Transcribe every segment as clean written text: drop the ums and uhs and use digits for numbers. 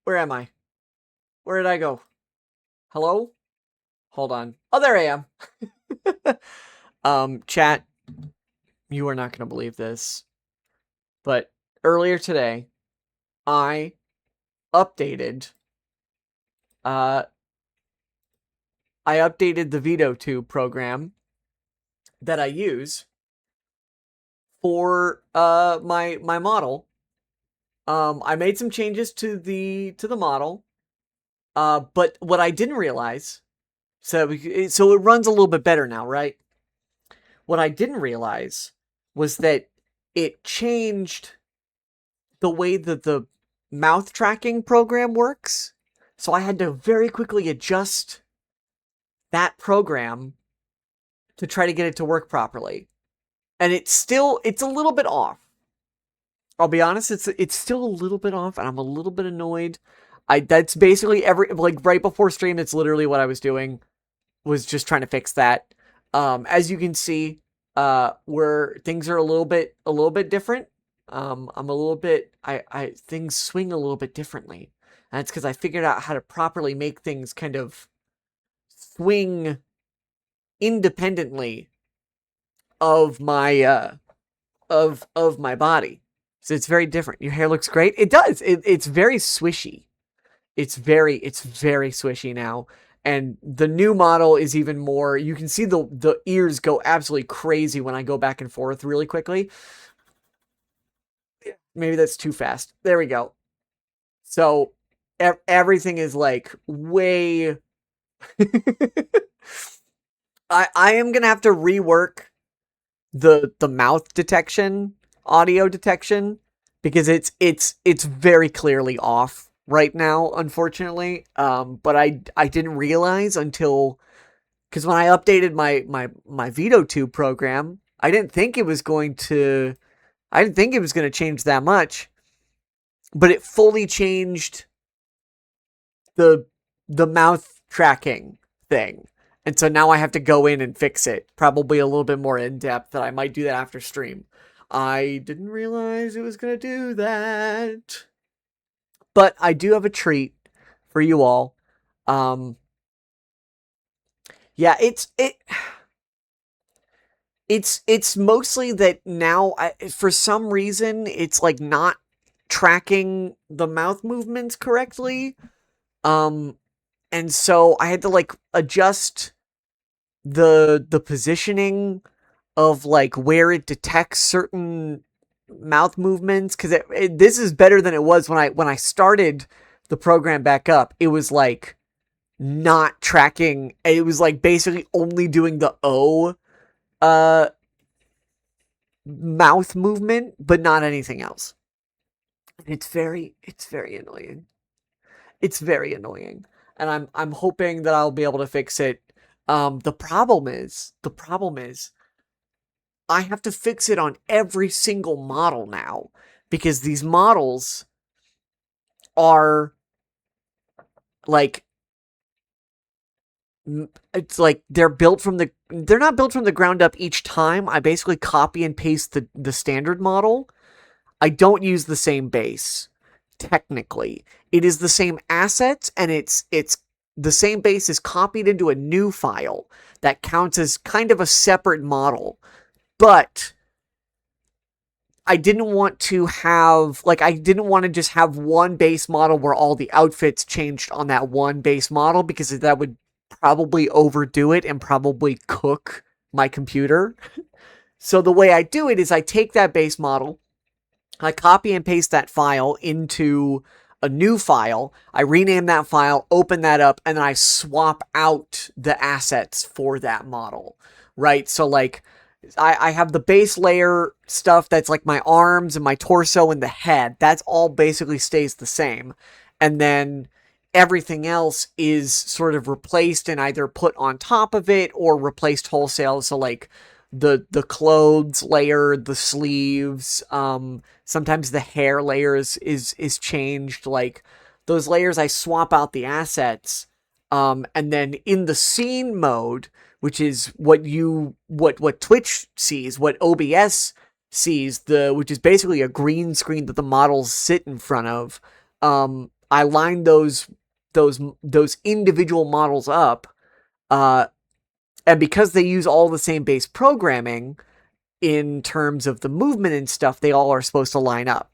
Where am I? Where did I go? Hello? Hold on. Oh, there I am. Chat, you are not going to believe this, but earlier today, I updated, uh, the VOD program that I use for, my model. I made some changes to the model, but what I didn't realize, so it runs a little bit better now, right? What I didn't realize was that it changed the way that the mouth tracking program works. So I had to very quickly adjust that program to try to get it to work properly. And it's a little bit off. I'll be honest, it's still a little bit off, and I'm a little bit annoyed. That's basically right before stream, it's literally what I was doing, was just trying to fix that. As you can see, where things are a little bit different. I'm a little bit, things swing a little bit differently. And it's because I figured out how to properly make things kind of swing independently of my, of my body. So it's very different. Your hair looks great. It does. It's very swishy. It's very swishy now. And the new model is even more, you can see the ears go absolutely crazy when I go back and forth really quickly. Maybe that's too fast. There we go. So everything is like way... I am going to have to rework the mouth detection, audio detection, because it's very clearly off right now, unfortunately. But I didn't realize until, because when I updated my VOD program, I didn't think it was going to change that much, but it fully changed the mouth tracking thing. And so now I have to go in and fix it, probably a little bit more in depth. That I might do that after stream. I didn't realize it was going to do that. But I do have a treat for you all. Yeah, it's mostly that now, for some reason, it's like not tracking the mouth movements correctly. And so I had to like adjust the positioning of like where it detects certain mouth movements, because this is better than it was when I started the program back up. It was like not tracking. It was like basically only doing the O mouth movement, but not anything else. It's very annoying. It's very annoying. And I'm hoping that I'll be able to fix it. The problem is I have to fix it on every single model now, because these models are like, it's like they're not built from the ground up each time. I basically copy and paste the standard model. I don't use the same base. Technically, it is the same assets, and it's the same base is copied into a new file that counts as kind of a separate model. But I didn't want to just have one base model where all the outfits changed on that one base model, because that would probably overdo it and probably cook my computer. So the way I do it is I take that base model, I copy and paste that file into a new file, I rename that file, open that up, and then I swap out the assets for that model, right? So like, I have the base layer stuff that's like my arms and my torso and the head. That's all basically stays the same. And then everything else is sort of replaced and either put on top of it or replaced wholesale. So like the clothes layer, the sleeves, sometimes the hair layer is changed. Like those layers, I swap out the assets. And then in the scene mode, which is what Twitch sees, what OBS sees, which is basically a green screen that the models sit in front of. I line those individual models up, uh, and because they use all the same base programming in terms of the movement and stuff, they all are supposed to line up.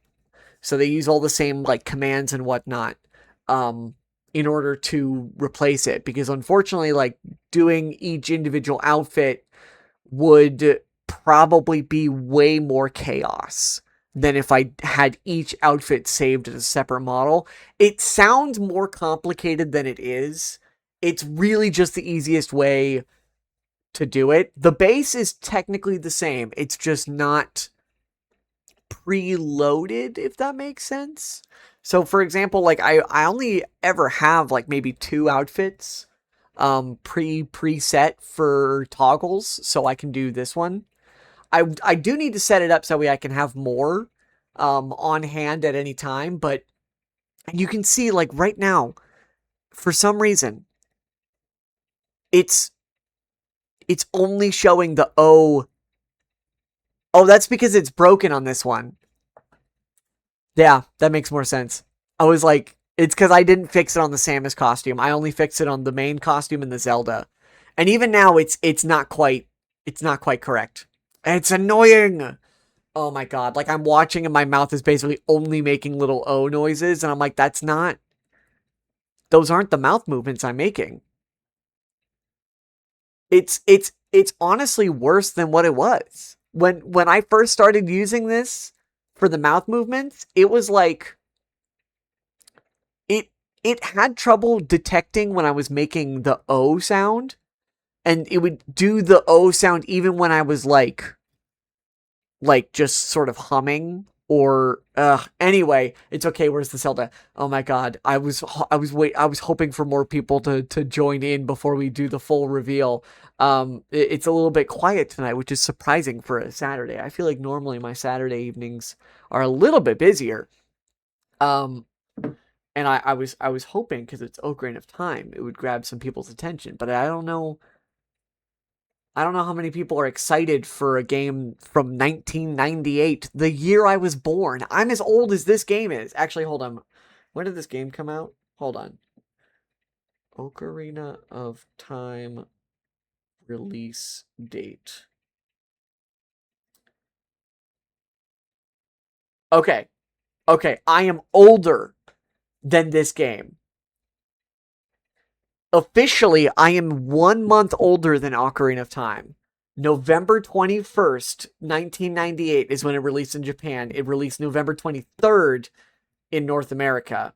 So they use all the same like commands and whatnot, um, in order to replace it. Because unfortunately, like doing each individual outfit would probably be way more chaos than if I had each outfit saved as a separate model. It sounds more complicated than it is. It's really just the easiest way to do it. The base is technically the same. It's just not preloaded, if that makes sense. So for example, like I only ever have like maybe 2 outfits preset for toggles, so I can do this one. I do need to set it up so I can have more on hand at any time, but you can see like right now, for some reason, it's only showing the O. Oh, that's because it's broken on this one. Yeah, that makes more sense. I was like, it's because I didn't fix it on the Samus costume. I only fixed it on the main costume and the Zelda. And even now, it's not quite correct. It's annoying. Oh my god! Like I'm watching and my mouth is basically only making little O noises, and I'm like, that's not. Those aren't the mouth movements I'm making. It's honestly worse than what it was when I first started using this for the mouth movements. It was like it had trouble detecting when I was making the O sound, and it would do the O sound even when I was like just sort of humming or anyway, it's okay. Where's the Zelda? Oh my god. I was hoping for more people to join in before we do the full reveal. It's a little bit quiet tonight, which is surprising for a Saturday. I feel like normally my Saturday evenings are a little bit busier. Um and I was hoping, because it's Ocarina of Time, it would grab some people's attention, but I don't know. I don't know how many people are excited for a game from 1998, the year I was born. I'm as old as this game is. Actually, hold on. When did this game come out? Hold on. Ocarina of Time release date. Okay. Okay, I am older than this game. Officially, I am 1 month older than Ocarina of Time. November 21st, 1998 is when it released in Japan. It released November 23rd in North America.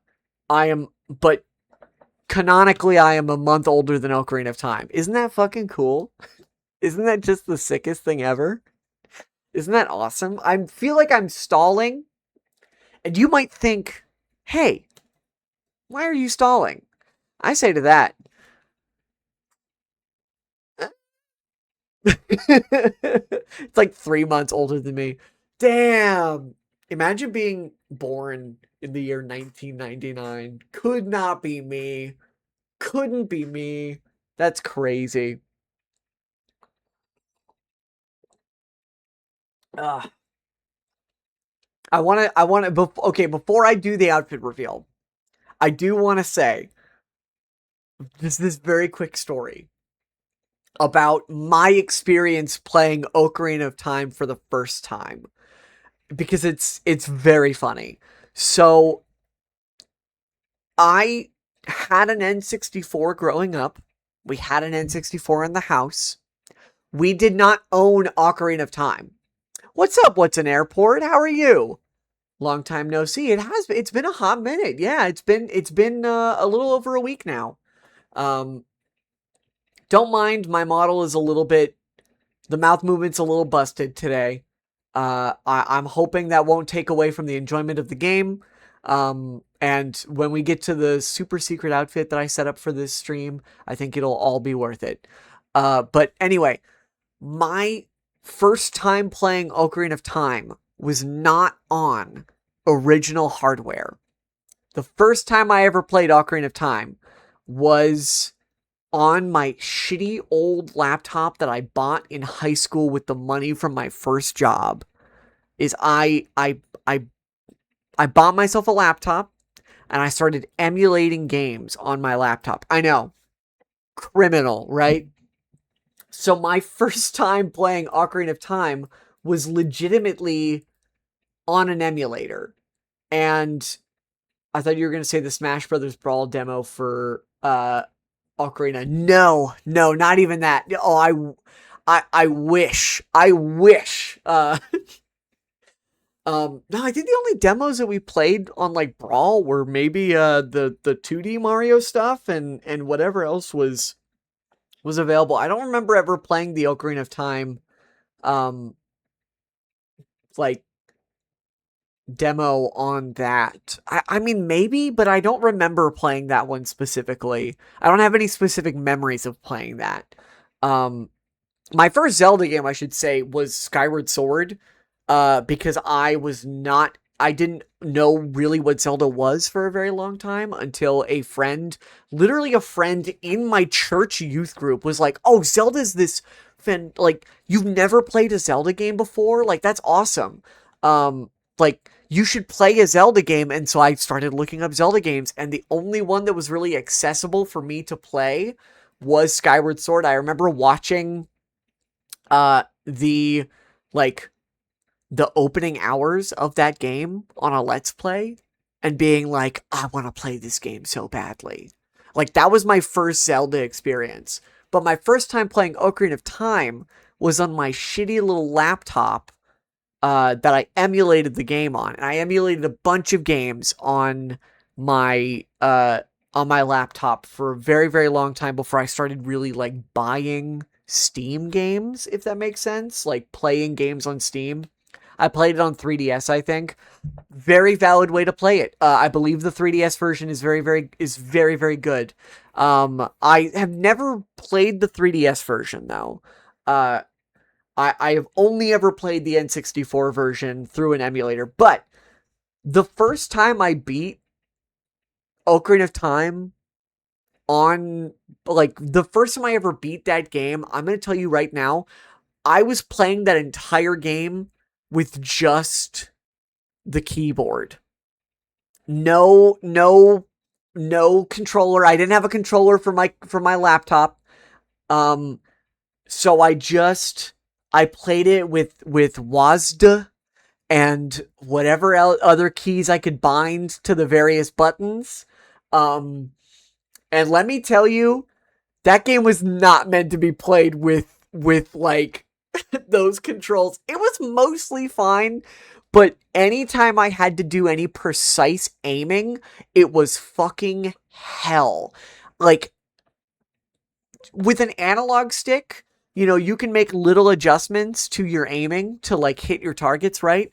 But canonically, I am a month older than Ocarina of Time. Isn't that fucking cool? Isn't that just the sickest thing ever? Isn't that awesome? I feel like I'm stalling, and you might think, hey, why are you stalling? I say to that, it's like 3 months older than me. Damn. Imagine being born in the year 1999. Could not be me. Couldn't be me. That's crazy. Ugh. Okay, before I do the outfit reveal, I do want to say this very quick story about my experience playing Ocarina of Time for the first time, because it's very funny. So I had an N64 growing up. We had an N64 in the house. We did not own Ocarina of Time. What's up? What's an airport? How are you? Long time no see. It's been a hot minute. Yeah, it's been a little over a week now. Um, don't mind, my model is a little bit, the mouth movement's a little busted today. I'm hoping that won't take away from the enjoyment of the game. And when we get to the super secret outfit that I set up for this stream, I think it'll all be worth it. But anyway, my first time playing Ocarina of Time was not on original hardware. The first time I ever played Ocarina of Time was on my shitty old laptop that I bought in high school with the money from my first job. I bought myself a laptop. and I started emulating games on my laptop. I know, criminal, right? So my first time playing Ocarina of Time was legitimately on an emulator. And I thought you were going to say the Smash Brothers Brawl demo for Ocarina. No, no, not even that. Oh, I wish. I wish. No, I think the only demos that we played on like Brawl were maybe the 2D Mario stuff and whatever else was available. I don't remember ever playing the Ocarina of Time um like demo on that. I mean maybe, but I don't remember playing that one specifically. I don't have any specific memories of playing that. Um my first Zelda game, I should say, was Skyward Sword, because I didn't know really what Zelda was for a very long time until literally a friend in my church youth group was like, "Oh, Zelda's this like you've never played a Zelda game before? Like that's awesome. Like you should play a Zelda game." And so I started looking up Zelda games, and the only one that was really accessible for me to play was Skyward Sword. I remember watching the like the opening hours of that game on a Let's Play and being like, I want to play this game so badly. Like that was my first Zelda experience. But my first time playing Ocarina of Time was on my shitty little laptop that I emulated the game on. And I emulated a bunch of games on my laptop for a very, very long time before I started really like buying Steam games, if that makes sense. Like playing games on Steam. I played it on 3DS, I think. Very valid way to play it. I believe the 3DS version is very, very good. I have never played the 3DS version though. I have only ever played the N64 version through an emulator. But the first time I beat Ocarina of Time on, like, the first time I ever beat that game, I'm going to tell you right now, I was playing that entire game with just the keyboard. No controller. I didn't have a controller for my laptop. So I played it with WASD and whatever other keys I could bind to the various buttons. And let me tell you, that game was not meant to be played with like those controls. It was mostly fine, but anytime I had to do any precise aiming, it was fucking hell. Like with an analog stick, you can make little adjustments to your aiming to like hit your targets, right?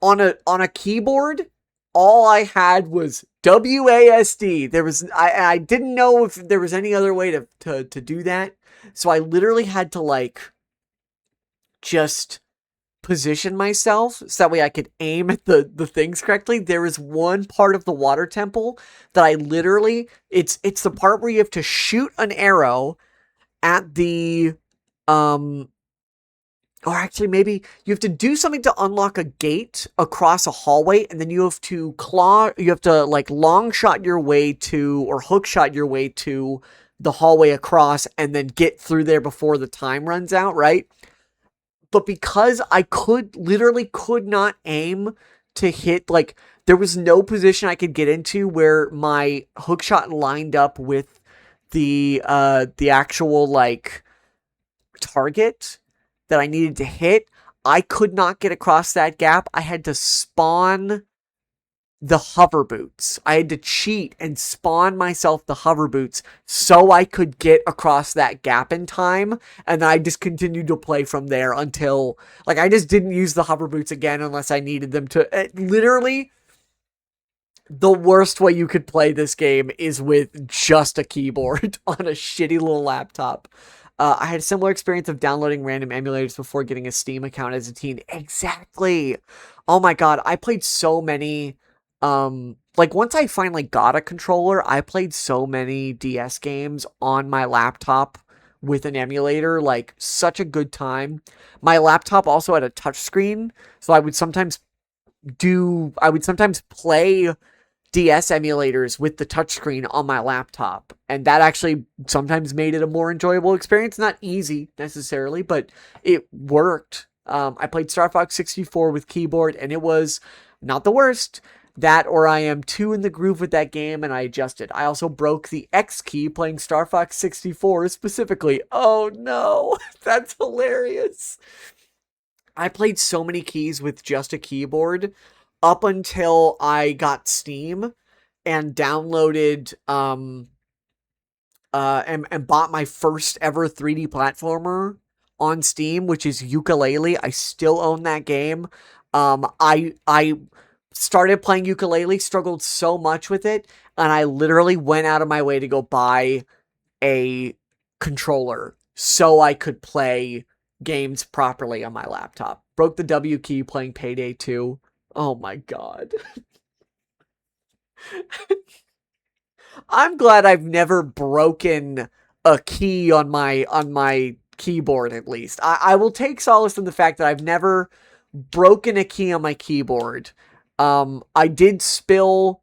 On a keyboard, all I had was WASD. I didn't know if there was any other way to do that. So I literally had to like just position myself so that way I could aim at the things correctly. There is one part of the water temple that I literally, it's the part where you have to shoot an arrow at the or actually maybe you have to do something to unlock a gate across a hallway, and then you have to like long shot your way to, or hook shot your way to the hallway across and then get through there before the time runs out, right? But because I literally could not aim to hit, like, there was no position I could get into where my hook shot lined up with the actual, like, target that I needed to hit. I could not get across that gap. I had to spawn the hover boots. I had to cheat and spawn myself the hover boots so I could get across that gap in time. And then I just continued to play from there until, like, I just didn't use the hover boots again unless I needed them to. Literally, the worst way you could play this game is with just a keyboard on a shitty little laptop. I had a similar experience of downloading random emulators before getting a Steam account as a teen. Exactly. Oh my god, I played so many. Like once I finally got a controller, I played so many DS games on my laptop with an emulator. Like such a good time. My laptop also had a touchscreen, so I would sometimes play DS emulators with the touchscreen on my laptop. And that actually sometimes made it a more enjoyable experience. Not easy necessarily, but it worked. I played Star Fox 64 with keyboard, and it was not the worst. That or I am too in the groove with that game and I adjusted. I also broke the X key playing Star Fox 64 specifically. Oh no, that's hilarious. I played so many keys with just a keyboard up until I got Steam and downloaded and bought my first ever 3D platformer on Steam, which is Yooka-Laylee. I still own that game. I started playing Yooka-Laylee, struggled so much with it, and I literally went out of my way to go buy a controller so I could play games properly on my laptop. Broke the W key playing Payday 2. Oh my god. I'm glad I've never broken a key on my keyboard, at least. I will take solace in the fact that I've never broken a key on my keyboard. I did spill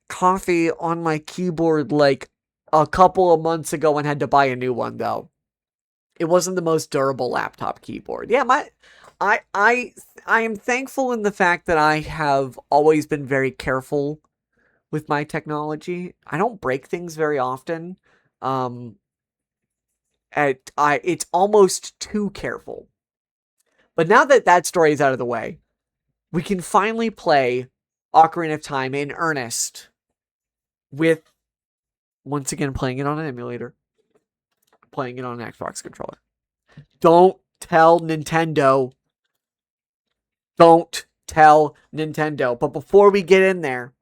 coffee on my keyboard like a couple of months ago and had to buy a new one though. It wasn't the most durable laptop keyboard. Yeah, I am thankful in the fact that I have always been very careful with my technology. I don't break things very often. It's almost too careful. But now that that story is out of the way, we can finally play Ocarina of Time in earnest with, once again, playing it on an emulator, playing it on an Xbox controller. Don't tell Nintendo. Don't tell Nintendo. But before we get in there,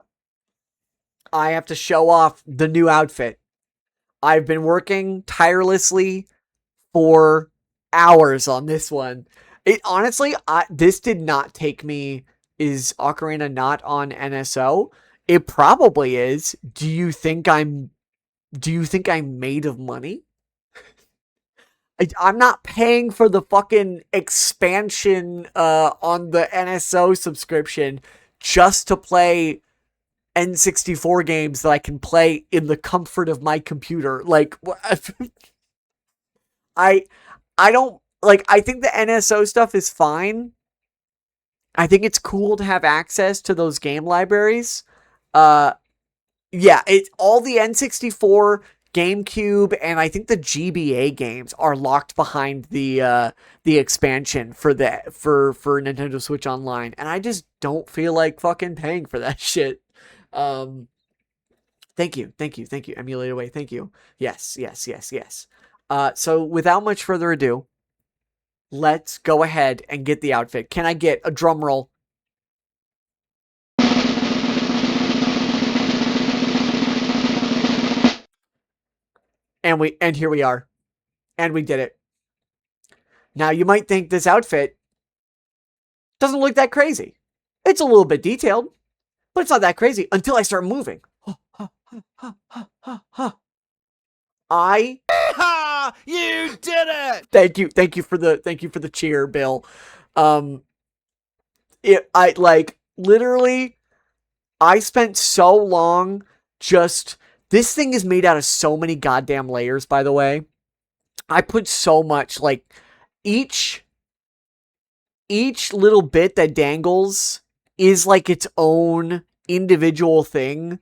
I have to show off the new outfit. I've been working tirelessly for hours on this one. It honestly, this did not take me. Is Ocarina not on NSO? It probably is. Do you think I'm made of money? I'm not paying for the fucking expansion on the NSO subscription just to play N64 games that I can play in the comfort of my computer. Like, I don't, like, I think the NSO stuff is fine. I think it's cool to have access to those game libraries. Yeah, it's all the N64, GameCube, and I think the GBA games are locked behind the expansion for Nintendo Switch Online, and I just don't feel like fucking paying for that shit. Thank you, Emulate Away, thank you. Yes. So without much further ado, let's go ahead and get the outfit. Can I get a drum roll? And here we are. And we did it. Now you might think this outfit doesn't look that crazy. It's a little bit detailed, but it's not that crazy until I start moving. You did it! Thank you for the cheer, Bill. Literally, I spent so long just. This thing is made out of so many goddamn layers, by the way. I put so much, like, each little bit that dangles is like its own individual thing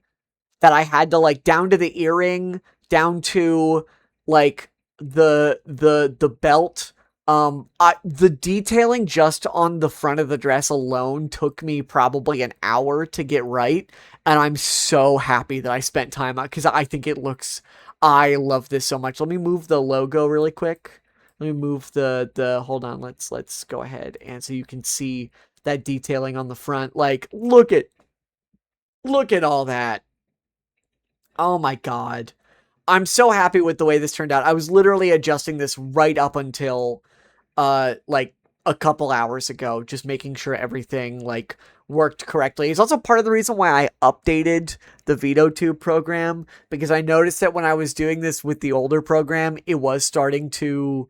that I had to, like, down to the earring, down to like the belt. The detailing just on the front of the dress alone took me probably an hour to get right, and I'm so happy that I spent time out because I think it looks. I love this so much. Let me move the logo really quick. Let me move the. Hold on. Let's go ahead and so you can see that detailing on the front. Like, look at all that. Oh my god. I'm so happy with the way this turned out. I was literally adjusting this right up until like a couple hours ago, just making sure everything like worked correctly. It's also part of the reason why I updated the VOD program, because I noticed that when I was doing this with the older program, it was starting to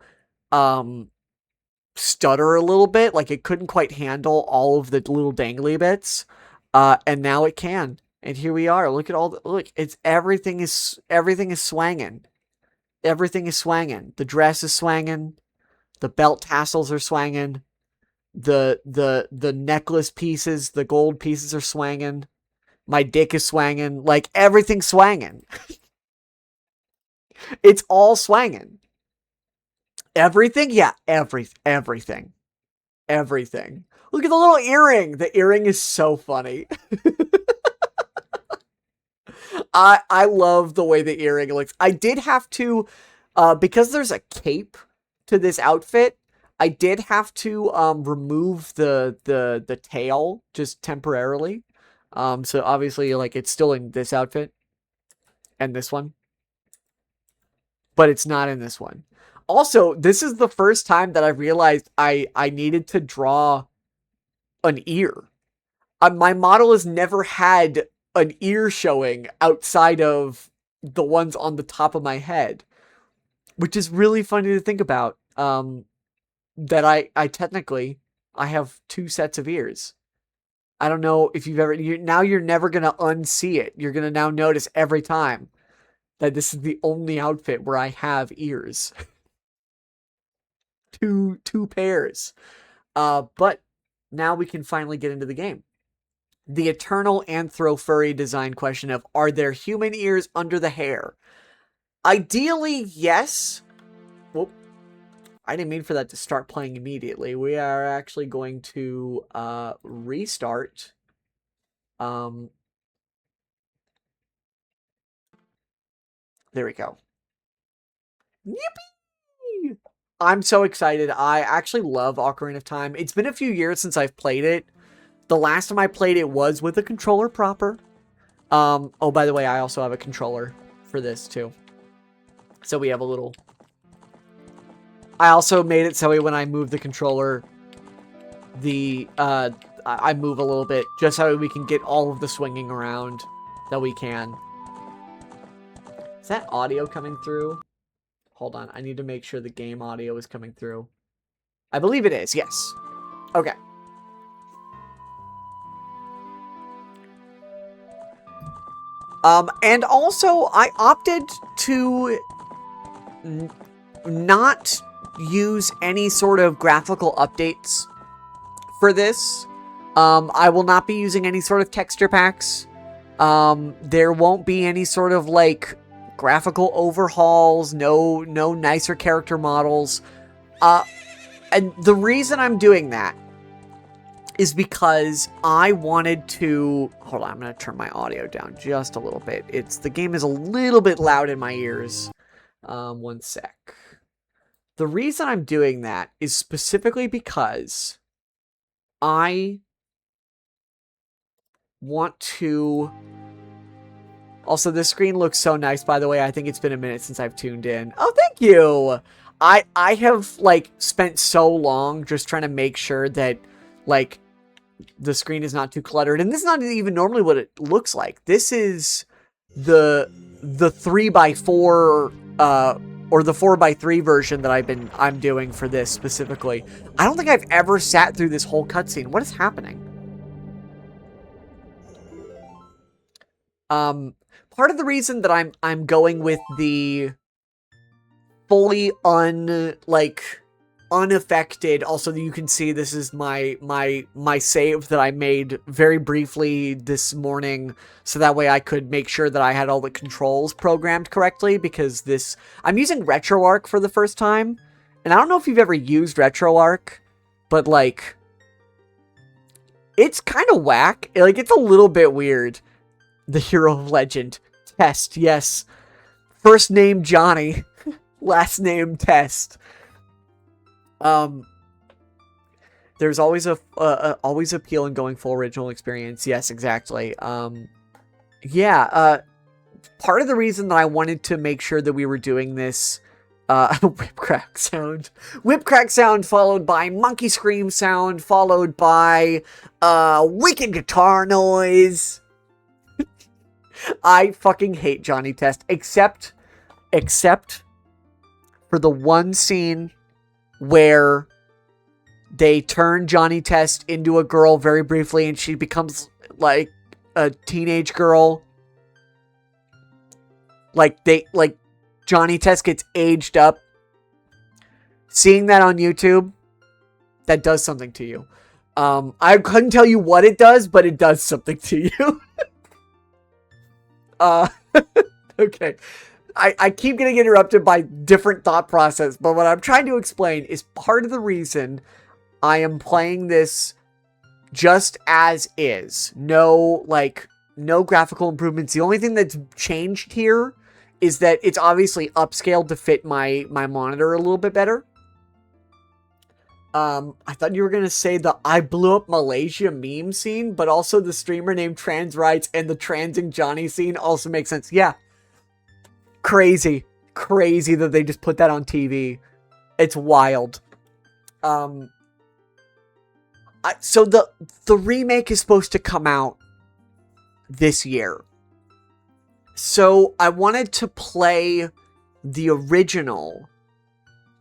stutter a little bit. Like, it couldn't quite handle all of the little dangly bits. And now it can. And here we are. Look at all the, look, it's everything is swanging. Everything is swanging. The dress is swanging. The belt tassels are swanging. The necklace pieces, the gold pieces are swanging. My dick is swanging. Like, everything's swanging. It's all swanging. Everything? Yeah, everything. Everything. Look at the little earring. The earring is so funny. I love the way the earring looks. I did have to, because there's a cape to this outfit, I did have to remove the tail just temporarily. So obviously, like, it's still in this outfit and this one, but it's not in this one. Also, this is the first time that I realized I needed to draw an ear. My model has never had an ear showing outside of the ones on the top of my head, which is really funny to think about. That I technically, I have 2 sets of ears. I don't know if you've ever, now you're never going to unsee it. You're going to now notice every time that this is the only outfit where I have ears. two pairs. But now we can finally get into the game. The eternal anthro furry design question of, are there human ears under the hair? Ideally, yes. Whoop. I didn't mean for that to start playing immediately. We are actually going to restart. There we go. Yippee! I'm so excited. I actually love Ocarina of Time. It's been a few years since I've played it. The last time I played it was with a controller proper. Oh, by the way, I also have a controller for this too. So we have a little... I also made it so when I move the controller, I move a little bit, just so we can get all of the swinging around that we can. Is that audio coming through? Hold on, I need to make sure the game audio is coming through. I believe it is, yes. Okay. And also, I opted to not use any sort of graphical updates for this. I will not be using any sort of texture packs. There won't be any sort of, like, graphical overhauls, no nicer character models. And the reason I'm doing that is because I wanted to... Hold on, I'm going to turn my audio down just a little bit. The game is a little bit loud in my ears. One sec. The reason I'm doing that is specifically because I want to... Also, this screen looks so nice, by the way. I think it's been a minute since I've tuned in. Oh, thank you! I have, like, spent so long just trying to make sure that, like, the screen is not too cluttered. And this is not even normally what it looks like. This is the 3x4, or the 4x3 version that I'm doing for this specifically. I don't think I've ever sat through this whole cutscene. What is happening? Part of the reason that I'm going with the fully unaffected, also you can see this is my save that I made very briefly this morning, so that way I could make sure that I had all the controls programmed correctly, because I'm using RetroArch for the first time, and I don't know if you've ever used RetroArch, but, like, it's kind of whack. Like, it's a little bit weird. The Hero of Legend. Test, yes. First name Johnny. Last name Test. There's always always appeal in going full original experience. Yes, exactly. Yeah, part of the reason that I wanted to make sure that we were doing this, whip crack sound. Whip crack sound followed by monkey scream sound followed by, wicked guitar noise. I fucking hate Johnny Test, except for the one scene where they turn Johnny Test into a girl very briefly, and she becomes like a teenage girl. Like Johnny Test gets aged up. Seeing that on YouTube, that does something to you. I couldn't tell you what it does, but it does something to you. Okay. I keep getting interrupted by different thought process, but what I'm trying to explain is part of the reason I am playing this just as is. No graphical improvements. The only thing that's changed here is that it's obviously upscaled to fit my monitor a little bit better. I thought you were going to say the I blew up Malaysia meme scene, but also the streamer named Trans Rights and the transing Johnny scene also makes sense. Yeah. Crazy that they just put that on TV. It's wild. So the remake is supposed to come out this year. So I wanted to play the original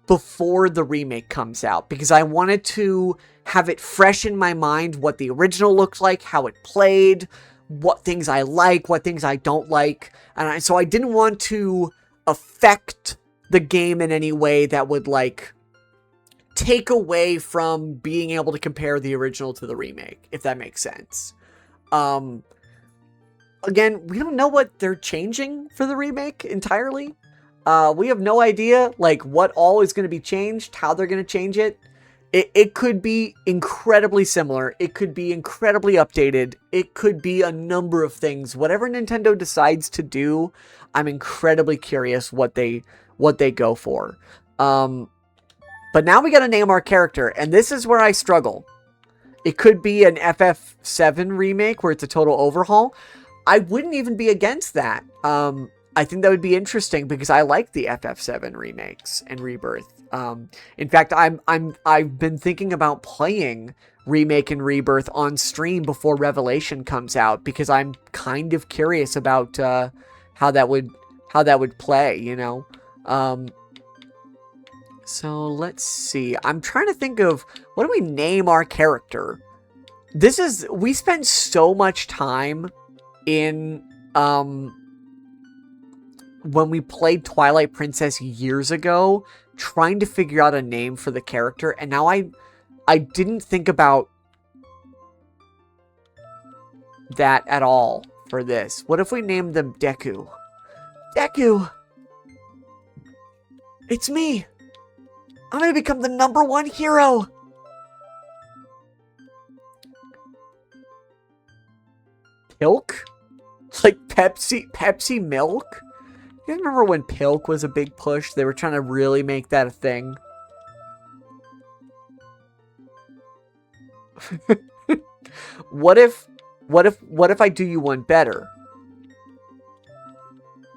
before the remake comes out, because I wanted to have it fresh in my mind what the original looked like, how it played, what things I like, what things I don't like. And so I didn't want to affect the game in any way that would like take away from being able to compare the original to the remake, if that makes sense. Again, we don't know what they're changing for the remake entirely. We have no idea, like, what all is going to be changed, how they're going to change it. It could be incredibly similar. It could be incredibly updated. It could be a number of things. Whatever Nintendo decides to do, I'm incredibly curious what they go for. But now we got to name our character, and this is where I struggle. It could be an FF7 remake where it's a total overhaul. I wouldn't even be against that. I think that would be interesting because I like the FF7 remakes and Rebirth. In fact, I've been thinking about playing Remake and Rebirth on stream before Revelation comes out because I'm kind of curious about how that would play, you know. So let's see. I'm trying to think of what do we name our character. We spent so much time in when we played Twilight Princess years ago, trying to figure out a name for the character, and now I didn't think about that at all for this. What if we named them Deku? Deku! It's me! I'm gonna become the #1 hero! Pilk? Like Pepsi milk? You guys remember when Pilk was a big push? They were trying to really make that a thing. What if I do you one better?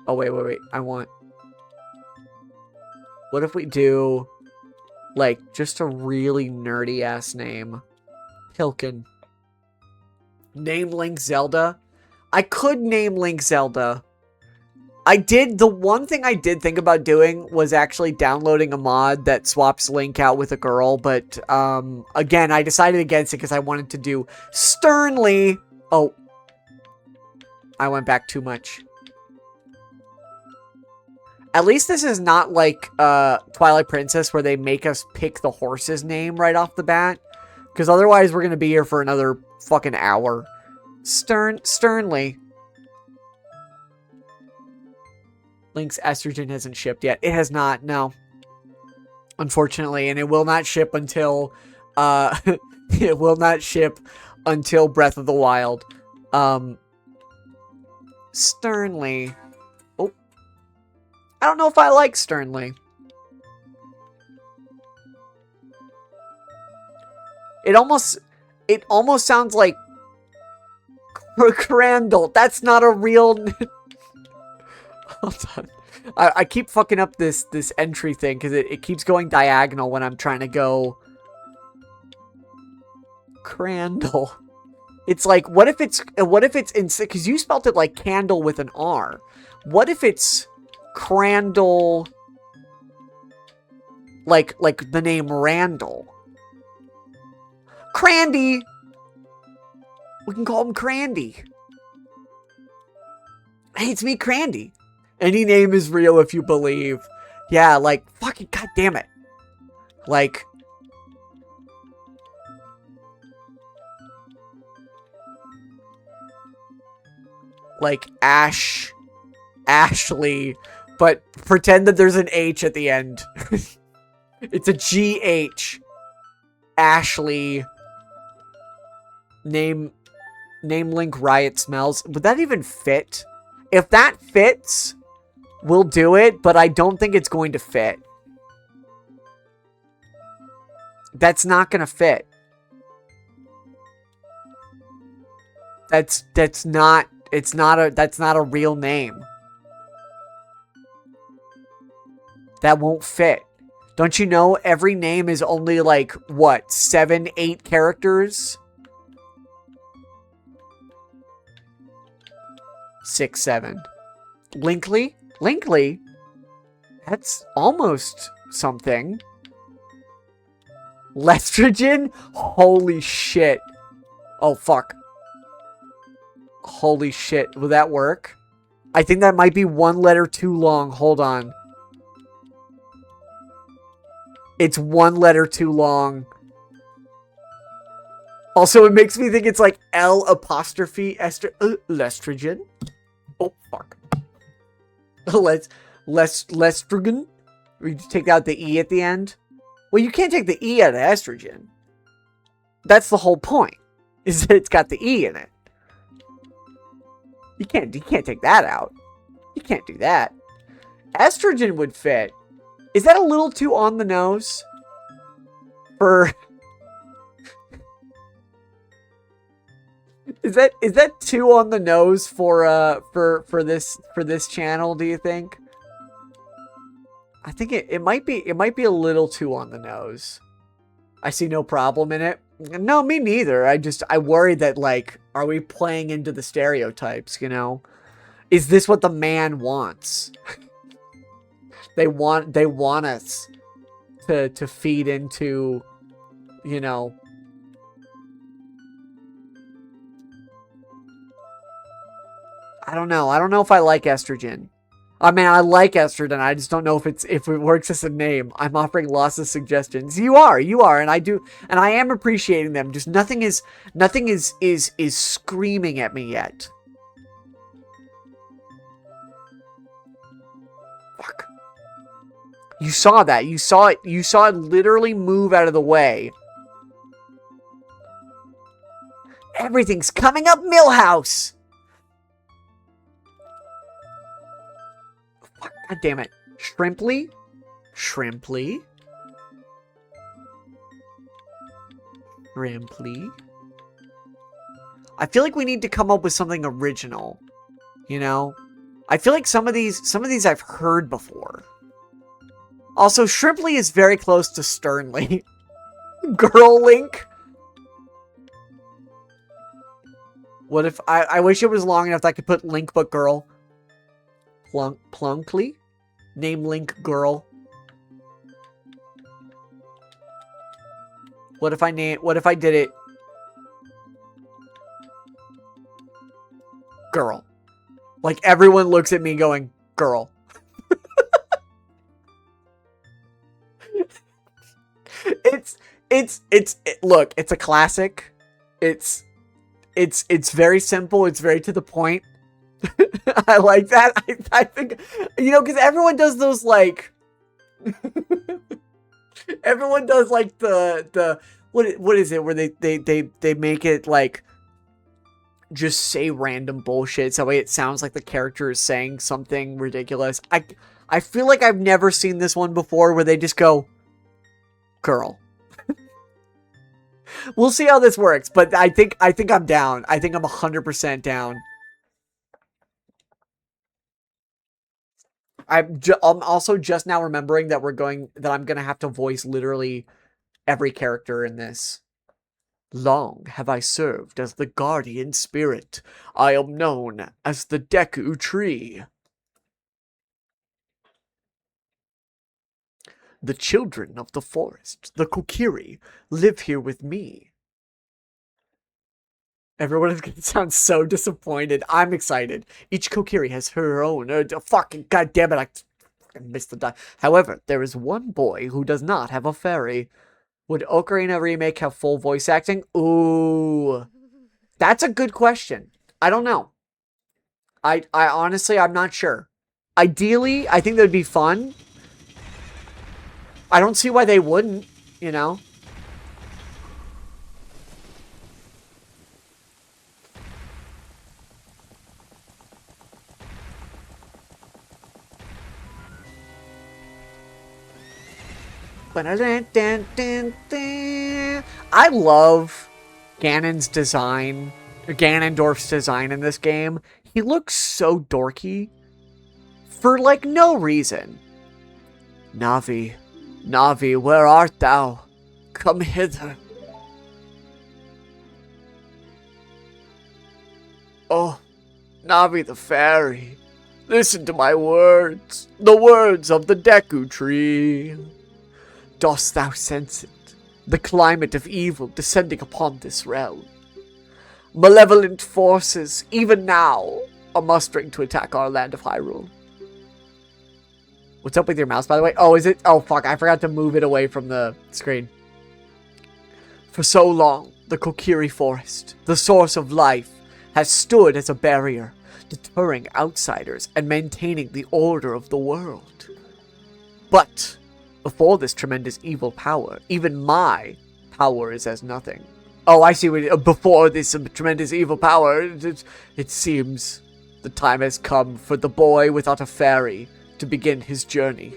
Oh, wait. What if we do, like, just a really nerdy-ass name? Pilkin. Name Link Zelda? I could name Link Zelda. The one thing I did think about doing was actually downloading a mod that swaps Link out with a girl, but, again, I decided against it because I wanted to do sternly. Oh. I went back too much. At least this is not like, Twilight Princess where they make us pick the horse's name right off the bat. Because otherwise we're gonna be here for another fucking hour. Sternly. Link's estrogen hasn't shipped yet. It has not, no. Unfortunately, and it will not ship until, it will not ship until Breath of the Wild. Sternly. Oh. I don't know if I like Sternly. It almost sounds like Crandall. That's not a real... Hold on. I keep fucking up this entry thing because it keeps going diagonal when I'm trying to go... Crandall. It's like, what if it's in... Because you spelt it like candle with an R. What if it's Crandall... Like the name Randall? Crandy! We can call him Crandy. Hey, it's me, Crandy. Any name is real if you believe. Yeah, like, fucking goddamn it. Like, Ashley, but pretend that there's an H at the end. It's a GH. Ashley. Name link riot smells. Would that even fit? If that fits, we'll do it, but I don't think it's going to fit. That's not gonna fit. That's not a real name. That won't fit. Don't you know every name is only like, what, 7, 8 characters? 6, 7. Linkley? Linkley? That's almost something. Lestrogen? Holy shit. Oh, fuck. Holy shit. Will that work? I think that might be one letter too long. Hold on. It's one letter too long. Also, it makes me think it's like L apostrophe Lestrogen. Oh, fuck. Lestrogen? We take out the E at the end? Well, you can't take the E out of estrogen. That's the whole point. Is that it's got the E in it. You can't take that out. You can't do that. Estrogen would fit. Is that a little too on the nose? For Is that too on the nose for this channel, do you think? I think it might be a little too on the nose. I see no problem in it. No, me neither. I worry that, like, are we playing into the stereotypes, you know? Is this what the man wants? They want us to feed into, you know. I don't know. I don't know if I like estrogen. I mean, I like estrogen. I just don't know if it works as a name. I'm offering lots of suggestions. You are, and I am appreciating them. Just nothing is screaming at me yet. Fuck. You saw that. You saw it literally move out of the way. Everything's coming up Millhouse. God damn it. Shrimply? Shrimply? Shrimply? I feel like we need to come up with something original. You know? I feel like some of these I've heard before. Also, Shrimply is very close to Sternly. Girl Link? What if I wish it was long enough that I could put Link but girl. Plunkly? Name Link girl. What if I did it girl? Like everyone looks at me going, girl. Look, it's a classic. It's very simple, it's very to the point. I like that. I think, you know, because everyone does those, like, everyone does, like, the what is it, where they make it, like, just say random bullshit, so that way it sounds like the character is saying something ridiculous. I feel like I've never seen this one before, where they just go, girl. We'll see how this works, but I think I'm down. I think I'm 100% down. I'm also just now remembering that I'm gonna have to voice literally every character in this. Long have I served as the guardian spirit. I am known as the Deku tree. The children of the forest, the Kokiri, live here with me. Everyone is going to sound so disappointed. I'm excited. Each Kokiri has her own. Fucking goddamn it! I fucking missed the die. However, there is one boy who does not have a fairy. Would Ocarina Remake have full voice acting? Ooh, that's a good question. I don't know. I honestly, I'm not sure. Ideally, I think that would be fun. I don't see why they wouldn't, you know? I love Ganondorf's design in this game. He looks so dorky. For, like, no reason. Navi, Navi, where art thou? Come hither. Oh, Navi the fairy, listen to my words, the words of the Deku tree. Dost thou sense it, the climate of evil descending upon this realm? Malevolent forces, even now, are mustering to attack our land of Hyrule. What's up with your mouse, by the way? Oh, is it? Oh, fuck, I forgot to move it away from the screen. For so long, the Kokiri Forest, the source of life, has stood as a barrier, deterring outsiders and maintaining the order of the world. But before this tremendous evil power, even my power is as nothing. Oh, I see. Before this tremendous evil power, it seems the time has come for the boy without a fairy to begin his journey.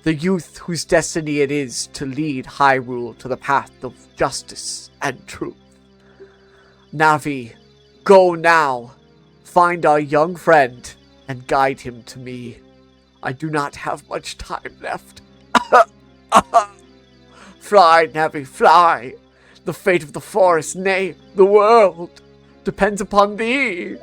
The youth whose destiny it is to lead Hyrule to the path of justice and truth. Navi, go now. Find our young friend and guide him to me. I do not have much time left. Fly, Navi, fly. The fate of the forest, nay, the world, depends upon thee.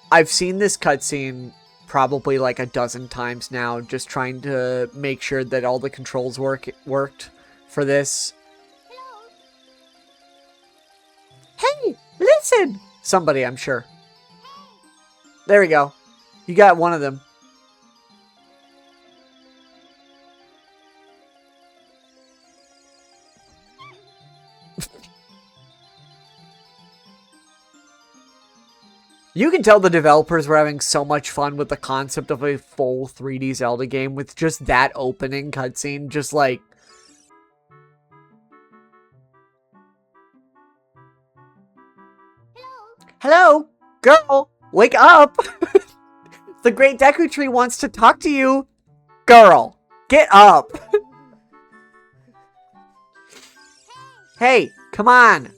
I've seen this cutscene probably like a dozen times now, just trying to make sure that all the controls worked for this. Hey, listen! Somebody, I'm sure. There we go. You got one of them. You can tell the developers were having so much fun with the concept of a full 3D Zelda game with just that opening cutscene, just like... Hello? Girl, wake up! The Great Deku Tree wants to talk to you. Girl, get up! Hey, come on!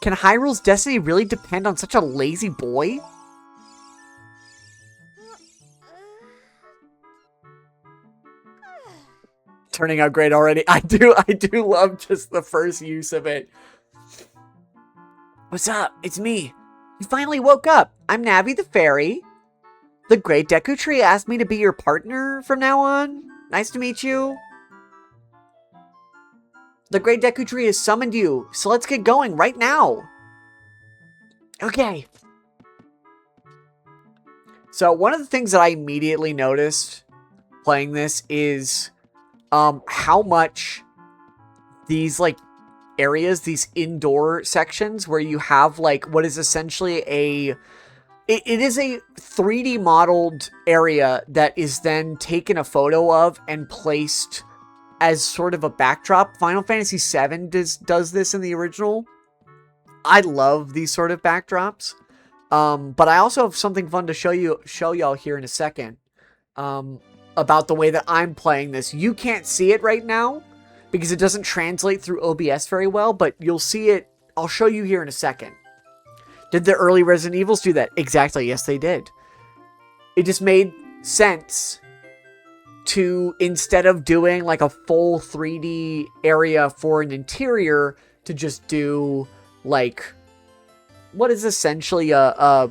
Can Hyrule's destiny really depend on such a lazy boy? Turning out great already. I do love just the first use of it. What's up? It's me. You finally woke up. I'm Navi the fairy. The Great Deku Tree asked me to be your partner from now on. Nice to meet you. The Great Deku Tree has summoned you, so let's get going right now. Okay. So one of the things that I immediately noticed playing this is how much these like areas, these indoor sections where you have like what is essentially it is a 3D modeled area that is then taken a photo of and placed as sort of a backdrop. Final Fantasy VII does this in the original. I love these sort of backdrops. But I also have something fun to show y'all here in a second. About the way that I'm playing this. You can't see it right now because it doesn't translate through OBS very well, but you'll see it. I'll show you here in a second. Did the early Resident Evils do that? Exactly, yes they did. It just made sense to, instead of doing like a full 3D area for an interior, to just do like what is essentially a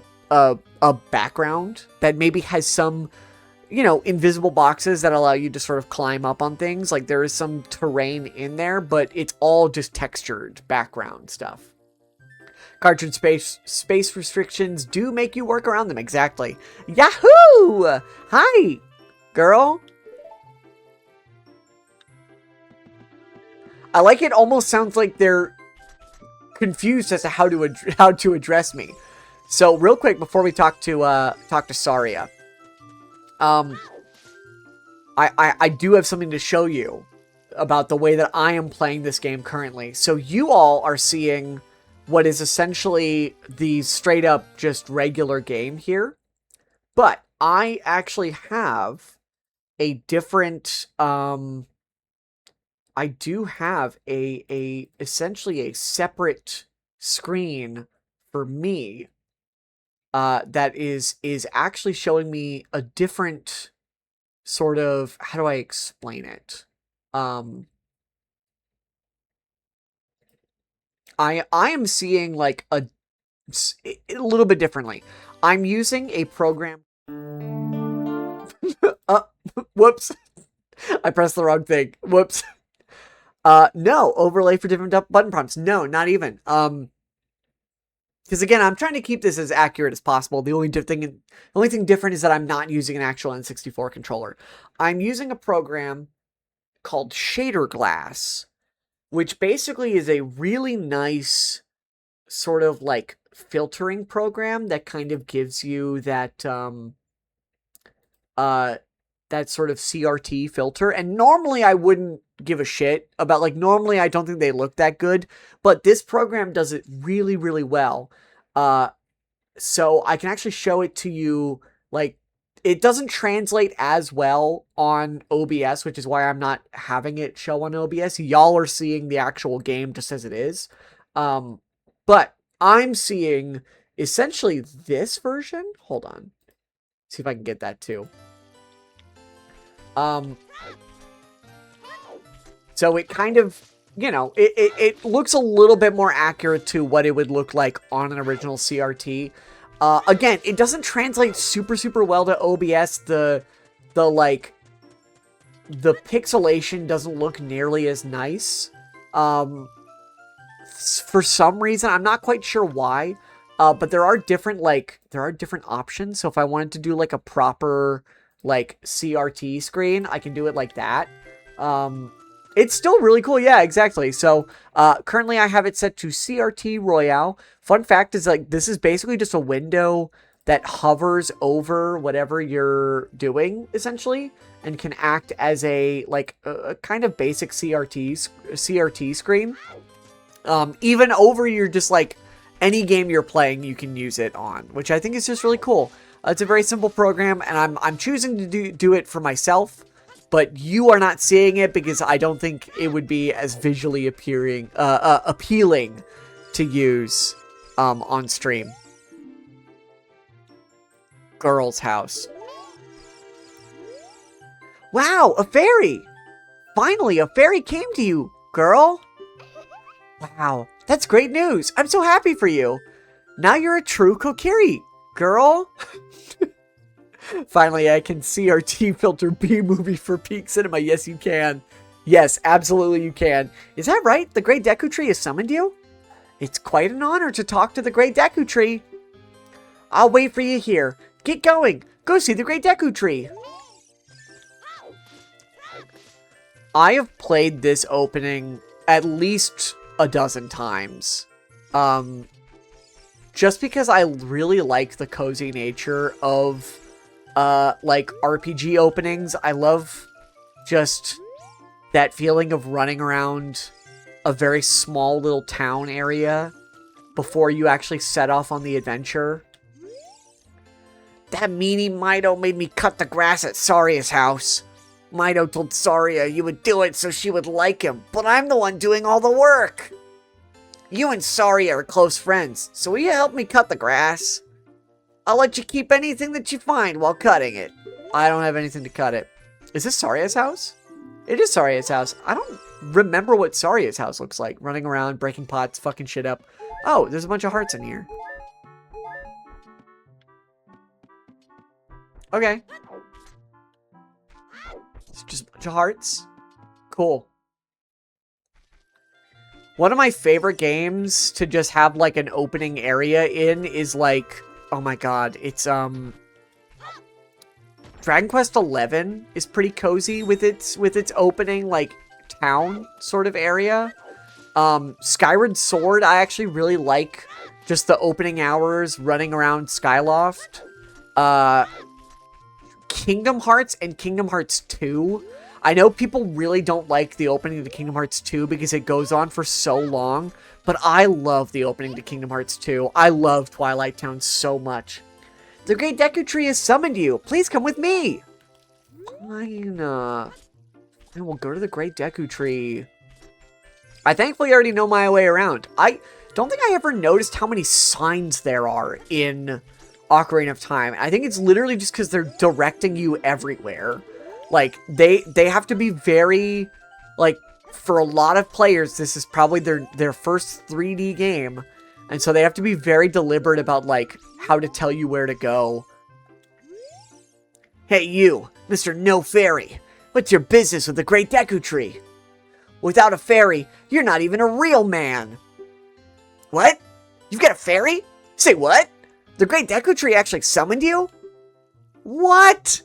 background that maybe has some you know, invisible boxes that allow you to sort of climb up on things. Like, there is some terrain in there, but it's all just textured background stuff. Cartridge space restrictions do make you work around them. Exactly. Yahoo! Hi, girl. I like it. Almost sounds like they're confused as to how to address me. So real quick before we talk to Saria, I do have something to show you about the way that I am playing this game currently. So you all are seeing what is essentially the straight up just regular game here. But I actually have a different, I do have essentially a separate screen for me, that is actually showing me a different sort of, how do I explain it? I am seeing like a little bit differently. I'm using a program. Whoops. I pressed the wrong thing. Whoops. No, overlay for different button prompts. No, not even. Because again, I'm trying to keep this as accurate as possible. The only thing different is that I'm not using an actual N64 controller. I'm using a program called Shader Glass, which basically is a really nice sort of like filtering program that kind of gives you that that sort of CRT filter. And normally I wouldn't give a shit about, like, normally I don't think they look that good, but this program does it really, really well. So I can actually show it to you. Like, it doesn't translate as well on OBS, which is why I'm not having it show on OBS. Y'all are seeing the actual game just as it is. But I'm seeing essentially this version. Hold on. See if I can get that too. So it kind of, you know, it looks a little bit more accurate to what it would look like on an original CRT. Again, it doesn't translate super, super well to OBS. The pixelation doesn't look nearly as nice. For some reason, I'm not quite sure why. But there are different options. So if I wanted to do like a proper like CRT screen, I can do it like that. It's still really cool. Yeah, exactly. So, currently I have it set to CRT Royale. Fun fact is, like, this is basically just a window that hovers over whatever you're doing, essentially, and can act as a kind of basic CRT screen. Even over your just like any game you're playing, you can use it on, which I think is just really cool. It's a very simple program, and I'm choosing to do it for myself. But you are not seeing it because I don't think it would be as visually appealing to use on stream. Girl's house. Wow, a fairy! Finally, a fairy came to you, girl! Wow, that's great news. I'm so happy for you. Now you're a true Kokiri, girl. Finally, I can CRT filter B-movie for peak cinema. Yes, you can. Yes, absolutely you can. Is that right? The Great Deku Tree has summoned you? It's quite an honor to talk to the Great Deku Tree. I'll wait for you here. Get going. Go see the Great Deku Tree. I have played this opening at least a dozen times. Just because I really like the cozy nature of like RPG openings. I love just that feeling of running around a very small little town area before you actually set off on the adventure. That meanie Mido made me cut the grass at Saria's house. Mido told Saria you would do it so she would like him, but I'm the one doing all the work. You and Saria are close friends, so will you help me cut the grass? I'll let you keep anything that you find while cutting it. I don't have anything to cut it. Is this Saria's house? It is Saria's house. I don't remember what Saria's house looks like. Running around, breaking pots, fucking shit up. Oh, there's a bunch of hearts in here. Okay. It's just a bunch of hearts. Cool. One of my favorite games to just have like an opening area in is like, oh my god, it's Dragon Quest XI is pretty cozy with its opening like town sort of area. Skyward Sword, I actually really like just the opening hours running around Skyloft. Kingdom Hearts and Kingdom Hearts 2. I know people really don't like the opening to Kingdom Hearts 2 because it goes on for so long, but I love the opening to Kingdom Hearts 2. I love Twilight Town so much. The Great Deku Tree has summoned you. Please come with me. Fine. And we'll go to the Great Deku Tree. I thankfully already know my way around. I don't think I ever noticed how many signs there are in Ocarina of Time. I think it's literally just because they're directing you everywhere. Like, they have to be very, like, for a lot of players, this is probably their first 3D game. And so they have to be very deliberate about, like, how to tell you where to go. Hey, you, Mr. No Fairy. What's your business with the Great Deku Tree? Without a fairy, you're not even a real man. What? You've got a fairy? Say what? The Great Deku Tree actually summoned you? What?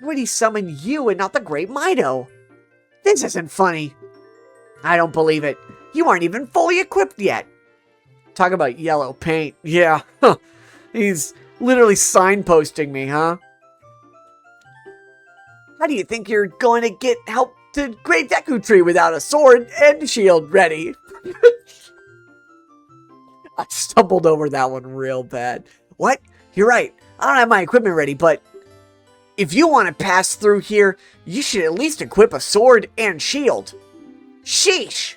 Why would he summon you and not the Great Mido? This isn't funny. I don't believe it. You aren't even fully equipped yet. Talk about yellow paint. Yeah. He's literally signposting me, huh? How do you think you're going to get help to Great Deku Tree without a sword and shield ready? I stumbled over that one real bad. What? You're right. I don't have my equipment ready, but if you want to pass through here, you should at least equip a sword and shield. Sheesh.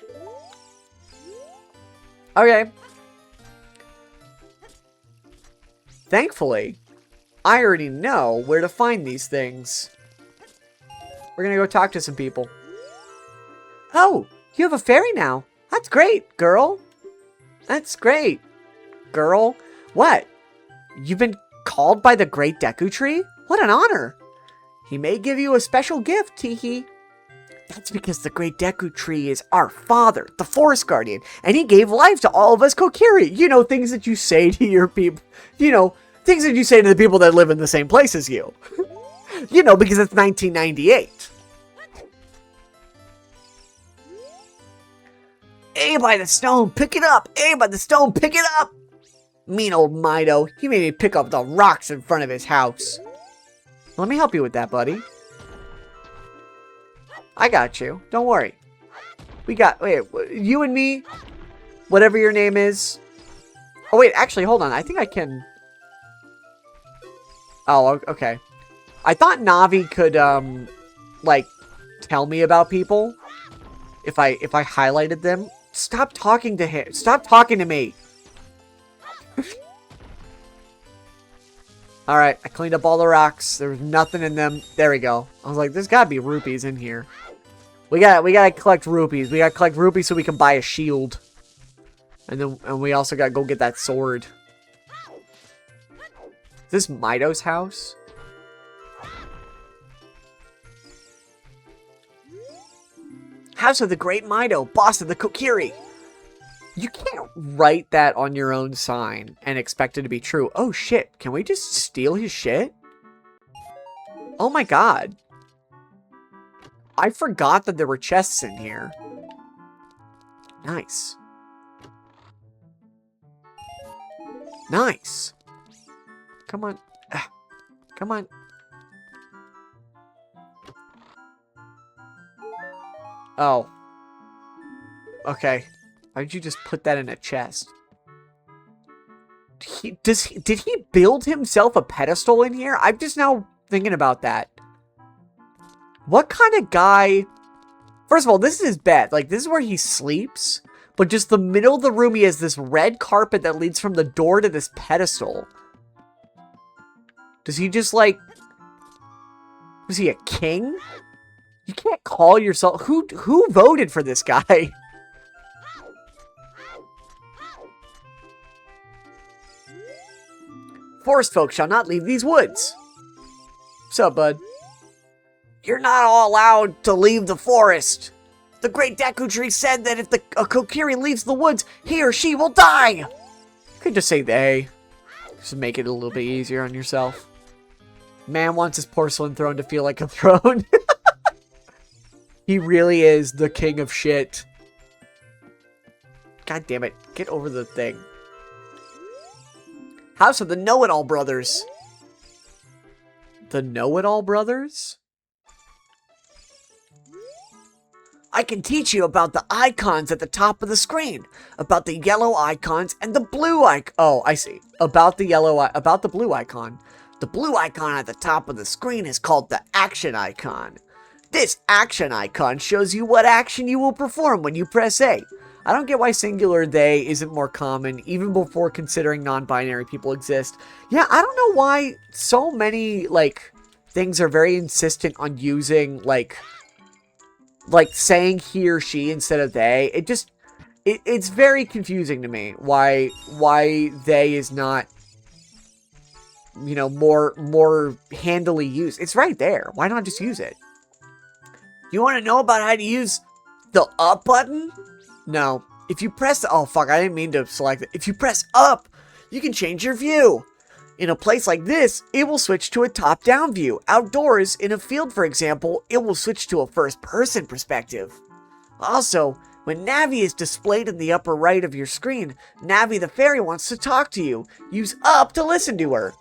Okay. Thankfully, I already know where to find these things. We're gonna go talk to some people. Oh, you have a fairy now. That's great, girl. That's great, girl. What? You've been called by the Great Deku Tree? What an honor. He may give you a special gift, Teehee. That's because the Great Deku Tree is our father, the Forest Guardian, and he gave life to all of us Kokiri. You know, things that you say to your people. You know, things that you say to the people that live in the same place as you. You know, because it's 1998. Hey, by the stone, pick it up! Hey, by the stone, pick it up! Mean old Mido. He made me pick up the rocks in front of his house. Let me help you with that, buddy. I got you. Don't worry. We got... Wait, you and me? Whatever your name is. Oh, wait. Actually, hold on. I think I can... Oh, okay. I thought Navi could, like, tell me about people. If I highlighted them. Stop talking to him. Stop talking to me. Alright, I cleaned up all the rocks. There was nothing in them. There we go. I was like, there's gotta be rupees in here. We gotta collect rupees. We gotta collect rupees so we can buy a shield. And we also gotta go get that sword. Is this Mido's house? House of the Great Mido, boss of the Kokiri. You can't write that on your own sign and expect it to be true. Oh shit, can we just steal his shit? Oh my god. I forgot that there were chests in here. Nice. Nice. Come on. Come on. Oh. Okay. Why did you just put that in a chest? Did he build himself a pedestal in here? I'm just now thinking about that. What kind of guy... First of all, this is his bed. Like, this is where he sleeps. But just the middle of the room, he has this red carpet that leads from the door to this pedestal. Does he just, like... Was he a king? You can't call yourself... Who voted for this guy? Forest folk shall not leave these woods. What's up, bud? You're not all allowed to leave the forest. The great Deku tree said that if a Kokiri leaves the woods, he or she will die. You could just say they. Just make it a little bit easier on yourself. Man wants his porcelain throne to feel like a throne. He really is the king of shit. God damn it. Get over the thing. House of the Know-It-All Brothers. The Know-It-All Brothers? I can teach you about the icons at the top of the screen. About the yellow icons and the blue icon. Oh, I see. About the blue icon. The blue icon at the top of the screen is called the action icon. This action icon shows you what action you will perform when you press A. I don't get why singular they isn't more common, even before considering non-binary people exist. Yeah, I don't know why so many, like, things are very insistent on using, like saying he or she instead of they. It just, it's very confusing to me why they is not, you know, more handily used. It's right there. Why not just use it? You want to know about how to use the up button? No. If you press... Oh, fuck. I didn't mean to select it. If you press up, you can change your view. In a place like this, it will switch to a top-down view. Outdoors, in a field, for example, it will switch to a first-person perspective. Also, when Navi is displayed in the upper right of your screen, Navi the fairy wants to talk to you. Use up to listen to her.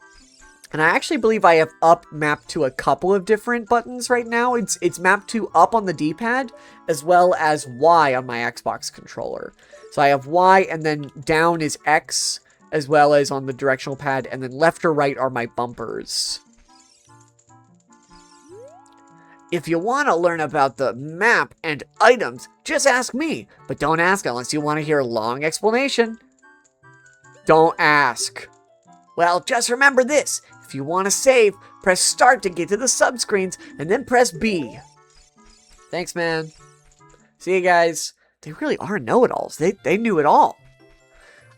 And I actually believe I have up mapped to a couple of different buttons right now. It's mapped to up on the D-pad, as well as Y on my Xbox controller. So I have Y, and then down is X, as well as on the directional pad, and then left or right are my bumpers. If you want to learn about the map and items, just ask me. But don't ask unless you want to hear a long explanation. Don't ask. Well, just remember this. If you want to save, press start to get to the subscreens, and then press B. Thanks, man. See you guys. They really are know-it-alls. They knew it all.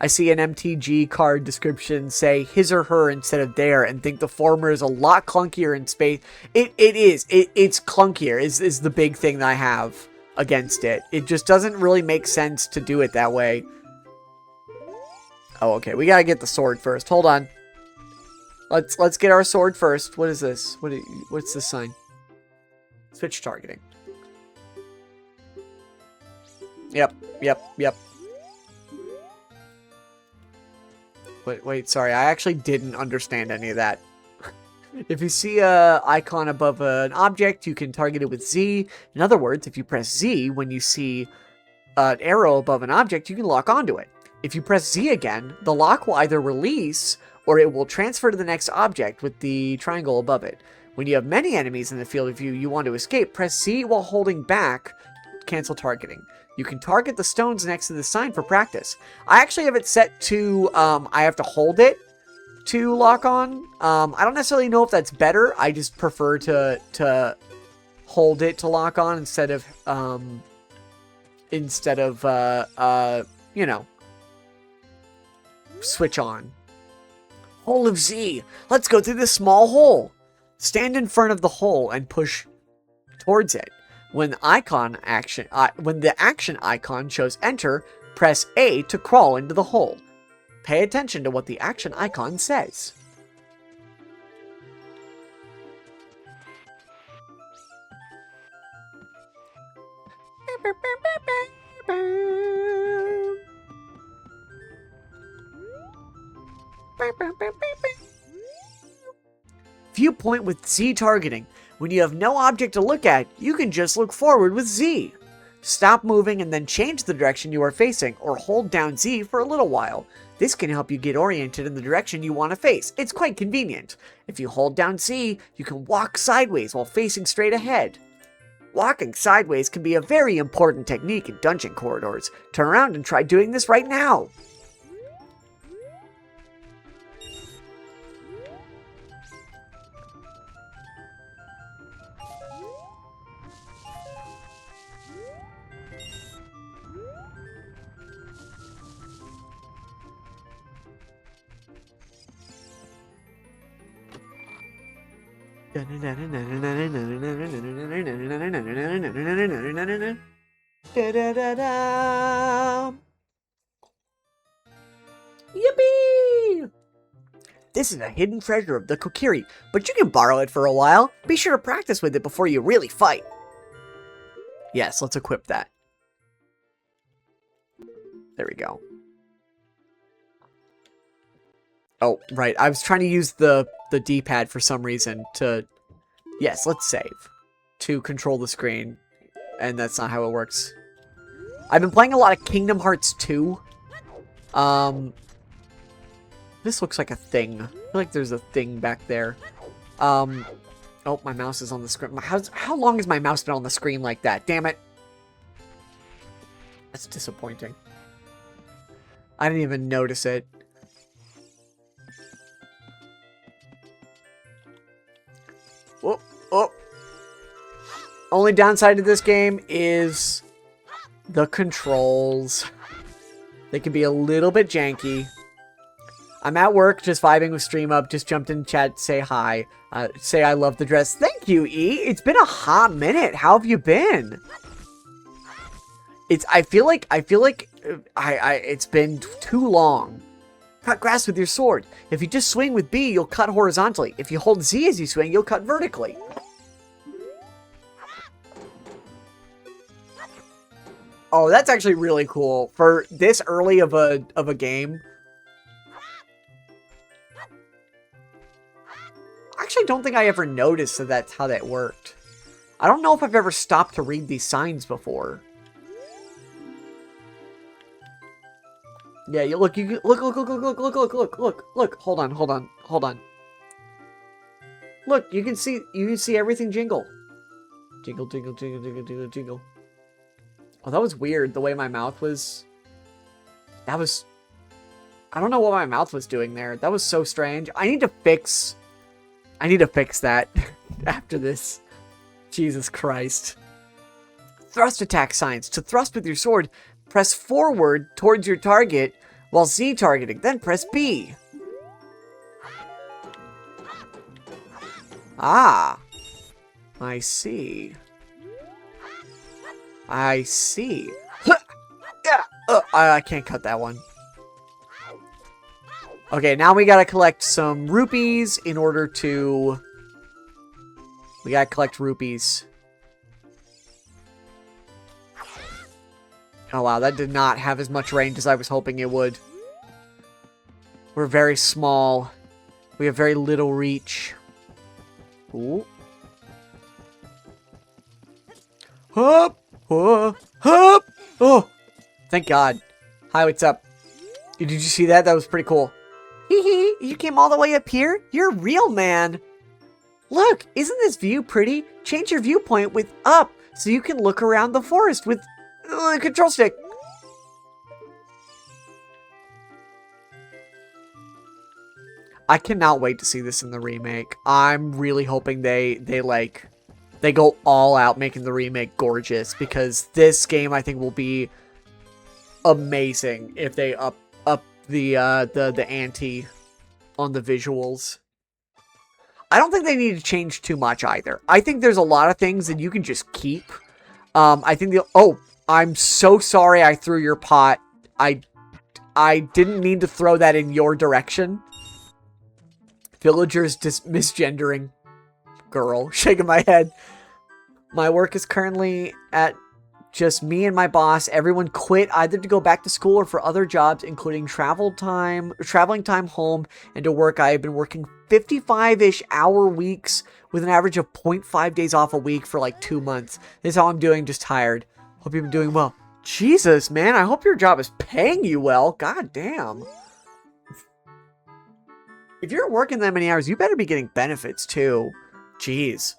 I see an MTG card description say his or her instead of their, and think the former is a lot clunkier in space. It is. It's clunkier is the big thing that I have against it. It just doesn't really make sense to do it that way. Oh, okay. We gotta get the sword first. Hold on. Let's get our sword first. What is this? What's this sign? Switch targeting. Yep. Wait, sorry. I actually didn't understand any of that. If you see a icon above an object, you can target it with Z. In other words, if you press Z when you see an arrow above an object, you can lock onto it. If you press Z again, the lock will either release or it will transfer to the next object with the triangle above it. When you have many enemies in the field of view you want to escape, press Z while holding back, cancel targeting. You can target the stones next to the sign for practice. I actually have it set to, I have to hold it to lock on. I don't necessarily know if that's better. I just prefer to hold it to lock on instead of, you know, switch on. Hole of Z. Let's go through this small hole. Stand in front of the hole and push towards it. When the action icon shows enter, press A to crawl into the hole. Pay attention to what the action icon says. Viewpoint with Z targeting. When you have no object to look at, you can just look forward with Z. Stop moving and then change the direction you are facing, or hold down Z for a little while. This can help you get oriented in the direction you want to face. It's quite convenient. If you hold down Z, you can walk sideways while facing straight ahead. Walking sideways can be a very important technique in dungeon corridors. Turn around and try doing this right now. Yippee! This is a hidden treasure of the Kokiri, but you can borrow it for a while. Be sure to practice with it before you really fight. Yes, let's equip that. There we go. Oh, right. I was trying to use the D-pad for some reason to... Yes, let's save. To control the screen. And that's not how it works. I've been playing a lot of Kingdom Hearts 2. This looks like a thing. I feel like there's a thing back there. Oh, my mouse is on the screen. How long has my mouse been on the screen like that? Damn it. That's disappointing. I didn't even notice it. Whoop, oh. Only downside to this game is the controls. They can be a little bit janky. I'm at work, just vibing with Stream Up. Just jumped in chat to say hi. Say I love the dress. Thank you, E. It's been a hot minute. How have you been? I feel like it's been too long. Cut grass with your sword. If you just swing with B, you'll cut horizontally. If you hold Z as you swing, you'll cut vertically. Oh, that's actually really cool for this early of a game. I actually don't think I ever noticed that that's how that worked. I don't know if I've ever stopped to read these signs before. Yeah, you look, look, hold on. Look, you can see everything jingle. Jingle, jingle, jingle, jingle, jingle, jingle. Oh, that was weird, the way my mouth was... I don't know what my mouth was doing there. That was so strange. I need to fix that after this. Jesus Christ. Thrust attack signs. To thrust with your sword, press forward towards your target while Z targeting. Then press B. Ah. I see. I see. I can't cut that one. Okay, now we gotta collect some rupees in order to... We gotta collect rupees. Oh wow, that did not have as much range as I was hoping it would. We're very small. We have very little reach. Ooh. Hup! Hup! Oh! Thank God. Hi, what's up? Did you see that? That was pretty cool. Hee hee, you came all the way up here? You're a real man. Look, isn't this view pretty? Change your viewpoint with up so you can look around the forest with the control stick. I cannot wait to see this in the remake. I'm really hoping they go all out making the remake gorgeous, because this game I think will be amazing if they up the ante on the visuals. I don't think they need to change too much either. I think there's a lot of things that you can just keep. I think oh, I'm so sorry I threw your pot. I didn't mean to throw that in your direction. Villagers misgendering. Girl, shaking my head. My work is currently at just me and my boss. Everyone quit either to go back to school or for other jobs, including traveling time home and to work. I have been working 55-ish hour weeks with an average of 0.5 days off a week for like 2 months. This is how I'm doing, just tired. Hope you've been doing well. Jesus, man, I hope your job is paying you well. God damn. If you're working that many hours, you better be getting benefits too. Jeez.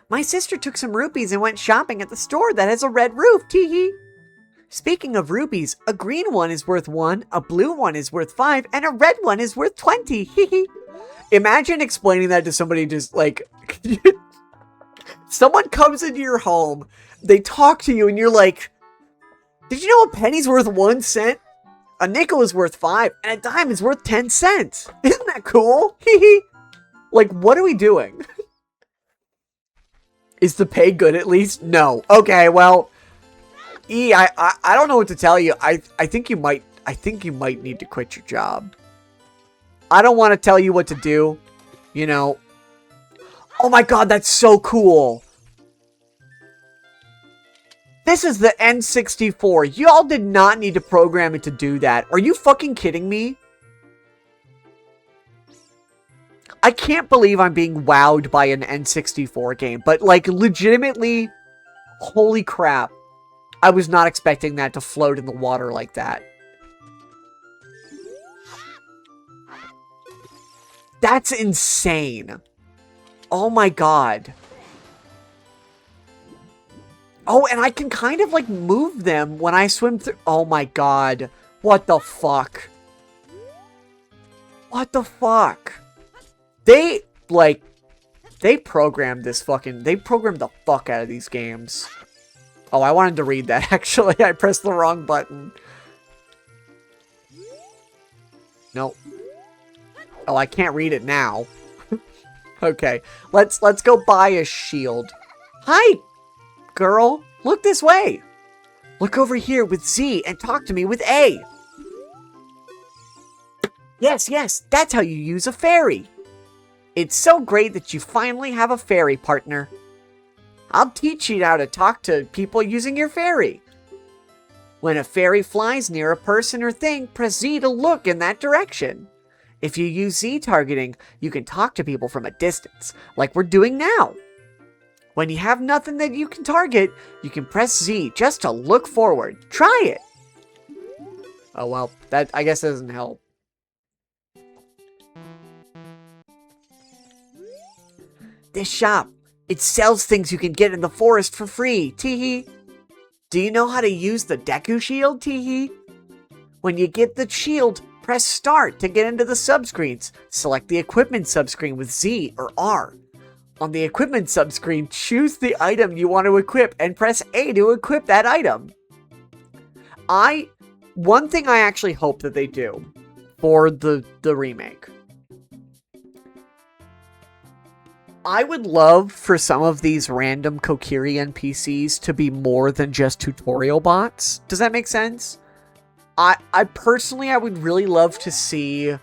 My sister took some rupees and went shopping at the store that has a red roof. Tee-hee. Speaking of rupees, a green one is worth 1, a blue one is worth 5, and a red one is worth 20. Hee-hee. Imagine explaining that to somebody just like... Someone comes into your home, they talk to you, and you're like, did you know a penny's worth 1 cent? A nickel is worth 5, and a dime is worth 10 cents. Isn't that cool? Hee-hee. Like, what are we doing? Is the pay good at least? No. Okay, well, E, I don't know what to tell you. I think you might need to quit your job. I don't want to tell you what to do, you know. Oh my god, that's so cool. This is the N64. Y'all did not need to program it to do that. Are you fucking kidding me? I can't believe I'm being wowed by an N64 game, but like legitimately, holy crap. I was not expecting that to float in the water like that. That's insane. Oh my god. Oh, and I can kind of like move them when I swim through. Oh my god. What the fuck? What the fuck? They programmed this fucking... They programmed the fuck out of these games. Oh, I wanted to read that, actually. I pressed the wrong button. Nope. Oh, I can't read it now. Okay, let's go buy a shield. Hi, girl. Look this way. Look over here with Z and talk to me with A. Yes, that's how you use a fairy. It's so great that you finally have a fairy partner. I'll teach you how to talk to people using your fairy. When a fairy flies near a person or thing, press Z to look in that direction. If you use Z targeting, you can talk to people from a distance, like we're doing now. When you have nothing that you can target, you can press Z just to look forward. Try it! Oh well, that I guess doesn't help. This shop, it sells things you can get in the forest for free, teehee. Do you know how to use the Deku shield, teehee? When you get the shield, press start to get into the subscreens. Select the equipment subscreen with Z or R. On the equipment subscreen, choose the item you want to equip and press A to equip that item. One thing I actually hope that they do for the remake. I would love for some of these random Kokiri NPCs to be more than just tutorial bots. Does that make sense? I personally, I would really love to see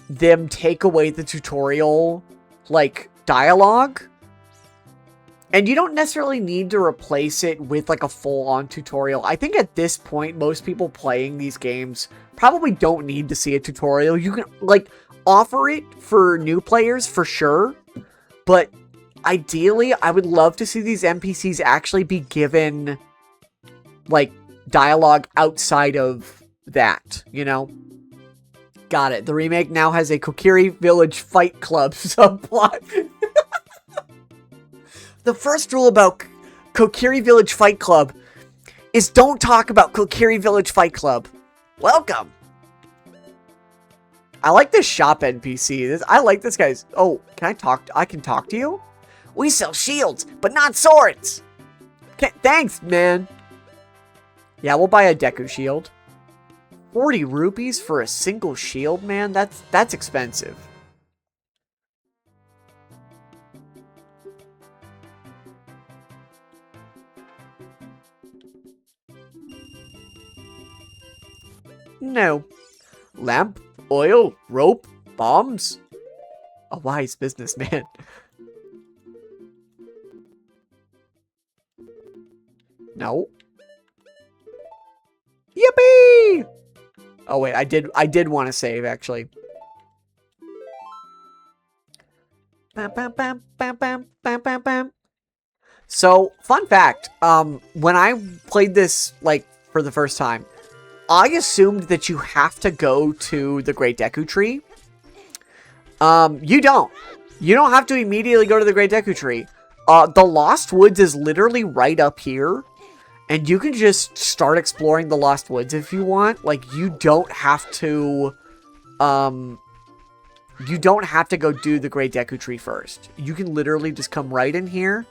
them take away the tutorial, like, dialogue. And you don't necessarily need to replace it with, like, a full-on tutorial. I think at this point, most people playing these games probably don't need to see a tutorial. You can, like, offer it for new players for sure. But ideally, I would love to see these NPCs actually be given, like, dialogue outside of that, you know? Got it. The remake now has a Kokiri Village Fight Club subplot. The first rule about Kokiri Village Fight Club is don't talk about Kokiri Village Fight Club. Welcome. I like this shop NPC. I like this guy's... Oh, can I talk? I can talk to you? We sell shields, but not swords. Okay, thanks, man. Yeah, we'll buy a Deku shield. 40 rupees for a single shield, man? That's expensive. No. Lamp, oil, rope, bombs. A wise businessman. No. Yippee! Oh wait, I did want to save actually. Bam, bam, bam, bam, bam, bam, bam, bam. So, fun fact, when I played this like for the first time, I assumed that you have to go to the Great Deku Tree. You don't. You don't have to immediately go to the Great Deku Tree. The Lost Woods is literally right up here. And you can just start exploring the Lost Woods if you want. Like, you don't have to... you don't have to go do the Great Deku Tree first. You can literally just come right in here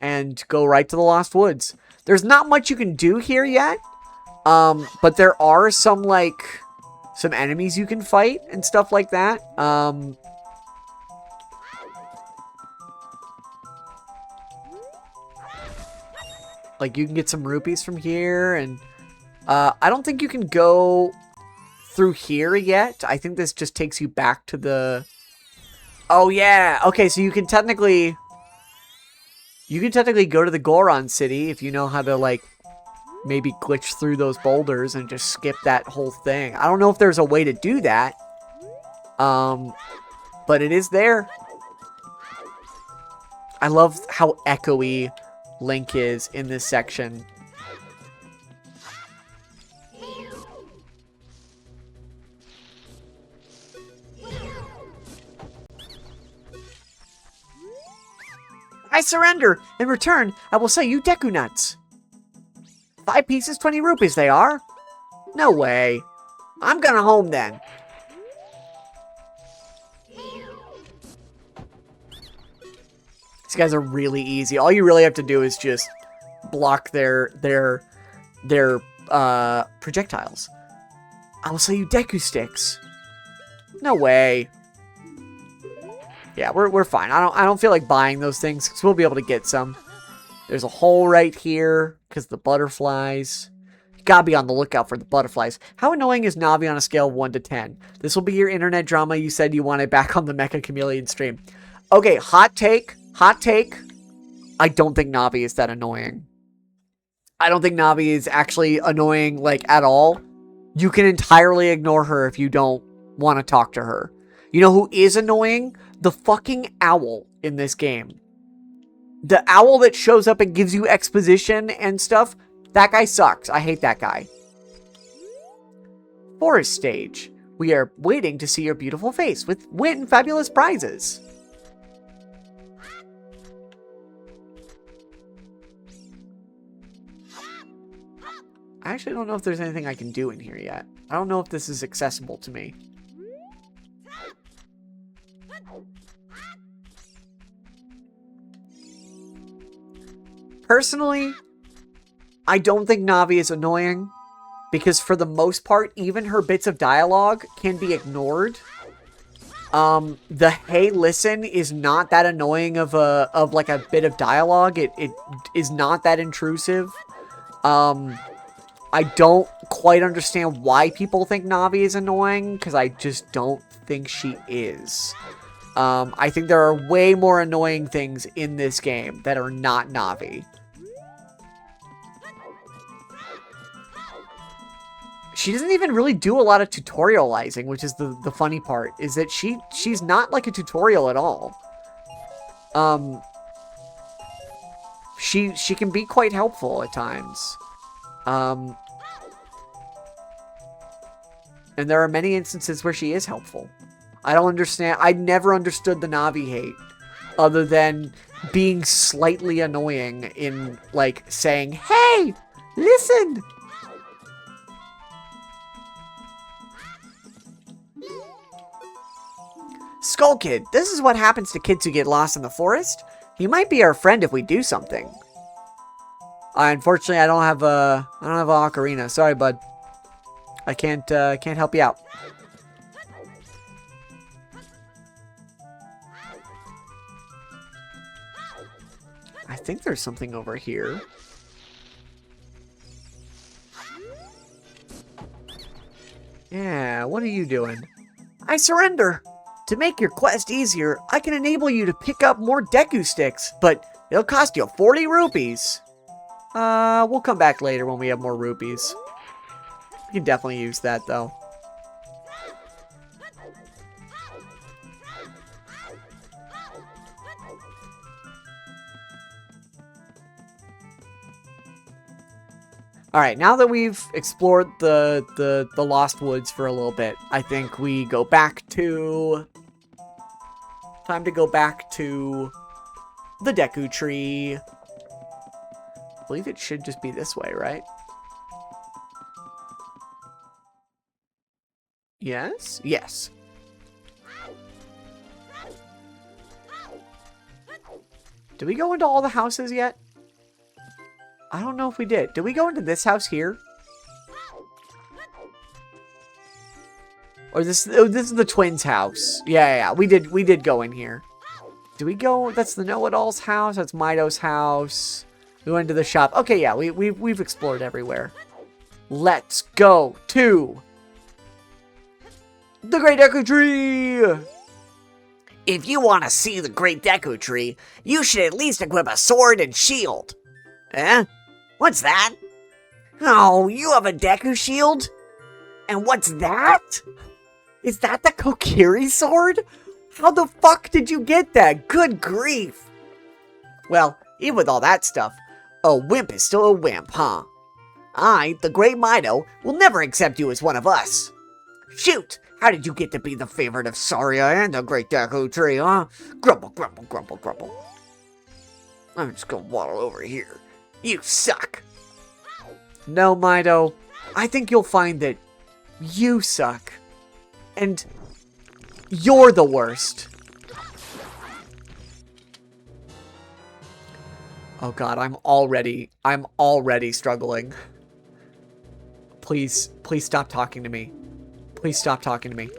and go right to the Lost Woods. There's not much you can do here yet. But there are some, like, some enemies you can fight and stuff like that. Like, you can get some rupees from here, and I don't think you can go through here yet. I think this just takes you back to the... Oh, yeah. Okay, so you can technically go to the Goron City if you know how to, like, maybe glitch through those boulders and just skip that whole thing. I don't know if there's a way to do that. But it is there. I love how echoey Link is in this section. I surrender. In return, I will sell you Deku nuts. 5 pieces, 20 rupees they are. No way. I'm gonna home then. These guys are really easy. All you really have to do is just block their projectiles. I will sell you Deku sticks. No way. Yeah, we're fine. I don't feel like buying those things because we'll be able to get some. There's a hole right here because the butterflies. You gotta be on the lookout for the butterflies. How annoying is Navi on a scale of 1 to 10? This will be your internet drama you said you wanted back on the Mecha Chameleon stream. Okay, hot take. Hot take. I don't think Navi is that annoying. I don't think Navi is actually annoying, like, at all. You can entirely ignore her if you don't want to talk to her. You know who is annoying? The fucking owl in this game. The owl that shows up and gives you exposition and stuff, that guy sucks. I hate that guy. Forest stage. We are waiting to see your beautiful face with win fabulous prizes. I actually don't know if there's anything I can do in here yet. I don't know if this is accessible to me. Personally, I don't think Navi is annoying because for the most part, even her bits of dialogue can be ignored. The hey listen is not that annoying of like a bit of dialogue. It is not that intrusive. I don't quite understand why people think Navi is annoying because I just don't think she is. I think there are way more annoying things in this game that are not Navi. She doesn't even really do a lot of tutorializing, which is the funny part, is that she's not like a tutorial at all. She can be quite helpful at times. And there are many instances where she is helpful. I don't understand. I never understood the Navi hate other than being slightly annoying in, like, saying, hey, listen. Skull Kid, this is what happens to kids who get lost in the forest. He might be our friend if we do something. Unfortunately, I don't have a ocarina. Sorry, bud. I can't help you out. I think there's something over here. Yeah, what are you doing? I surrender. To make your quest easier, I can enable you to pick up more Deku sticks, but it'll cost you 40 rupees. We'll come back later when we have more rupees. We can definitely use that, though. Alright, now that we've explored the Lost Woods for a little bit, I think we go back to... Time to go back to the Deku tree. I believe it should just be this way, right? Yes? Yes. Did we go into all the houses yet? I don't know if we did. Did we go into this house here? Or this is the twins' house. Yeah. We did go in here. Do we go? That's the Know-It-All's house. That's Mido's house. We went to the shop. Okay, yeah, we've explored everywhere. Let's go to the Great Deku Tree! If you want to see the Great Deku Tree, you should at least equip a sword and shield. Eh? What's that? Oh, you have a Deku shield? And what's that? Is that the Kokiri sword? How the fuck did you get that? Good grief! Well, even with all that stuff, a wimp is still a wimp, huh? I, the Great Mido, will never accept you as one of us. Shoot! How did you get to be the favorite of Saria and the Great Deku Tree, huh? Grumble, grumble, grumble, grumble. I'm just gonna waddle over here. You suck. No, Mido. I think you'll find that you suck. And you're the worst. Oh god, I'm already struggling. Please stop talking to me. Please stop talking to me.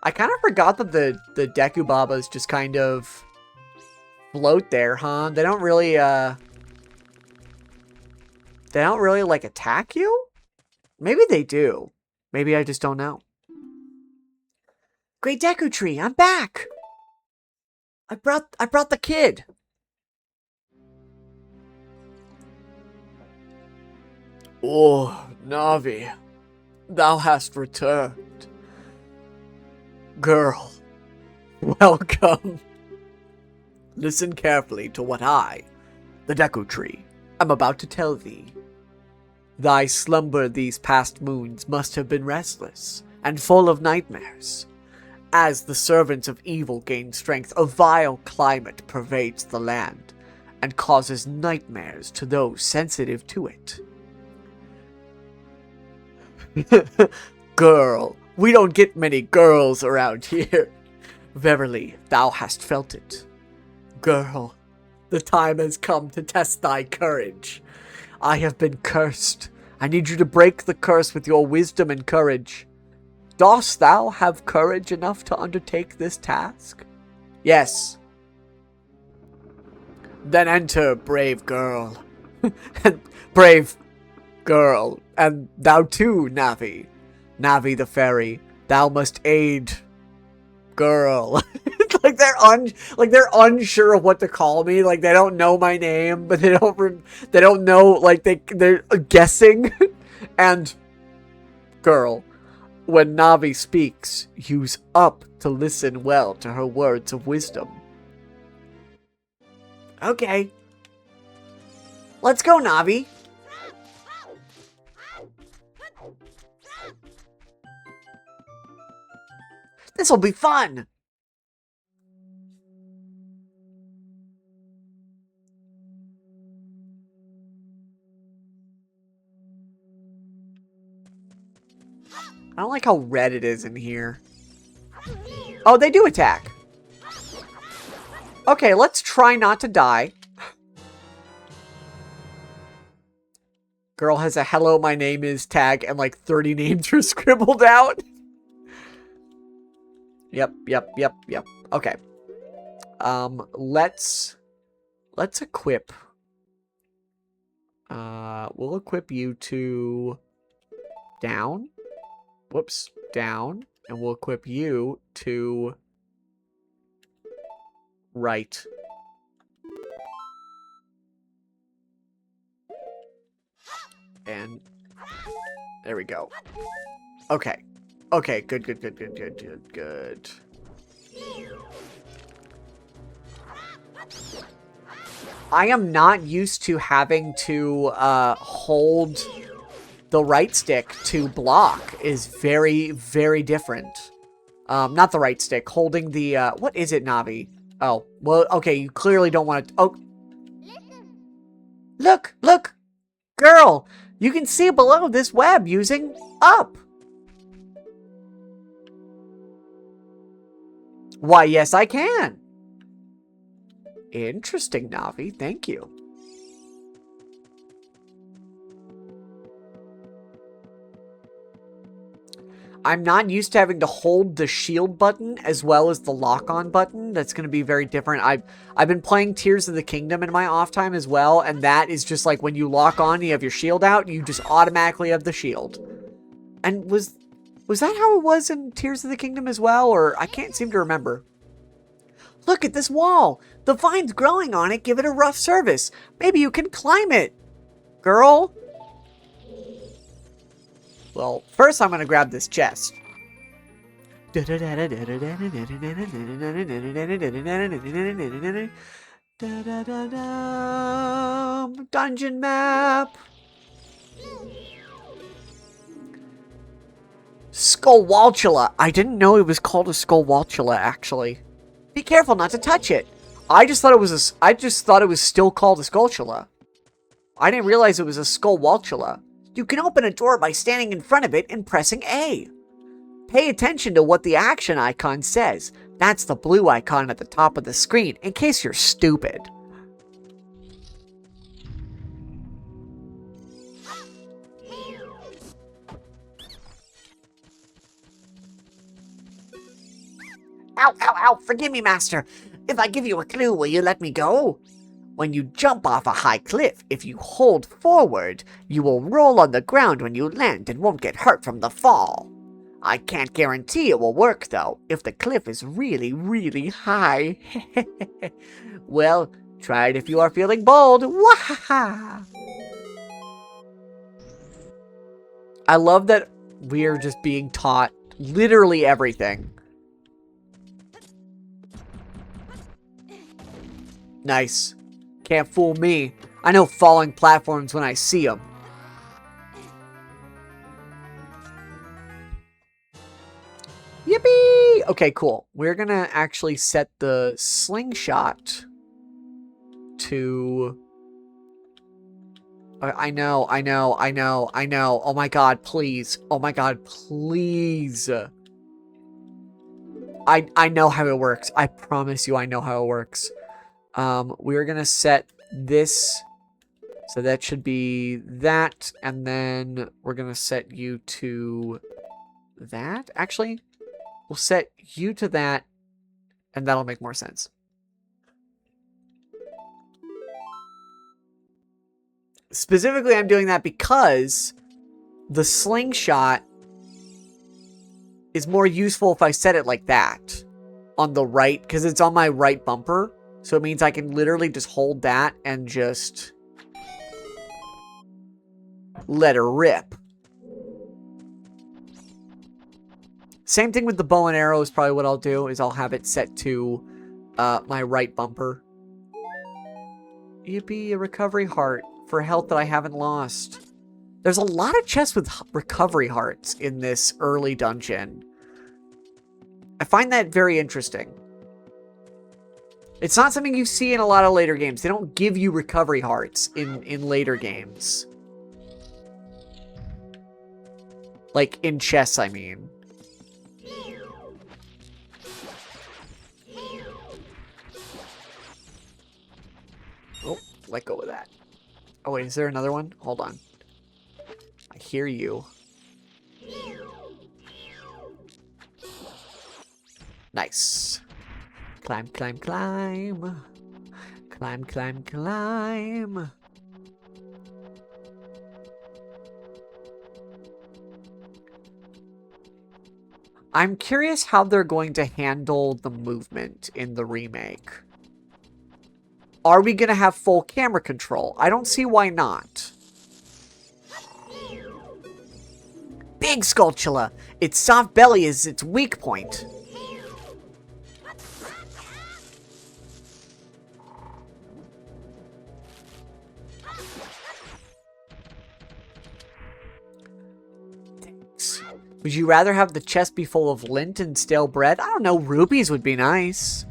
I kind of forgot that the Deku Babas just kind of float there, huh? They don't really like attack you? Maybe they do. Maybe I just don't know. Great Deku Tree, I'm back. I brought the kid. Oh, Navi, thou hast returned. Girl, welcome. Listen carefully to what I, the Deku Tree, am about to tell thee. Thy slumber these past moons must have been restless and full of nightmares. As the servants of evil gain strength, a vile climate pervades the land and causes nightmares to those sensitive to it. Girl, we don't get many girls around here. Verily, thou hast felt it. Girl, the time has come to test thy courage. I have been cursed. I need you to break the curse with your wisdom and courage. Dost thou have courage enough to undertake this task? Yes. Then enter, brave girl. Brave girl. And thou too, Navi. Navi the fairy, thou must aid girl. like they're unsure of what to call me. Like they don't know my name, but they don't know. Like they're guessing. And girl, when Navi speaks, use up to listen well to her words of wisdom. Okay, let's go, Navi. This'll be fun! I don't like how red it is in here. Oh, they do attack. Okay, let's try not to die. Girl has a hello, my name is tag, and like 30 names are scribbled out. Yep. Okay. Let's equip. We'll equip you to down. Whoops, down. And we'll equip you to right. And there we go. Okay. Okay, good. I am not used to having to hold the right stick to block. Is very, very different. Not the right stick, holding the what is it, Navi? Oh, well, okay, you clearly don't want to. Oh, look, girl, you can see below this web using up. Why, yes, I can. Interesting, Navi. Thank you. I'm not used to having to hold the shield button as well as the lock-on button. That's going to be very different. I've been playing Tears of the Kingdom in my off time as well, and that is just like when you lock on, you have your shield out, you just automatically have the shield. And was that how it was in Tears of the Kingdom as well, or I can't seem to remember. Look at this wall. The vines growing on it give it a rough surface. Maybe you can climb it, girl. Well, first I'm going to grab this chest. Dungeon map. Skullwaltula. I didn't know it was called a Skullwaltula, actually. Be careful not to touch it. I just thought it was still called a Skulltula. I didn't realize it was a Skullwaltula. You can open a door by standing in front of it and pressing A. Pay attention to what the action icon says. That's the blue icon at the top of the screen, in case you're stupid. Ow, ow, ow, forgive me, Master. If I give you a clue, will you let me go? When you jump off a high cliff, if you hold forward, you will roll on the ground when you land and won't get hurt from the fall. I can't guarantee it will work, though, if the cliff is really, really high. Well, try it if you are feeling bold. Wahaha! I love that we're just being taught literally everything. Nice. Can't fool me. I know falling platforms when I see them. Yippee! Okay, cool. We're gonna actually set the slingshot to... I know. Oh my god, please. Oh my god, please. I know how it works. I promise you I know how it works. We're gonna set this, so that should be that, and then we're gonna set you to that. Actually, we'll set you to that, and that'll make more sense. Specifically, I'm doing that because the slingshot is more useful if I set it like that on the right, because it's on my right bumper. So it means I can literally just hold that and just let her rip. Same thing with the bow and arrow is probably what I'll do, is I'll have it set to my right bumper. Yippee, a recovery heart for health that I haven't lost. There's a lot of chests with recovery hearts in this early dungeon. I find that very interesting. It's not something you see in a lot of later games. They don't give you recovery hearts in later games. Like, in chess, I mean. Oh, let go of that. Oh, wait, is there another one? Hold on. I hear you. Nice. Climb, climb, climb. Climb, climb, climb. I'm curious how they're going to handle the movement in the remake. Are we going to have full camera control? I don't see why not. Big Skulltula. Its soft belly is its weak point. Would you rather have the chest be full of lint and stale bread? I don't know, rupees would be nice.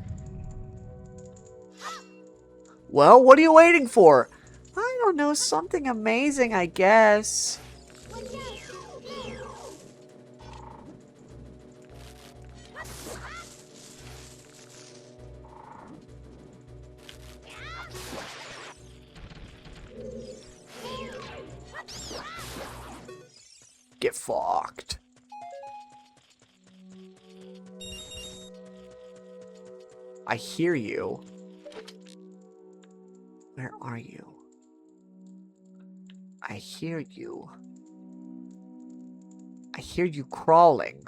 Well, what are you waiting for? I don't know, something amazing, I guess. Get fucked. I hear you. Where are you? I hear you. I hear you crawling.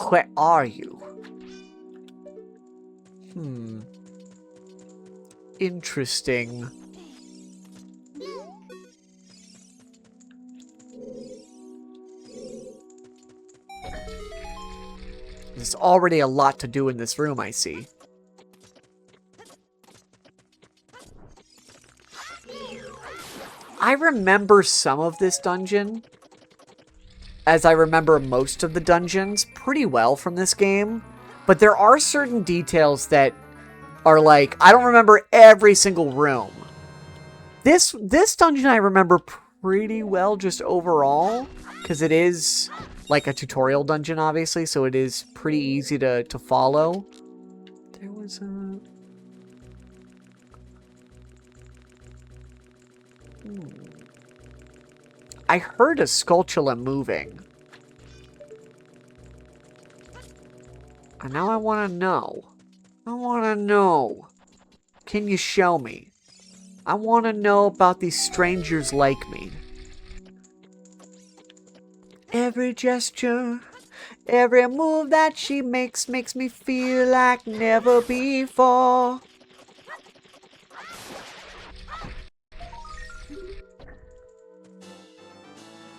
Where are you? Interesting. There's already a lot to do in this room, I see. I remember some of this dungeon, as I remember most of the dungeons pretty well from this game, but there are certain details that are like, I don't remember every single room. This dungeon I remember pretty well just overall, because it is like a tutorial dungeon, obviously, so it is pretty easy to follow. There was a... I heard a Skulltula moving. And now I want to know. I want to know. Can you show me? I want to know about these strangers like me. Every gesture, every move that she makes me feel like never before.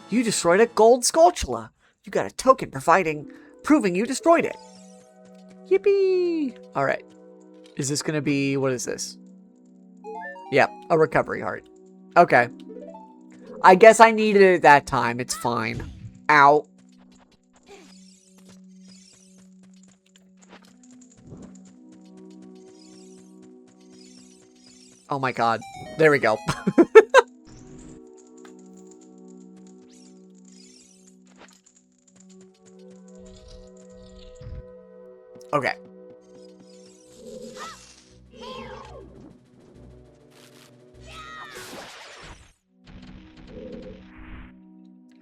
You destroyed a gold Skulltula. You got a token proving you destroyed it. Yippee! Alright. Is this gonna be... what is this? Yep, a recovery heart. Okay. I guess I needed it that time. It's fine. Ow. Oh my god. There we go. Okay.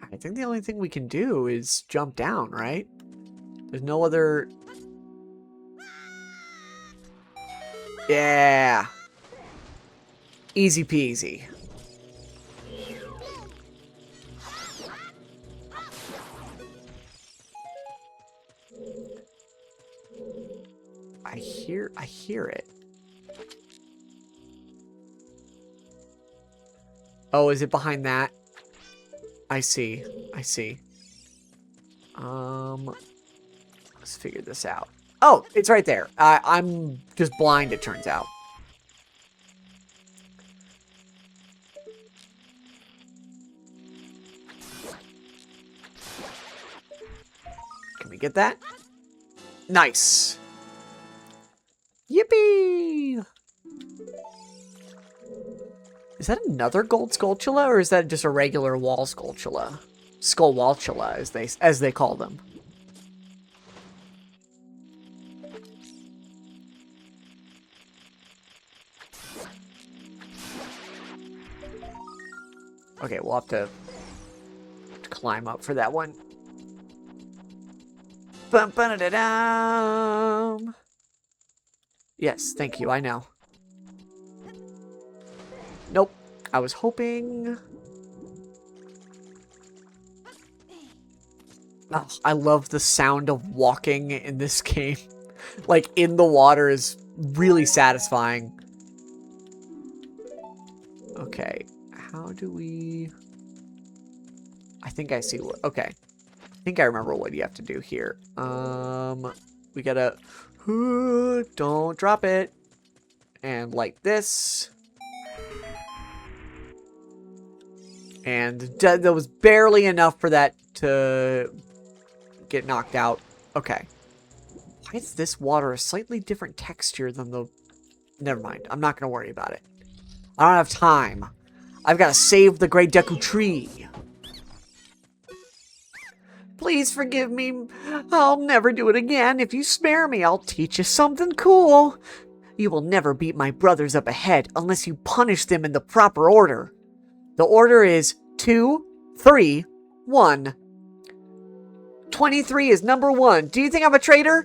I think the only thing we can do is jump down, right? There's no other... Yeah. Easy peasy. I hear it. Oh, is it behind that? I see. I see. Let's figure this out. Oh, it's right there. I'm just blind, it turns out. Can we get that? Nice. Yippee! Is that another gold Skulltula, or is that just a regular wall Skulltula? Skullwaltula, as they call them. Okay, we'll have to climb up for that one. Bum, ba, da, da, dum. Yes, thank you, I know. Nope. I was hoping... Oh, I love the sound of walking in this game. Like, in the water is really satisfying. Okay. How do we... I think I see what... Okay. I think I remember what you have to do here. We gotta... Don't drop it. And like this. And that was barely enough for that to get knocked out. Okay. Why is this water a slightly different texture than the... Never mind. I'm not going to worry about it. I don't have time. I've got to save the Great Deku Tree. Please forgive me. I'll never do it again. If you spare me, I'll teach you something cool. You will never beat my brothers up ahead unless you punish them in the proper order. The order is 2, 3, 1. 23 is number 1. Do you think I'm a traitor?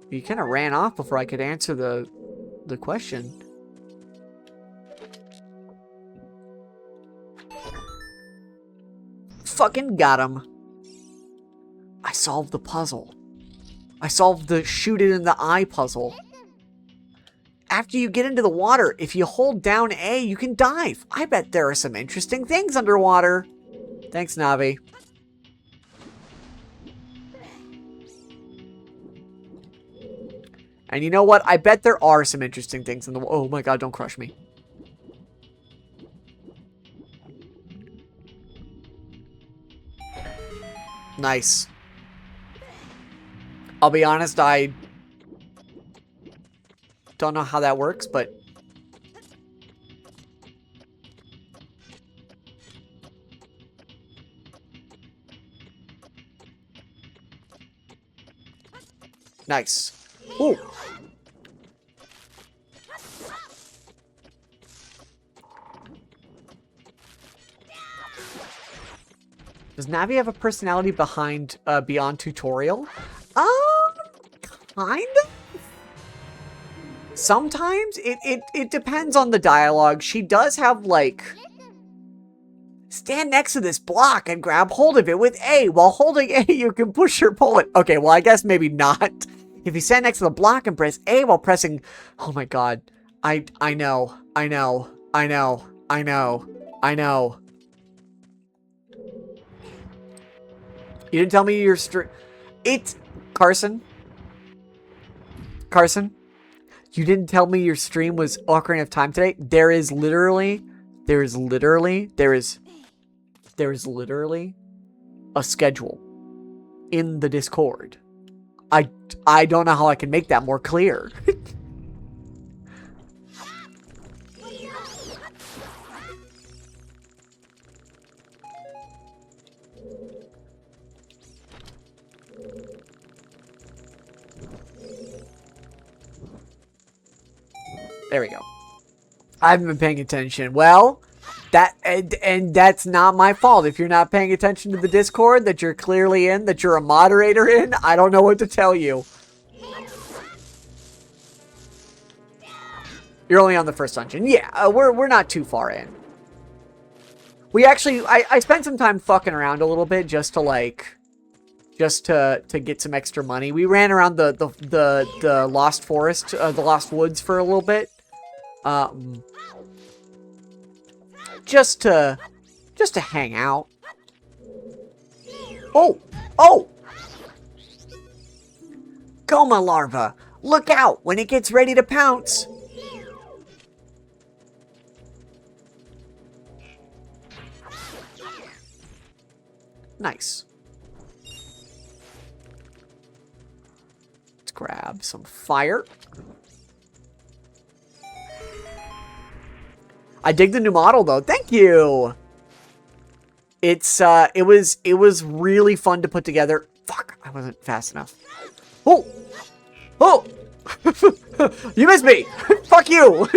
You kind of ran off before I could answer the question. Fucking got him. I solved the puzzle. I solved the shoot it in the eye puzzle. After you get into the water, if you hold down A, you can dive. I bet there are some interesting things underwater. Thanks, Navi. And you know what? I bet there are some interesting things in the... Oh my god, don't crush me. Nice. I'll be honest, I don't know how that works, but... Nice. Ooh. Does Navi have a personality behind beyond tutorial? Kind of. Sometimes it depends on the dialogue. She does have like stand next to this block and grab hold of it with A. While holding A, you can push or pull it. Okay, well I guess maybe not. If you stand next to the block and press A while pressing, oh my god, I know. You didn't tell me your It's Carson. Carson, you didn't tell me your stream was Ocarina of Time today. There is literally a schedule in the Discord. I don't know how I can make that more clear. There we go. I haven't been paying attention. Well, that and that's not my fault. If you're not paying attention to the Discord that you're clearly in, that you're a moderator in, I don't know what to tell you. You're only on the first dungeon. Yeah, we're not too far in. We actually, I spent some time fucking around a little bit just to like, to get some extra money. We ran around the Lost Forest, the Lost Woods for a little bit. Just to hang out. Oh! Coma larva! Look out when it gets ready to pounce! Nice. Let's grab some fire. I dig the new model though. Thank you. It's it was really fun to put together. Fuck, I wasn't fast enough. Oh. You missed me. Fuck you.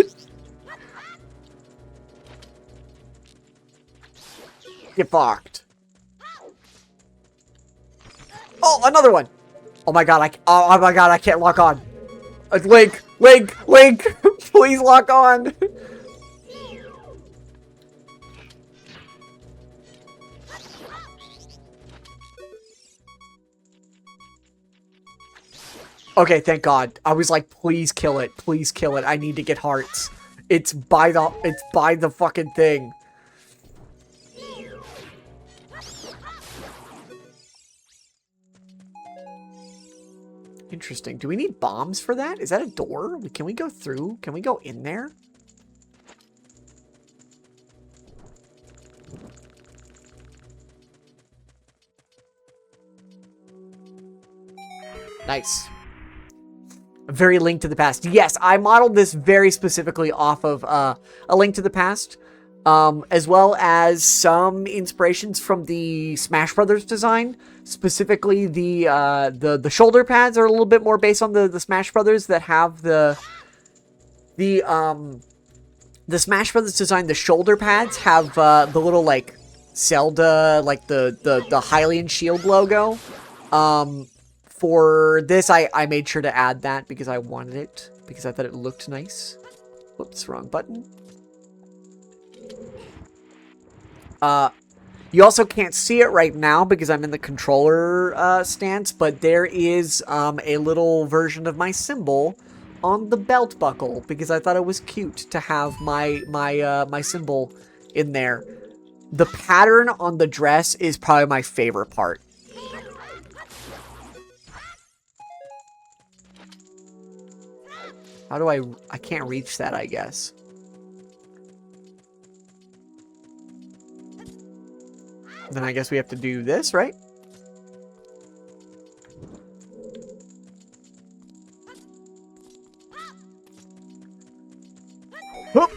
Get fucked. Oh, another one. Oh my god, I can't lock on. Link, please lock on. Okay, thank God. I was like, please kill it. Please kill it. I need to get hearts. It's by the fucking thing. Interesting. Do we need bombs for that? Is that a door? Can we go through? Can we go in there? Nice. Very Link to the Past. Yes, I modeled this very specifically off of A Link to the Past, as well as some inspirations from the Smash Brothers design. Specifically, the shoulder pads are a little bit more based on the Smash Brothers that have the Smash Brothers design. The shoulder pads have the little like Zelda, like the Hylian shield logo. For this, I made sure to add that because I wanted it. Because I thought it looked nice. Whoops, wrong button. You also can't see it right now because I'm in the controller stance, but there is a little version of my symbol on the belt buckle because I thought it was cute to have my symbol in there. The pattern on the dress is probably my favorite part. How do I can't reach that, I guess. Then I guess we have to do this, right? Whoop.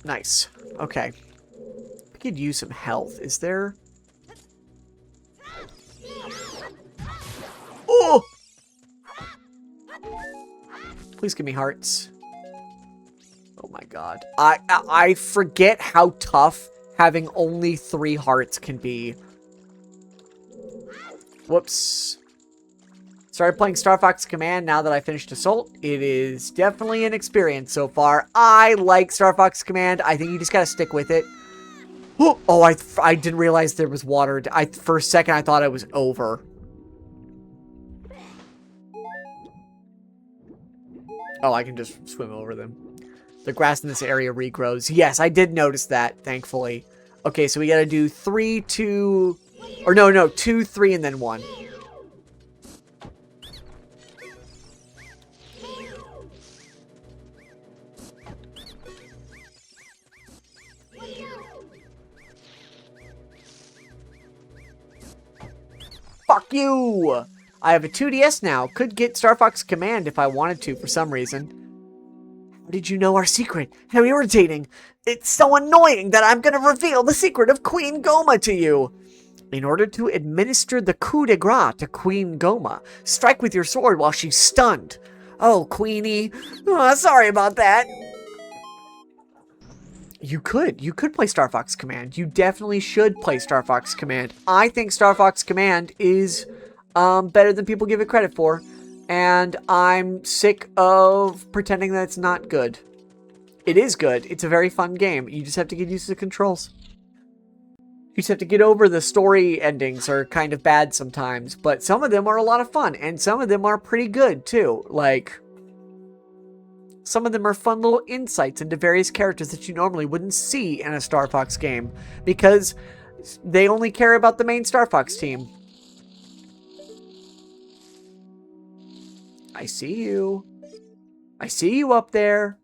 Nice. Okay. We could use some health. Is there... Oh! Please give me hearts. Oh my god. I forget how tough having only 3 hearts can be. Whoops. Started playing Star Fox Command now that I finished Assault. It is definitely an experience so far. I like Star Fox Command. I think you just gotta stick with it. Oh, I didn't realize there was water. For a second, I thought it was over. Oh, I can just swim over them. The grass in this area regrows. Yes, I did notice that, thankfully. Okay, so we gotta do 3, 2... Or no, 2, 3, and then 1. Fuck you! I have a 2DS now. Could get Star Fox Command if I wanted to for some reason. How did you know our secret? How irritating. It's so annoying that I'm gonna reveal the secret of Queen Goma to you. In order to administer the coup de grace to Queen Goma, strike with your sword while she's stunned. Oh, Queenie. Oh, sorry about that. You could play Star Fox Command. You definitely should play Star Fox Command. I think Star Fox Command is better than people give it credit for. And I'm sick of pretending that it's not good. It is good. It's a very fun game. You just have to get used to the controls. You just have to get over the story endings are kind of bad sometimes. But some of them are a lot of fun. And some of them are pretty good, too. Like, some of them are fun little insights into various characters that you normally wouldn't see in a Star Fox game. Because they only care about the main Star Fox team. I see you. I see you up there.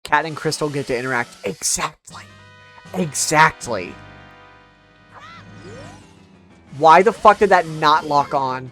Cat and Crystal get to interact. Exactly. Exactly. Why the fuck did that not lock on?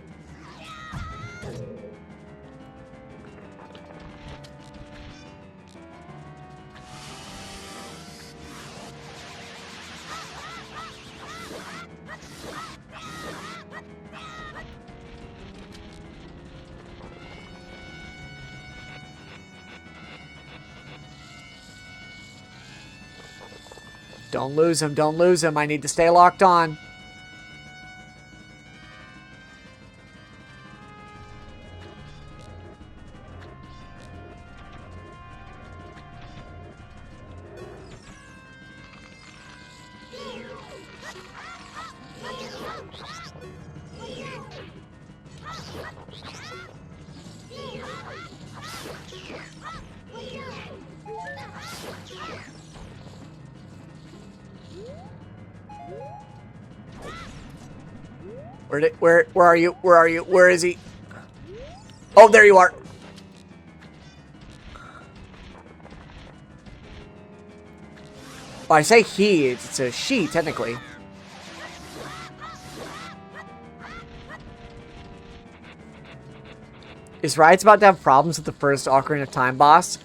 Don't lose him. Don't lose him. I need to stay locked on. Where are you? Where are you? Where is he? Oh, there you are. Well, I say he, it's a she, technically. Is Riot's about to have problems with the first Ocarina of Time boss?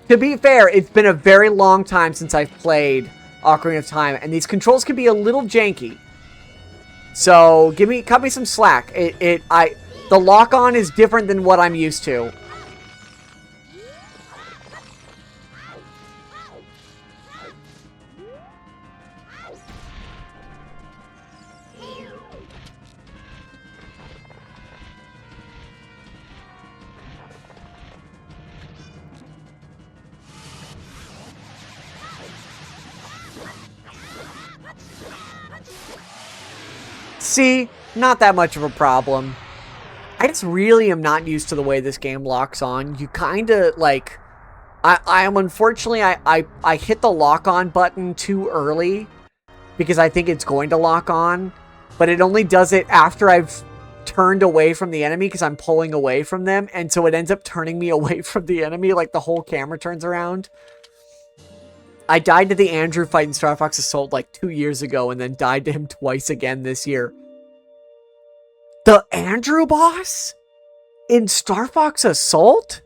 To be fair, it's been a very long time since I've played Ocarina of Time, and these controls can be a little janky. So, cut me some slack. The lock-on is different than what I'm used to. See? Not that much of a problem. I just really am not used to the way this game locks on. You kind of, like... I am unfortunately, I hit the lock-on button too early. Because I think it's going to lock on. But it only does it after I've turned away from the enemy because I'm pulling away from them. And so it ends up turning me away from the enemy. Like, the whole camera turns around. I died to the Andrew fight in Star Fox Assault like 2 years ago. And then died to him twice again this year. The Andrew boss? In Star Fox Assault?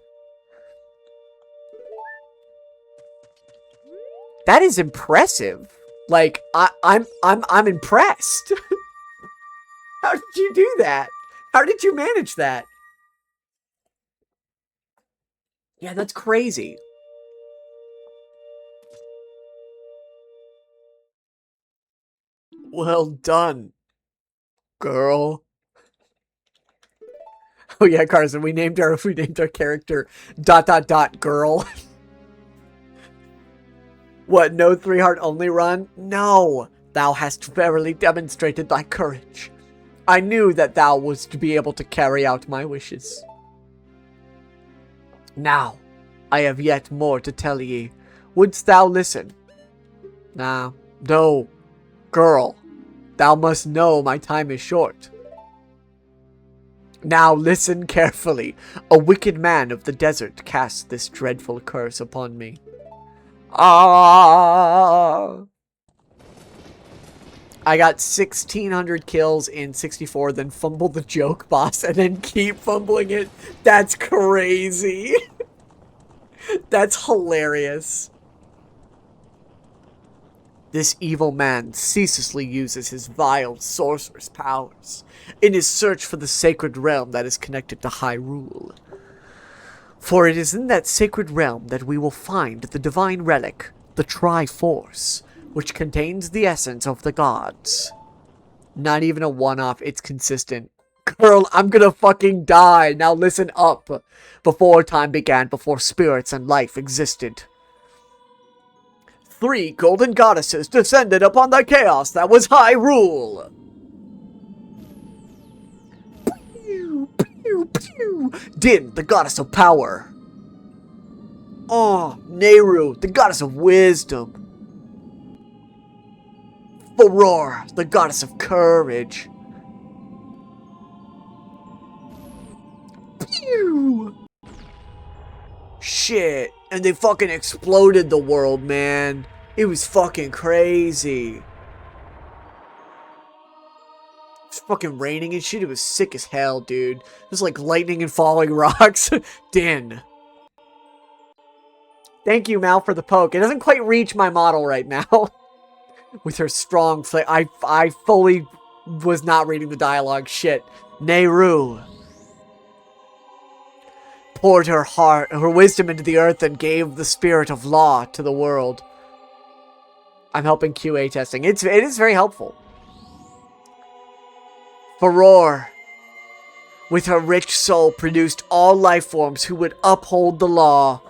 That is impressive. Like, I'm impressed. How did you do that? How did you manage that? Yeah, that's crazy. Well done, girl. Oh yeah, Carson, we named our character ... girl. What, no 3-heart only run? No, thou hast verily demonstrated thy courage. I knew that thou wouldst be able to carry out my wishes. Now, I have yet more to tell ye. Wouldst thou listen? Nah, no. Girl, thou must know my time is short. Now listen carefully. A wicked man of the desert cast this dreadful curse upon me. Ah! I got 1,600 kills in 64, then fumbled the joke boss, and then keep fumbling it. That's crazy. That's hilarious. This evil man ceaselessly uses his vile sorcerer's powers in his search for the sacred realm that is connected to Hyrule. For it is in that sacred realm that we will find the divine relic, the Triforce, which contains the essence of the gods. Not even a one-off, it's consistent. Girl, I'm gonna fucking die. Now listen up. Before time began, before spirits and life existed, 3 golden goddesses descended upon the chaos that was Hyrule. Pew, pew, pew. Din, the goddess of power. Oh, Nehru, the goddess of wisdom. Aurora, the goddess of courage. Pew! Shit, and they fucking exploded the world, man. It was fucking crazy. It was fucking raining and shit. It was sick as hell, dude. It was like lightning and falling rocks. Din. Thank you, Mal, for the poke. It doesn't quite reach my model right now. With her strong flavor. I fully was not reading the dialogue. Shit. Nehru poured her wisdom into the earth and gave the spirit of law to the world. I'm helping QA testing. It is very helpful. Furore, with her rich soul, produced all life forms who would uphold the law.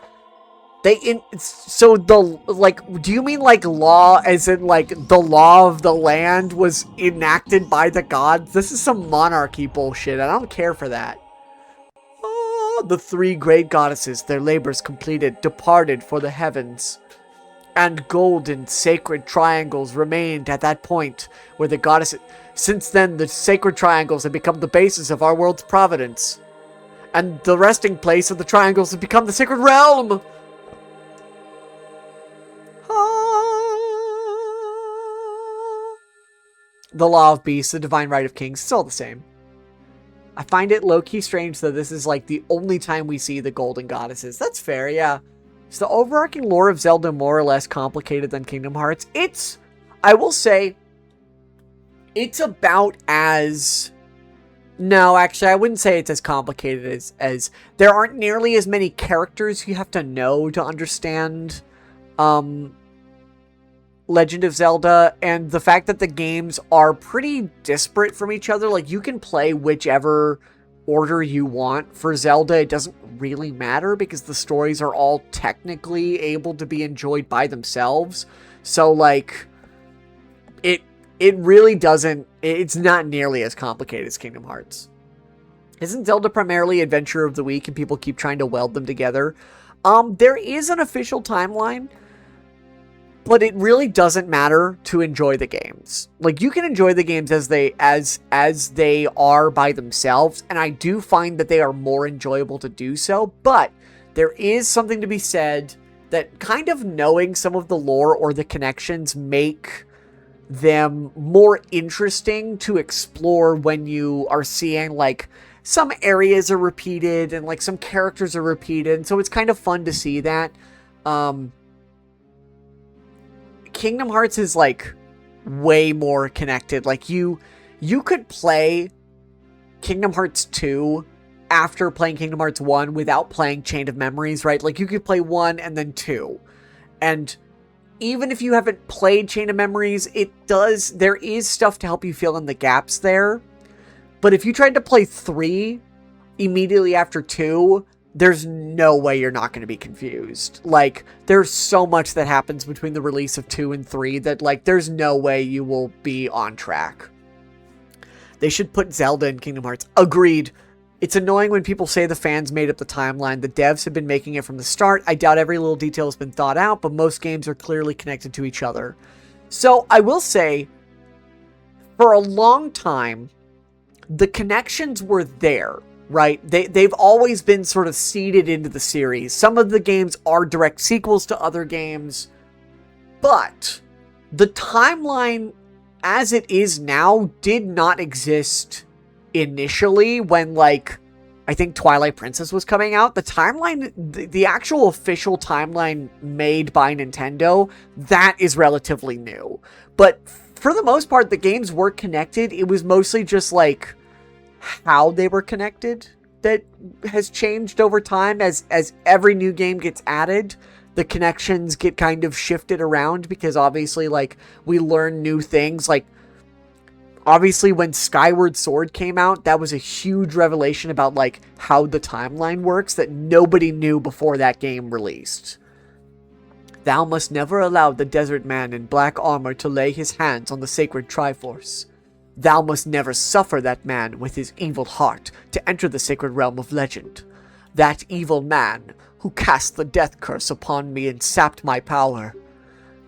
So do you mean like law as in like the law of the land was enacted by the gods? This is some monarchy bullshit. I don't care for that. Oh, the 3 great goddesses, their labors completed, departed for the heavens. And golden sacred triangles remained at that point where the goddesses... Since then, the sacred triangles have become the basis of our world's providence. And the resting place of the triangles has become the sacred realm! The law of beasts, the divine right of kings, it's all the same. I find it low-key strange that this is like the only time we see the golden goddesses. That's fair, yeah. Is the overarching lore of Zelda more or less complicated than Kingdom Hearts? I will say, it's about as... No, actually, I wouldn't say it's as complicated as there aren't nearly as many characters you have to know to understand, Legend of Zelda, and the fact that the games are pretty disparate from each other. Like, you can play whichever order you want for Zelda. It doesn't really matter because the stories are all technically able to be enjoyed by themselves. So, like, it really doesn't It's not nearly as complicated as Kingdom Hearts. Isn't Zelda primarily Adventure of the Week and people keep trying to weld them together? There is an official timeline, but it really doesn't matter to enjoy the games. Like, you can enjoy the games as they are by themselves, and I do find that they are more enjoyable to do so, but there is something to be said that kind of knowing some of the lore or the connections make them more interesting to explore when you are seeing, like, some areas are repeated and, like, some characters are repeated. And so it's kind of fun to see that. Kingdom Hearts is, like, way more connected. Like, you could play Kingdom Hearts 2 after playing Kingdom Hearts 1 without playing Chain of Memories, right? Like, you could play 1 and then 2. And even if you haven't played Chain of Memories, there is stuff to help you fill in the gaps there. But if you tried to play 3 immediately after 2, there's no way you're not going to be confused. Like, there's so much that happens between the release of 2 and 3 that, like, there's no way you will be on track. They should put Zelda in Kingdom Hearts. Agreed. It's annoying when people say the fans made up the timeline. The devs have been making it from the start. I doubt every little detail has been thought out, but most games are clearly connected to each other. So, I will say, for a long time, the connections were there, right? They've always been sort of seeded into the series. Some of the games are direct sequels to other games, but the timeline as it is now did not exist initially when, like, I think Twilight Princess was coming out. The timeline, the actual official timeline made by Nintendo, that is relatively new. But for the most part, the games were connected. It was mostly just, like, how they were connected that has changed over time. As every new game gets added, the connections get kind of shifted around because obviously, like, we learn new things. Like, obviously when Skyward Sword came out, that was a huge revelation about, like, how the timeline works that nobody knew before that game released. Thou must never allow the desert man in black armor to lay his hands on the sacred Triforce. Thou must never suffer that man with his evil heart to enter the sacred realm of legend. That evil man who cast the death curse upon me and sapped my power.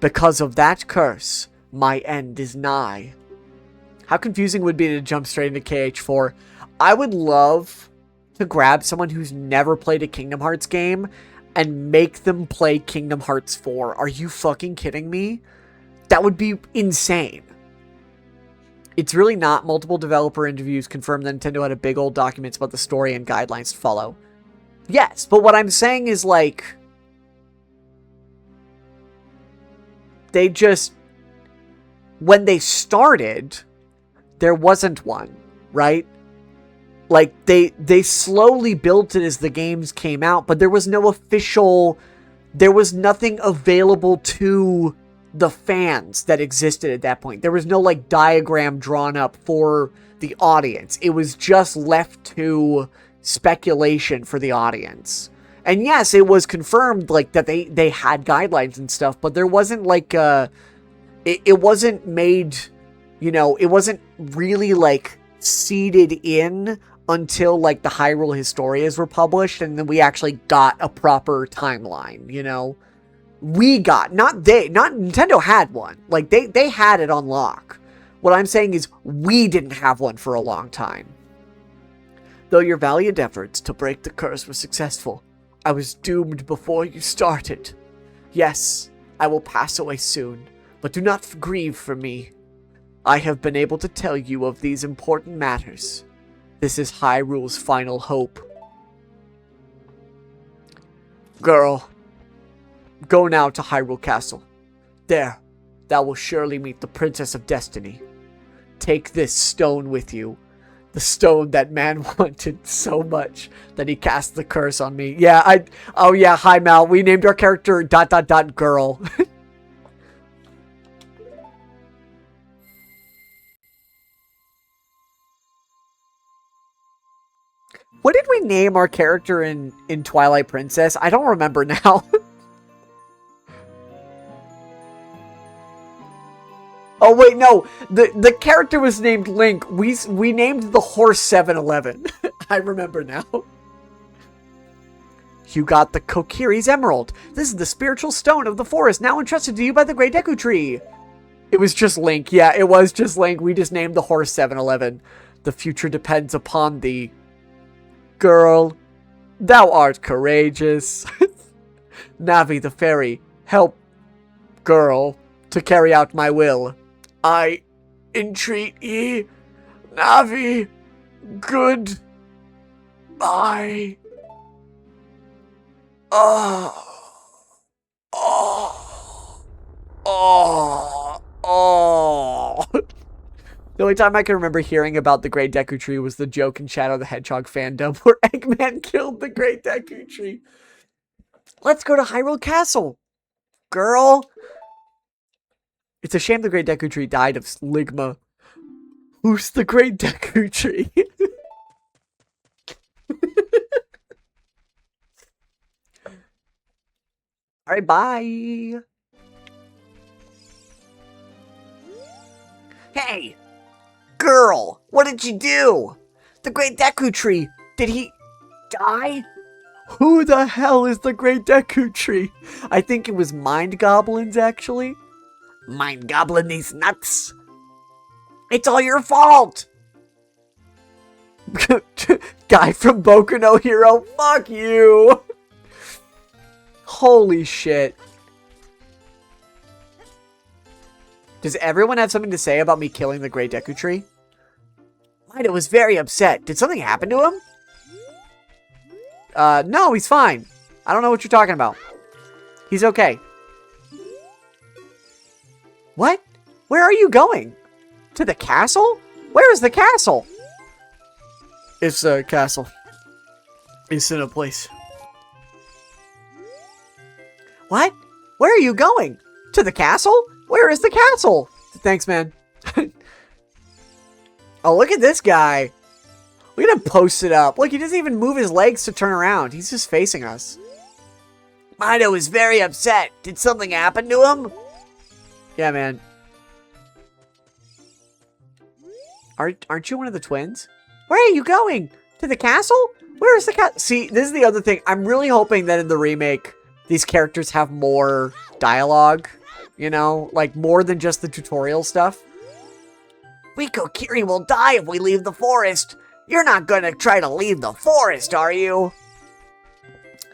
Because of that curse, my end is nigh. How confusing would it be to jump straight into KH4? I would love to grab someone who's never played a Kingdom Hearts game and make them play Kingdom Hearts 4. Are you fucking kidding me? That would be insane. It's really not. Multiple developer interviews confirmed that Nintendo had a big old documents about the story and guidelines to follow. Yes, but what I'm saying is, like, they just, when they started, there wasn't one, right? Like, they slowly built it as the games came out, but there was no official, there was nothing available to the fans that existed at that point. There was no, like, diagram drawn up for the audience. It was just left to speculation for the audience. And yes, it was confirmed, like, that they had guidelines and stuff, but there wasn't, like, it wasn't made, you know, it wasn't really, like, seeded in until, like, the Hyrule Historias were published, and then we actually got a proper timeline, you know? We got, not Nintendo had one. Like, they had it on lock. What I'm saying is, we didn't have one for a long time. Though your valiant efforts to break the curse were successful, I was doomed before you started. Yes, I will pass away soon, but do not grieve for me. I have been able to tell you of these important matters. This is Hyrule's final hope. Girl, go now to Hyrule Castle. There, thou will surely meet the Princess of Destiny. Take this stone with you. The stone that man wanted so much that he cast the curse on me. Yeah, oh yeah, hi Mal. We named our character ... girl. What did we name our character in Twilight Princess? I don't remember now. Oh wait, no. The character was named Link. We named the horse 7-Eleven. I remember now. You got the Kokiri's Emerald. This is the spiritual stone of the forest, now entrusted to you by the Great Deku Tree. It was just Link. Yeah, it was just Link. We just named the horse 7-Eleven. The future depends upon thee. Girl, thou art courageous. Navi the fairy, help, girl, to carry out my will. I entreat ye, Navi, good bye. Oh, oh, oh, oh. The only time I can remember hearing about the Great Deku Tree was the joke in Shadow the Hedgehog fandom where Eggman killed the Great Deku Tree. Let's go to Hyrule Castle, girl. It's a shame the Great Deku Tree died of Ligma. Who's the Great Deku Tree? Alright, bye. Hey! Girl! What did you do? The Great Deku Tree! Did he die? Who the hell is the Great Deku Tree? I think it was Mind Goblins, actually. Mind Goblin these nuts! It's all your fault! Guy from Boku no Hero, fuck you! Holy shit. Does everyone have something to say about me killing the Great Deku Tree? Mida was very upset. Did something happen to him? No, he's fine. I don't know what you're talking about. He's okay. What? Where are you going? To the castle? Where is the castle? It's a castle. It's in a place. What? Where are you going? To the castle? Where is the castle? Thanks, man. Oh, look at this guy. Look at him posted up. Look, he doesn't even move his legs to turn around. He's just facing us. Mida was very upset. Did something happen to him? Yeah, man. Aren't you one of the twins? Where are you going? To the castle? Where is the castle? See, this is the other thing. I'm really hoping that in the remake, these characters have more dialogue. You know, like more than just the tutorial stuff. Riko Kiri will die if we leave the forest. You're not gonna try to leave the forest, are you?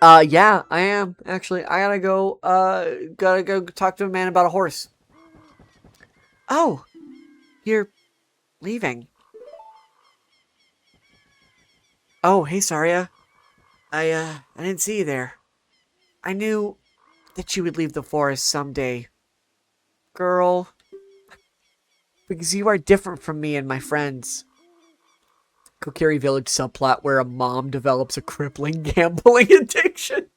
Yeah, I am. Actually, I gotta go talk to a man about a horse. Oh, you're leaving. Oh, hey, Saria. I didn't see you there. I knew that you would leave the forest someday. Girl. Because you are different from me and my friends. Kokiri Village subplot where a mom develops a crippling gambling addiction.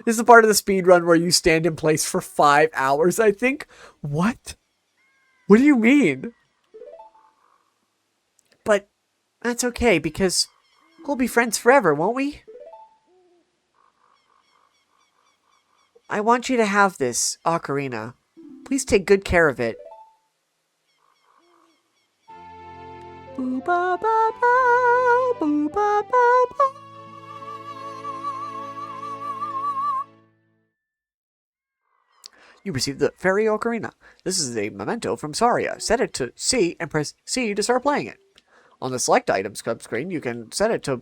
This is a part of the speedrun where you stand in place for 5 hours, I think. What? What do you mean? But that's okay, because we'll be friends forever, won't we? I want you to have this, Ocarina. Please take good care of it. Boo ba ba ba, boo ba ba ba. You received the Fairy Ocarina. This is a memento from Saria. Set it to C and press C to start playing it. On the Select Items club screen, you can set it to... You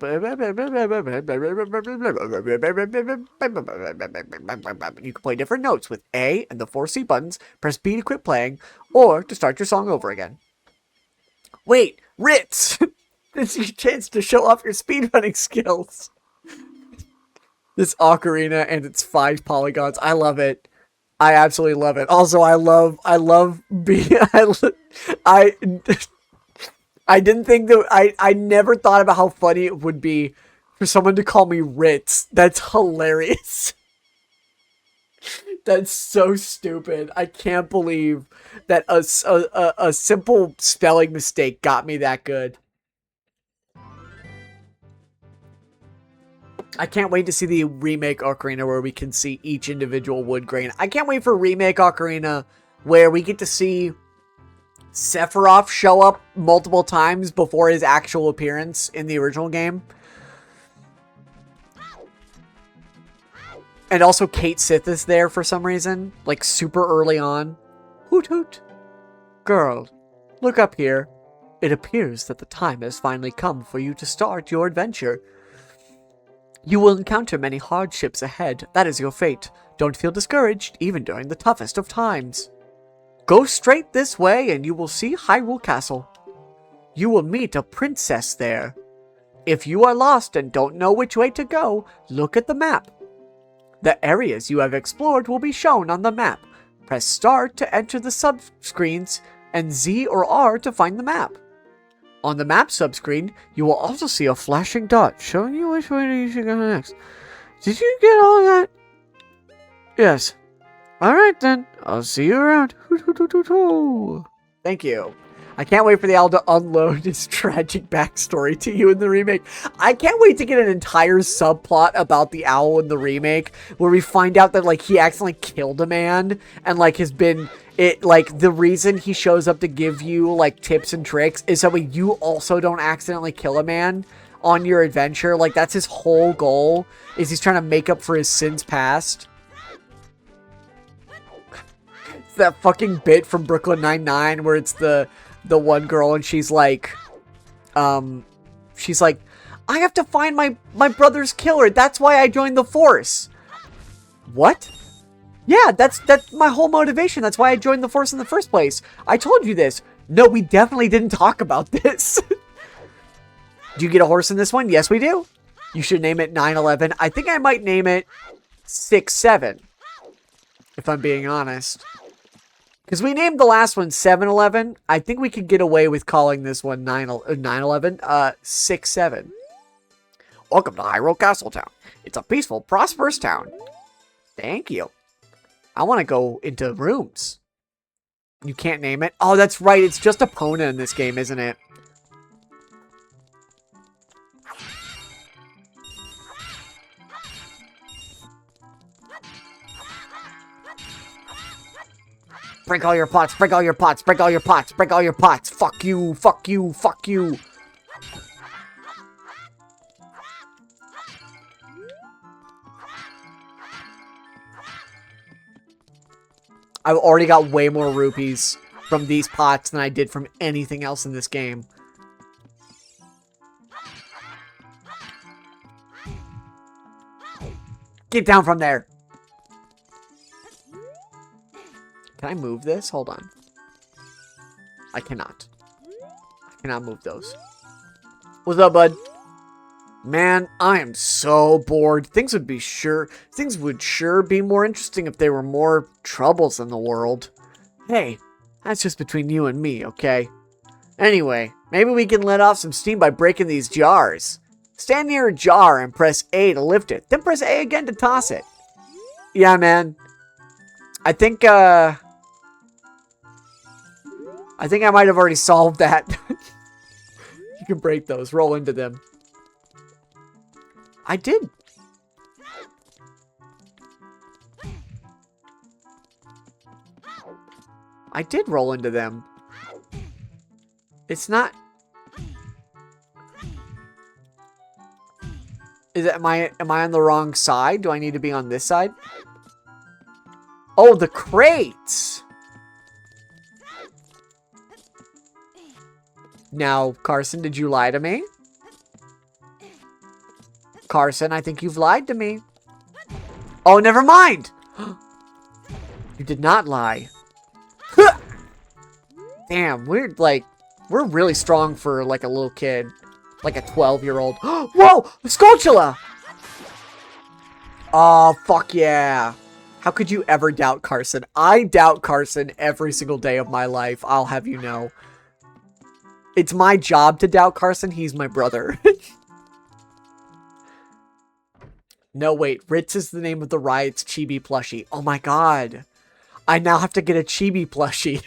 can play different notes with A and the 4 C buttons, press B to quit playing, or to start your song over again. Wait, Ritz! This is your chance to show off your speedrunning skills. This Ocarina and its 5 polygons. I love it. I absolutely love it. Also, I love being... I didn't think that... I never thought about how funny it would be for someone to call me Ritz. That's hilarious. That's so stupid. I can't believe that a simple spelling mistake got me that good. I can't wait to see the remake Ocarina where we can see each individual wood grain. I can't wait for remake Ocarina where we get to see Sephiroth show up multiple times before his actual appearance in the original game. And also Kate Sith is there for some reason, like super early on. Hoot hoot. Girl, look up here. It appears that the time has finally come for you to start your adventure. You will encounter many hardships ahead. That is your fate. Don't feel discouraged, even during the toughest of times. Go straight this way and you will see Hyrule Castle. You will meet a princess there. If you are lost and don't know which way to go, look at the map. The areas you have explored will be shown on the map. Press start to enter the subscreens and Z or R to find the map. On the map subscreen, you will also see a flashing dot showing you which way you should go next. Did you get all that? Yes. Alright then, I'll see you around. Thank you. I can't wait for the owl to unload his tragic backstory to you in the remake. I can't wait to get an entire subplot about the owl in the remake, where we find out that, like, he accidentally killed a man, and, like, has been... the reason he shows up to give you, like, tips and tricks is so you also don't accidentally kill a man on your adventure. Like, that's his whole goal, is he's trying to make up for his sins past. That fucking bit from Brooklyn Nine-Nine where it's the one girl and she's like, I have to find my brother's killer. That's why I joined the force. What? Yeah, that's my whole motivation. That's why I joined the force in the first place. I told you this. No, we definitely didn't talk about this. Do you get a horse in this one? Yes, we do. You should name it 911. I think I might name it 67. If I'm being honest. Because we named the last one 7-Eleven. I think we could get away with calling this one 9-11. 6-7. Welcome to Hyrule Castle Town. It's a peaceful, prosperous town. Thank you. I want to go into rooms. You can't name it? Oh, that's right. It's just Epona in this game, isn't it? Break all your pots, break all your pots, break all your pots, break all your pots. Fuck you, fuck you, fuck you. I've already got way more rupees from these pots than I did from anything else in this game. Get down from there. Can I move this? Hold on. I cannot. I cannot move those. What's up, bud? Man, I am so bored. Things would sure be more interesting if there were more troubles in the world. Hey, that's just between you and me, okay? Anyway, maybe we can let off some steam by breaking these jars. Stand near a jar and press A to lift it. Then press A again to toss it. Yeah, man. I think I might have already solved that. You can break those. Roll into them. I did. I did roll into them. It's not... am I on the wrong side? Do I need to be on this side? Oh, the crates! Now, Carson, did you lie to me? Carson, I think you've lied to me. Oh, never mind! You did not lie. Damn, we're really strong for, like, a little kid. Like a 12-year-old. Whoa! Skulltula! Oh, fuck yeah. How could you ever doubt Carson? I doubt Carson every single day of my life, I'll have you know. It's my job to doubt Carson. He's my brother. No, wait. Ritz is the name of the Riot's chibi plushie. Oh my god. I now have to get a chibi plushie.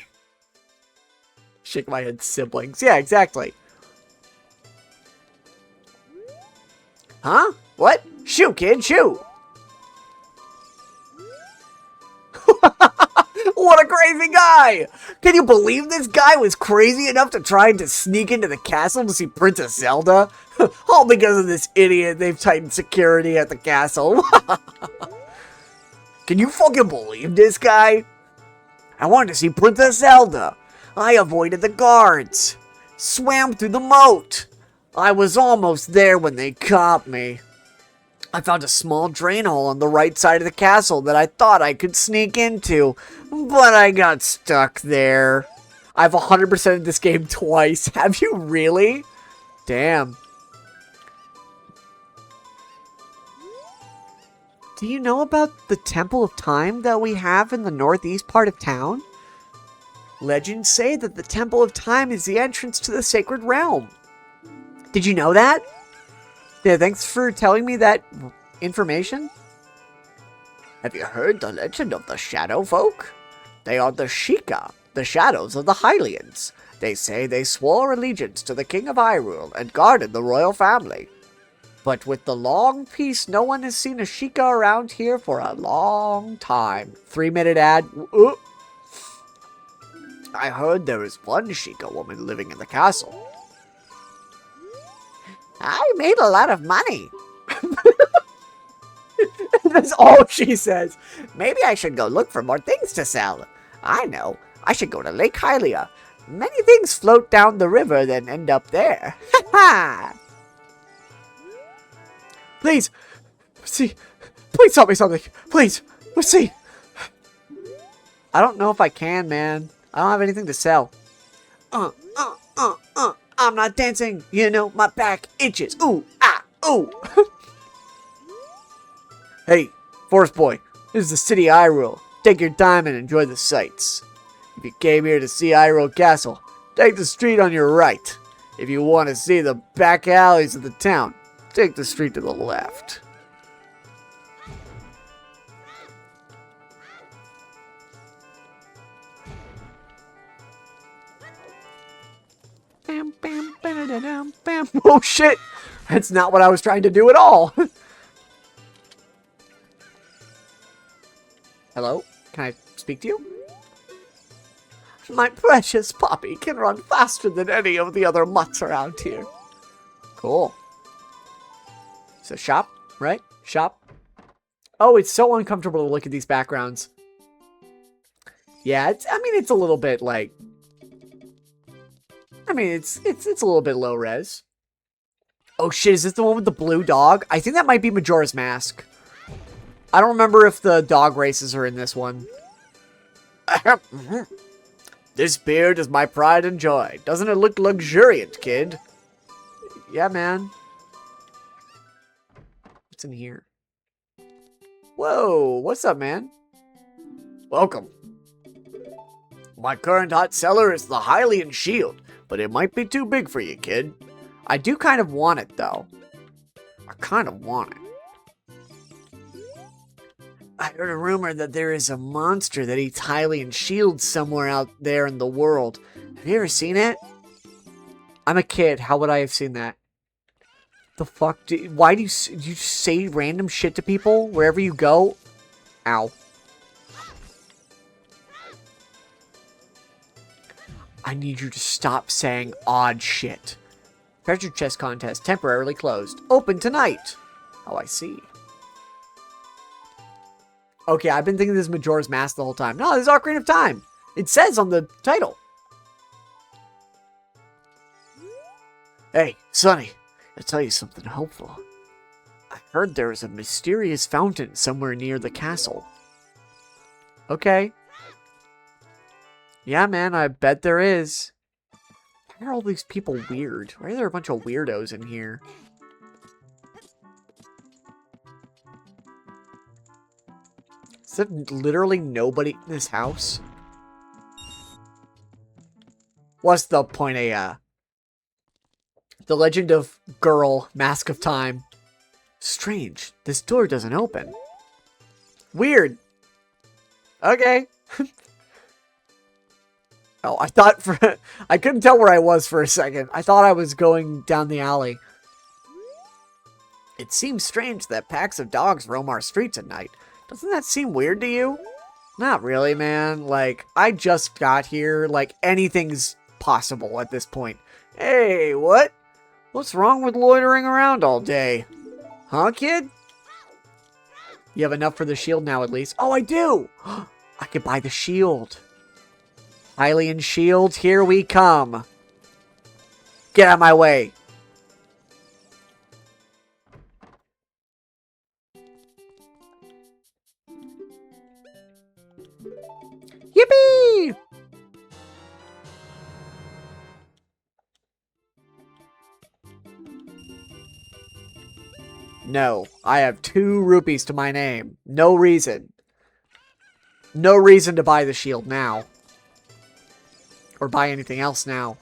Shake my head, siblings. Yeah, exactly. Huh? What? Shoo, kid, shoo! What What a crazy guy! Can you believe this guy was crazy enough to try to sneak into the castle to see Princess Zelda? All because of this idiot. They've tightened security at the castle. Can you fucking believe this guy? I wanted to see Princess Zelda. I avoided the guards. Swam through the moat. I was almost there when they caught me. I found a small drain hole on the right side of the castle that I thought I could sneak into, but I got stuck there. I've 100%ed this game twice. Have you really? Damn. Do you know about the Temple of Time that we have in the northeast part of town? Legends say that the Temple of Time is the entrance to the sacred realm. Did you know that? Yeah, thanks for telling me that information. Have you heard the legend of the Shadow Folk? They are the Sheikah, the shadows of the Hylians. They say they swore allegiance to the King of Hyrule and guarded the royal family. But with the long peace, no one has seen a Sheikah around here for a long time. 3-minute ad. I heard there is one Sheikah woman living in the castle. I made a lot of money. That's all she says. Maybe I should go look for more things to sell. I know. I should go to Lake Hylia. Many things float down the river then end up there. Ha ha! Please. See. Please tell me something. Please. Let's see. I don't know if I can, man. I don't have anything to sell. I'm not dancing. You know, my back itches. Ooh, ah, ooh. Hey, Forest Boy. This is the city of Hyrule. Take your time and enjoy the sights. If you came here to see Hyrule Castle, take the street on your right. If you want to see the back alleys of the town, take the street to the left. Bam, bam, bam, bam. Oh shit! That's not what I was trying to do at all. Hello? Can I speak to you? My precious puppy can run faster than any of the other mutts around here. Cool. So shop, right? Shop. Oh, it's so uncomfortable to look at these backgrounds. Yeah, I mean, it's a little bit like... I mean, it's a little bit low res. Oh shit, is this the one with the blue dog? I think that might be Majora's Mask. I don't remember if the dog races are in this one. This beard is my pride and joy. Doesn't it look luxuriant, kid? Yeah, man. What's in here? Whoa, what's up, man? Welcome. My current hot seller is the Hylian Shield, but it might be too big for you, kid. I do kind of want it, though. I kind of want it. I heard a rumor that there is a monster that eats Hylian shields somewhere out there in the world. Have you ever seen it? I'm a kid. How would I have seen that? The fuck? Why do you say random shit to people wherever you go? Ow. I need you to stop saying odd shit. Treasure chest contest temporarily closed. Open tonight. Oh, I see. Okay, I've been thinking this is Majora's Mask the whole time. No, this is Ocarina of Time. It says on the title. Hey, Sonny, I'll tell you something hopeful. I heard there is a mysterious fountain somewhere near the castle. Okay. Yeah, man, I bet there is. Why are all these people weird? Why are there a bunch of weirdos in here? Is there literally nobody in this house? What's the point of, The Legend of Girl, Mask of Time. Strange, this door doesn't open. Weird. Okay. Oh, I thought I couldn't tell where I was for a second. I thought I was going down the alley. It seems strange that packs of dogs roam our streets at night. Doesn't that seem weird to you? Not really, man. Like, I just got here. Like, anything's possible at this point. Hey, what? What's wrong with loitering around all day? Huh, kid? You have enough for the shield now, at least. Oh, I do! I could buy the shield. Hylian shield, here we come. Get out of my way. Yippee! No, I have 2 rupees to my name. No reason. No reason to buy the shield now. Or buy anything else now.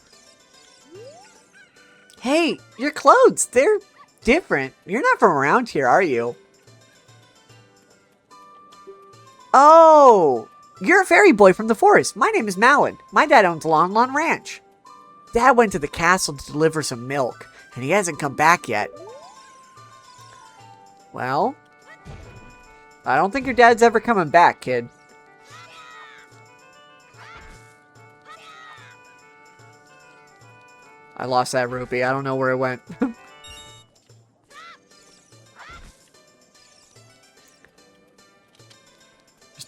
Hey, your clothes, they're different. You're not from around here, are you? Oh, you're a fairy boy from the forest. My name is Malin. My dad owns Lon Lon Ranch. Dad went to the castle to deliver some milk, and he hasn't come back yet. Well, I don't think your dad's ever coming back, kid. I lost that rupee. I don't know where it went. There's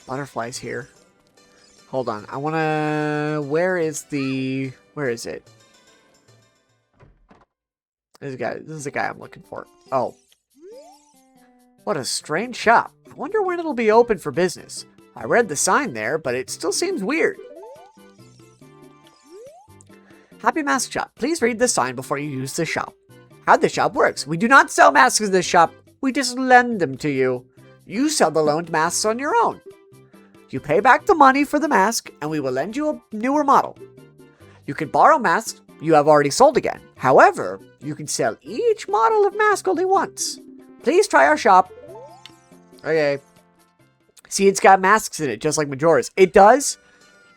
butterflies here. Hold on. I want to... Where is the... Where is it? This is the guy I'm looking for. Oh. What a strange shop. I wonder when it'll be open for business. I read the sign there, but it still seems weird. Happy Mask Shop. Please read the sign before you use the shop. How the shop works. We do not sell masks in this shop. We just lend them to you. You sell the loaned masks on your own. You pay back the money for the mask, and we will lend you a newer model. You can borrow masks you have already sold again. However, you can sell each model of mask only once. Please try our shop. Okay. See, it's got masks in it, just like Majora's. It does.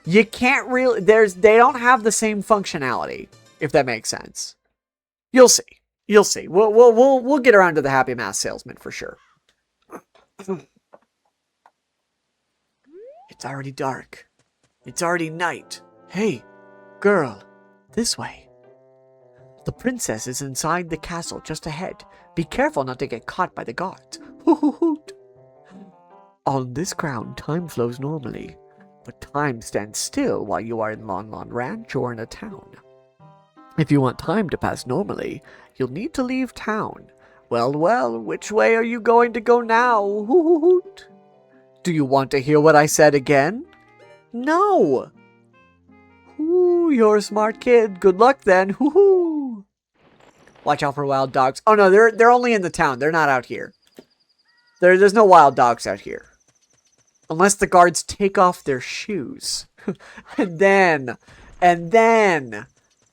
You can't really... They don't have the same functionality, if that makes sense. You'll see. You'll see. We'll get around to the Happy Mask Salesman for sure. It's already dark. It's already night. Hey, girl, this way. The princess is inside the castle just ahead. Be careful not to get caught by the guards. Hoot. On this ground, time flows normally, but time stands still while you are in Lon Lon Ranch or in a town. If you want time to pass normally, you'll need to leave town. Well, which way are you going to go now? Hoot. Do you want to hear what I said again? No. Ooh, you're a smart kid. Good luck then. Hoo-hoo. Watch out for wild dogs. Oh no, they're only in the town. They're not out here. There's no wild dogs out here. Unless the guards take off their shoes. and then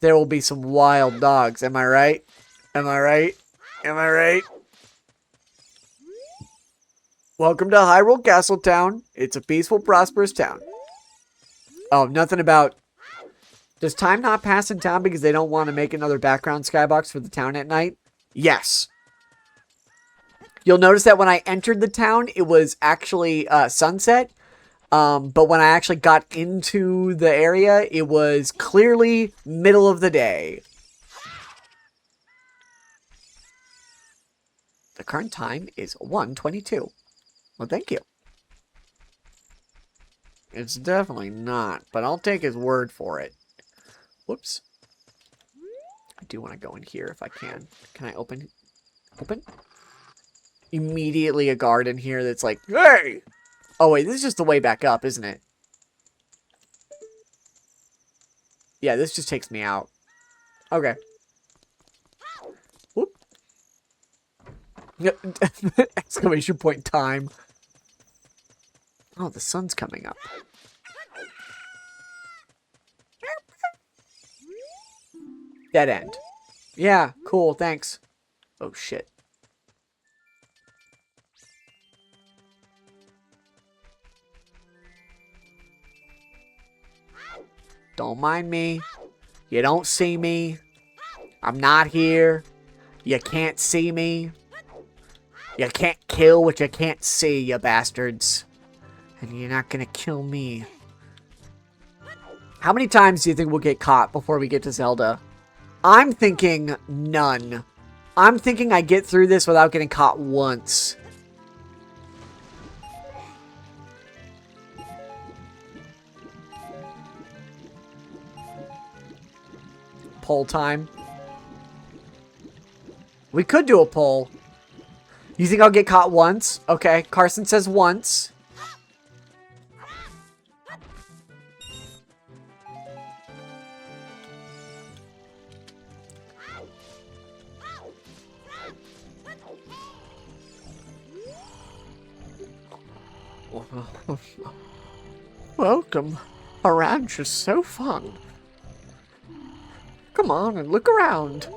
there will be some wild dogs. Am I right? Am I right? Am I right? Welcome to Hyrule Castle Town. It's a peaceful, prosperous town. Oh, nothing about... Does time not pass in town because they don't want to make another background skybox for the town at night? Yes. You'll notice that when I entered the town, it was actually sunset. But when I actually got into the area, it was clearly middle of the day. The current time is 1:22. Well, thank you. It's definitely not, but I'll take his word for it. Whoops. I do want to go in here if I can. Can I open? Open? Immediately a guard in here that's like, hey! Oh, wait, this is just the way back up, isn't it? Yeah, this just takes me out. Okay. Whoop. Exclamation point time. Oh, the sun's coming up. Dead end. Yeah, cool, thanks. Oh, shit. Don't mind me. You don't see me. I'm not here. You can't see me. You can't kill what you can't see, you bastards. And you're not gonna kill me. How many times do you think we'll get caught before we get to Zelda? I'm thinking none. I'm thinking I get through this without getting caught once. Poll time. We could do a poll. You think I'll get caught once? Okay, Carson says once. Welcome. Our ranch is so fun. Come on and look around.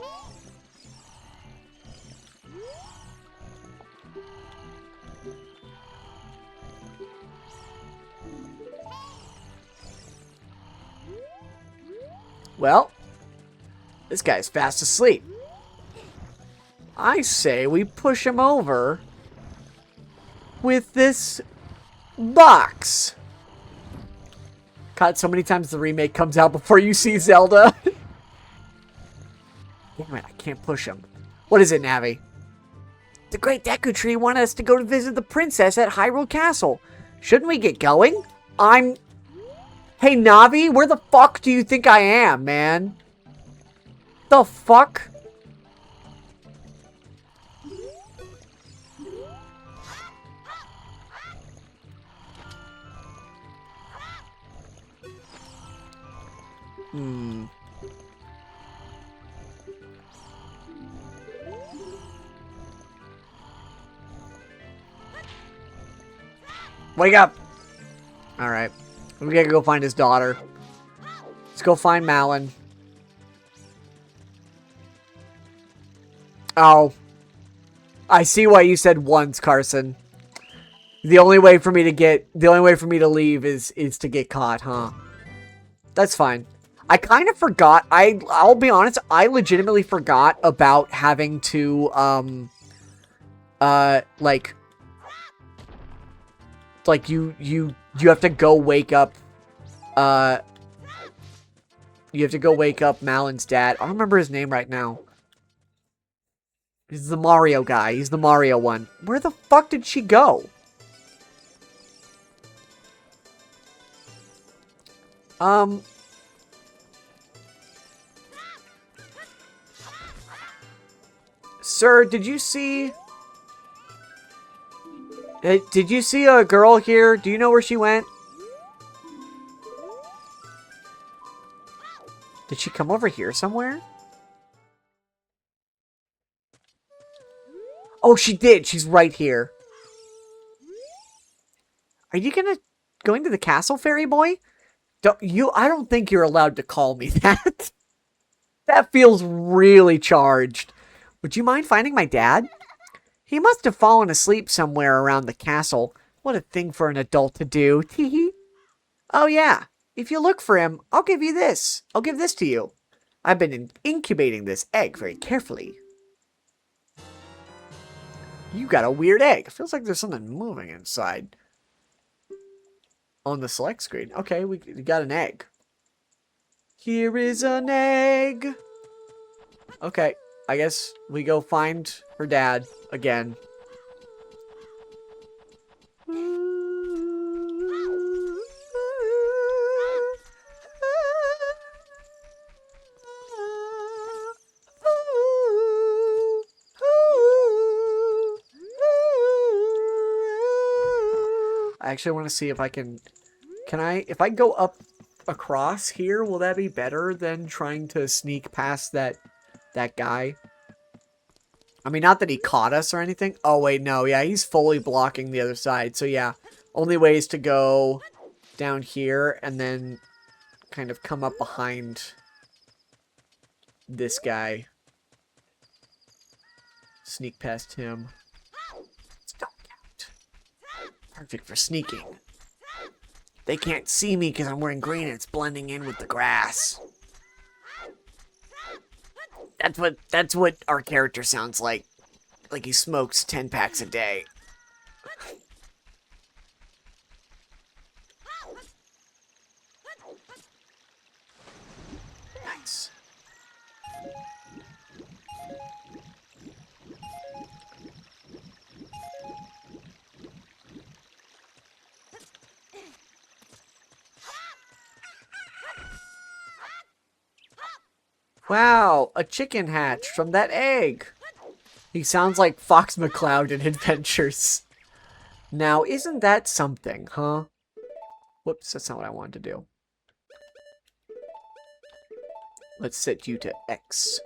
Well, this guy's fast asleep. I say we push him over with this box. God, so many times the remake comes out before you see Zelda. Damn it, I can't push him. What is it, Navi? The Great Deku Tree wanted us to go to visit the princess at Hyrule Castle. Shouldn't we get going? Hey, Navi, where the fuck do you think I am, man? The fuck? Wake up! Alright. We gotta go find his daughter. Let's go find Malin. Oh. I see why you said once, Carson. The only way for me to leave is to get caught, huh? That's fine. I kind of forgot. I'll be honest, I legitimately forgot about having to like you have to go wake up Malin's dad. I don't remember his name right now. He's the Mario guy. He's the Mario one. Where the fuck did she go? Sir, did you see a girl here? Do you know where she went? Did she come over here somewhere? Oh, she did. She's right here. Are you going to the castle, fairy boy? I don't think you're allowed to call me that. That feels really charged. Would you mind finding my dad? He must have fallen asleep somewhere around the castle. What a thing for an adult to do. Teehee. Oh yeah. If you look for him, I'll give you this. I'll give this to you. I've been incubating this egg very carefully. You got a weird egg. It feels like there's something moving inside. On the select screen. Okay, we got an egg. Here is an egg. Okay, I guess we go find her dad again. I actually want to see if I can if I go up across here, will that be better than trying to sneak past that guy? I mean, not that he caught us or anything. Oh, wait, no. Yeah, he's fully blocking the other side. So, yeah, only way is to go down here and then kind of come up behind this guy. Sneak past him. Stop out. Perfect for sneaking. They can't see me because I'm wearing green and it's blending in with the grass. That's what our character sounds like. Like he smokes 10 packs a day. Nice. Wow, a chicken hatched from that egg. He sounds like Fox McCloud in Adventures. Now, isn't that something, huh? Whoops, that's not what I wanted to do. Let's set you to X.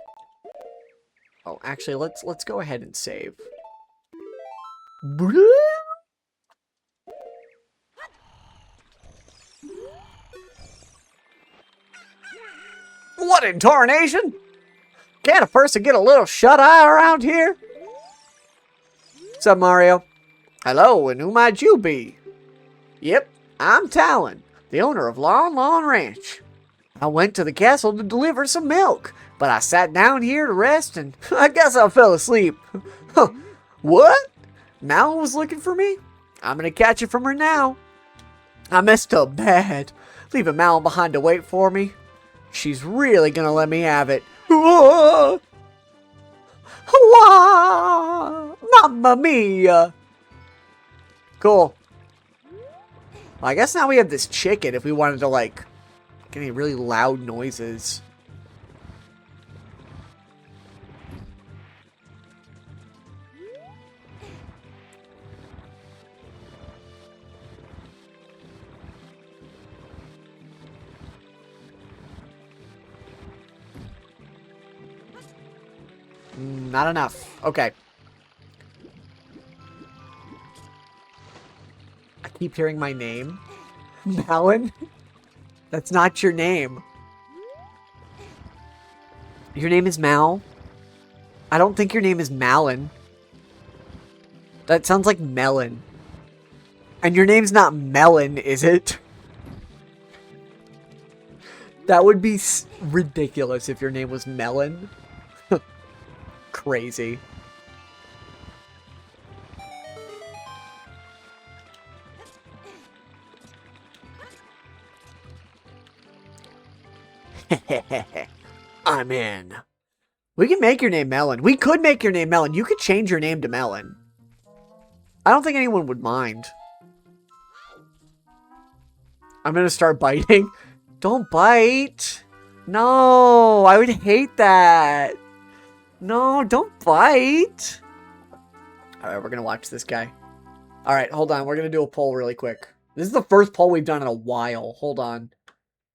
Oh, actually, let's go ahead and save. What in tarnation? Can't a person get a little shut-eye around here? What's up, Mario? Hello, and who might you be? Yep, I'm Talon, the owner of Lon Lon Ranch. I went to the castle to deliver some milk, but I sat down here to rest and I guess I fell asleep. Huh, what? Mal was looking for me? I'm gonna catch it from her now. I messed up bad, leaving Mal behind to wait for me. She's really gonna let me have it. Whoa! Whoa! Mamma mia! Cool. Well, I guess now we have this chicken if we wanted to, like, get any really loud noises. Not enough. Okay. I keep hearing my name. Malin? That's not your name. Your name is Mal? I don't think your name is Malin. That sounds like melon. And your name's not Melon, is it? That would be ridiculous if your name was Melon. Crazy. I'm in. We can make your name Melon. We could make your name Melon. You could change your name to Melon. I don't think anyone would mind. I'm gonna start biting. Don't bite. No, I would hate that. No, don't bite. Alright, we're gonna watch this guy. Alright, hold on. We're gonna do a poll really quick. This is the first poll we've done in a while. Hold on.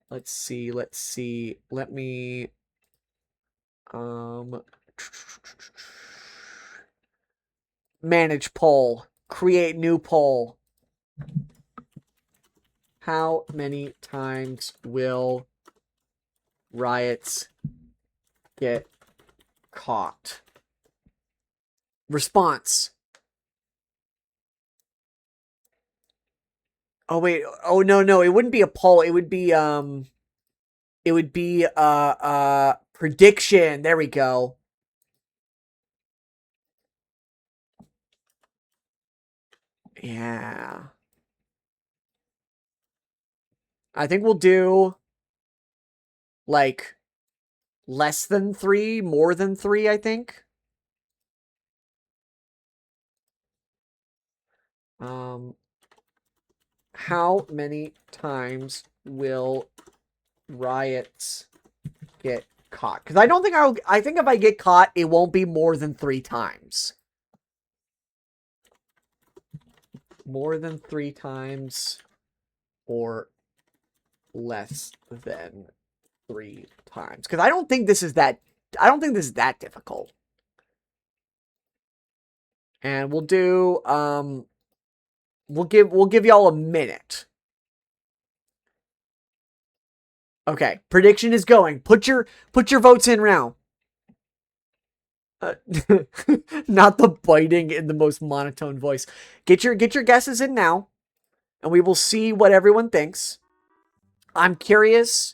Let's see. Let me... Manage poll. Create new poll. How many times will riots get caught? Response. Oh wait. Oh no, it wouldn't be a poll. It would be prediction. There we go. Yeah. I think we'll do like less than 3, more than 3, I think. How many times will riots get caught? Because I don't think I think if I get caught, it won't be more than 3 times. More than 3 times or less than 3 times. Because I don't think this is that difficult. And we'll do we'll give y'all a minute. Okay, prediction is going. Put your votes in now. Not the biting in the most monotone voice. Get your guesses in now, and we will see what everyone thinks. I'm curious,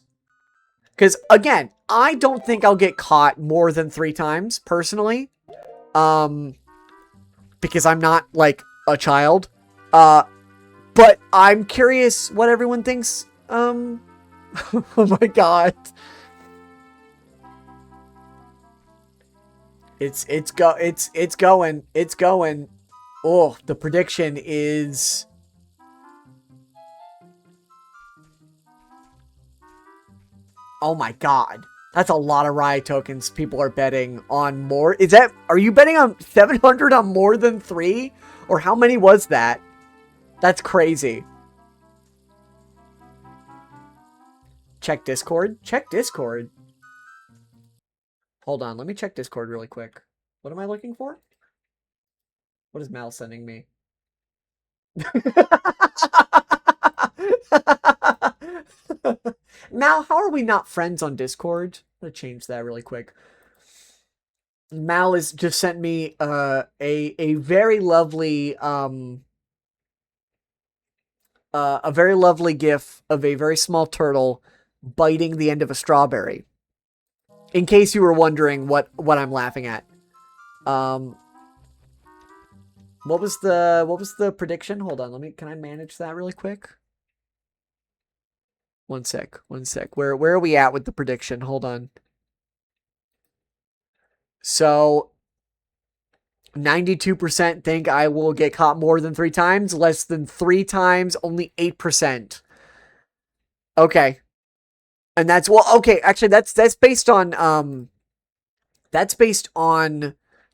because again, I don't think I'll get caught more than 3 times personally, because I'm not like a child. But I'm curious what everyone thinks. Oh my god. It's going. It's going. Oh, the prediction is oh my god. That's a lot of riot tokens people are betting on more. Are you betting on 700 on more than 3? Or how many was that? That's crazy. Check Discord? Check Discord. Hold on, let me check Discord really quick. What am I looking for? What is Mal sending me? Mal, how are we not friends on Discord? I'm gonna change that really quick. Mal has just sent me a very lovely a very lovely gif of a very small turtle biting the end of a strawberry. In case you were wondering what I'm laughing at. What was the prediction? Hold on, can I manage that really quick? One sec. Where are we at with the prediction? Hold on. So 92% think I will get caught more than 3 times, less than 3 times, only 8%. Okay. And that's okay, actually that's based on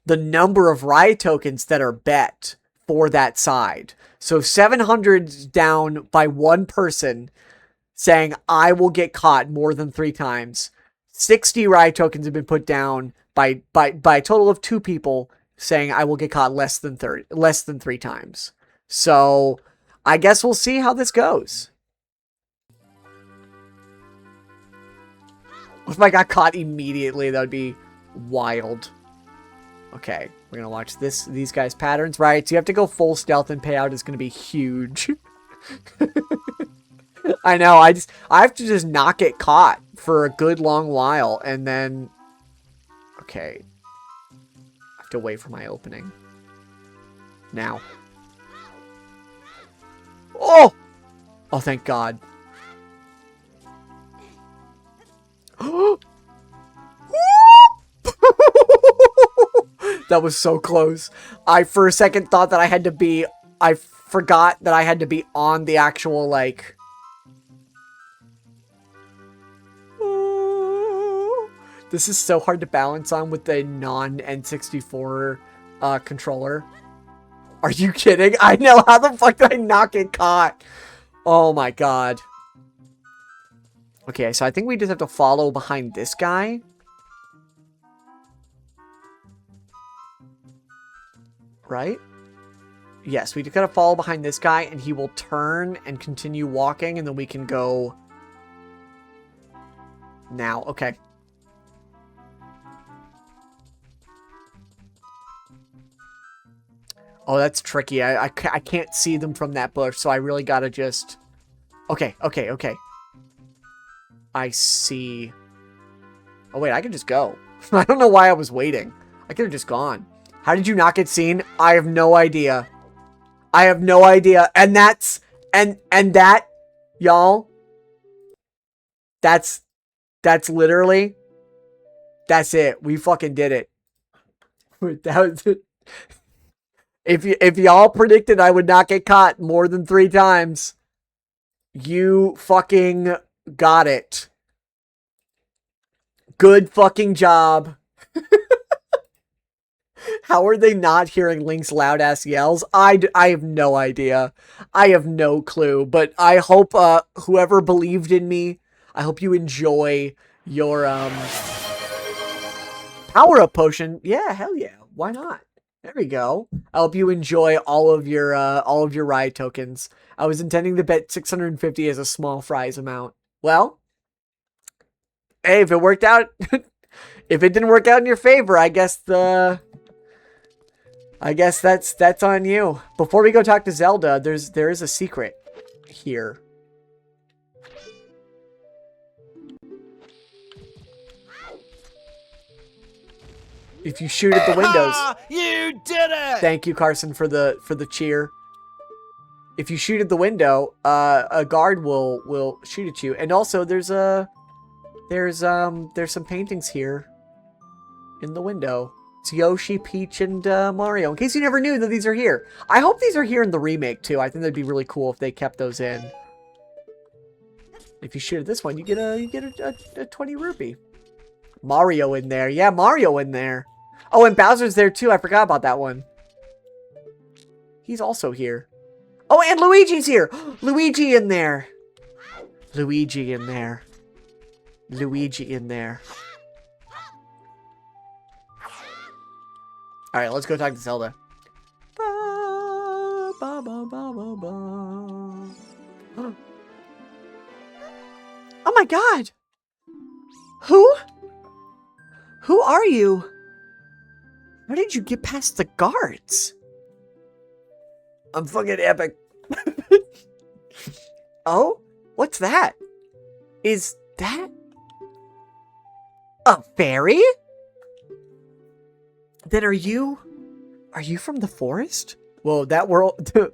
the number of riot tokens that are bet for that side. So 700's down by 1 person saying I will get caught more than 3 times. 60 riot tokens have been put down by a total of 2 people saying I will get caught less than 3 times. So I guess we'll see how this goes. If I got caught immediately, that would be wild. Okay, we're gonna watch these guys' patterns. Right, so you have to go full stealth, and payout is gonna be huge. I know, I have to just not get caught for a good long while, and then... Okay. I have to wait for my opening. Now. Oh! Oh, thank God. That was so close. I, for a second, thought that I forgot that I had to be on the actual, like... This is so hard to balance on with the non-N64 controller. Are you kidding? I know. How the fuck did I not get caught? Oh my God. Okay, so I think we just have to follow behind this guy. Right? Yes, we just gotta follow behind this guy, and he will turn and continue walking, and then we can go... Now, okay. Oh, that's tricky. I can't see them from that bush, so I really gotta just... Okay. I see. Oh, wait, I can just go. I don't know why I was waiting. I could have just gone. How did you not get seen? I have no idea. I have no idea. And that's... And that, y'all... That's literally... That's it. We fucking did it. That was... If y'all predicted I would not get caught more than 3 times, you fucking got it. Good fucking job. How are they not hearing Link's loud ass yells? I have no idea. I have no clue. But I hope whoever believed in me, I hope you enjoy your power-up potion. Yeah, hell yeah. Why not? There we go. I hope you enjoy all of your riot tokens. I was intending to bet 650 as a small fries amount. Well, hey, if it worked out, if it didn't work out in your favor, I guess that's on you. Before we go talk to Zelda, there is a secret here. If you shoot at the windows. You did it! Thank you, Carson, for the cheer. If you shoot at the window, a guard will shoot at you. And also there's some paintings here in the window. It's Yoshi, Peach, and Mario. In case you never knew that these are here. I hope these are here in the remake, too. I think that'd be really cool if they kept those in. If you shoot at this one, you get a 20 rupee. Mario in there. Yeah, Mario in there. Oh, and Bowser's there, too. I forgot about that one. He's also here. Oh, and Luigi's here. Luigi in there. Luigi in there. Luigi in there. All right, let's go talk to Zelda. Ba, ba, ba, ba, ba, ba. Oh my god! Who? Who are you? How did you get past the guards? I'm fucking epic. Oh? What's that? Is that a fairy? Then are you from the forest? Whoa, that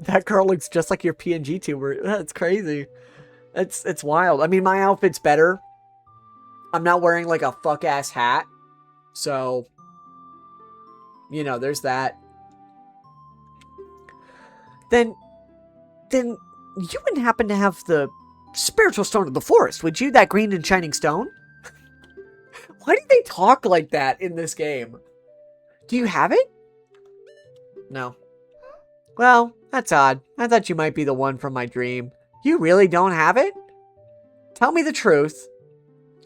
that girl looks just like your PNG tuber. That's crazy. It's wild. I mean, my outfit's better. I'm not wearing like a fuck ass hat. So, you know, there's that. Then you wouldn't happen to have the spiritual stone of the forest, would you? That green and shining stone? Why do they talk like that in this game? Do you have it? No. Well, that's odd. I thought you might be the one from my dream. You really don't have it? Tell me the truth.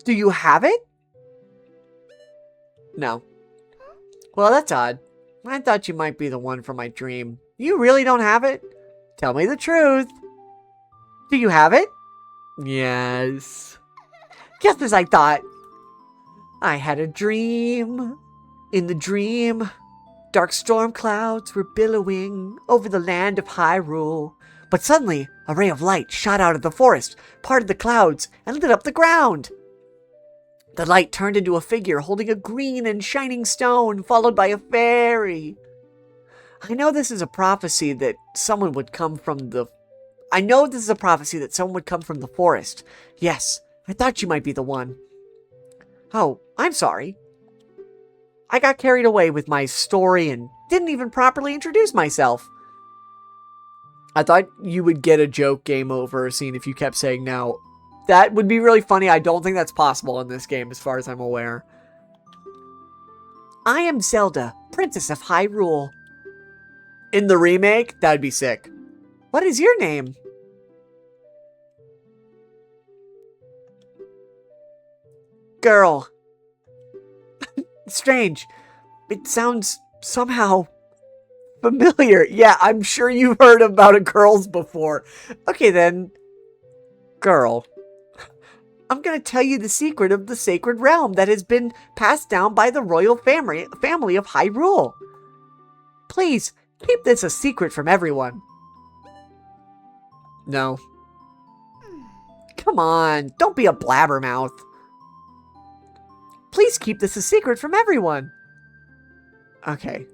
Do you have it? No. Well, that's odd. I thought you might be the one from my dream. You really don't have it? Tell me the truth. Do you have it? Yes. Just as I thought. I had a dream. In the dream, dark storm clouds were billowing over the land of Hyrule. But suddenly, a ray of light shot out of the forest, parted the clouds, and lit up the ground. The light turned into a figure holding a green and shining stone, followed by a fairy. I know this is a prophecy that someone would come from the forest. Yes, I thought you might be the one. Oh, I'm sorry. I got carried away with my story and didn't even properly introduce myself. I thought you would get a joke game over scene if you kept saying no. That would be really funny. I don't think that's possible in this game as far as I'm aware. I am Zelda, Princess of Hyrule. In the remake? That'd be sick. What is your name? Girl. Strange. It sounds somehow familiar. Yeah, I'm sure you've heard about girls before. Okay then. Girl. I'm gonna tell you the secret of the sacred realm that has been passed down by the royal family of Hyrule. Please, keep this a secret from everyone. No. Come on, don't be a blabbermouth. Please keep this a secret from everyone. Okay.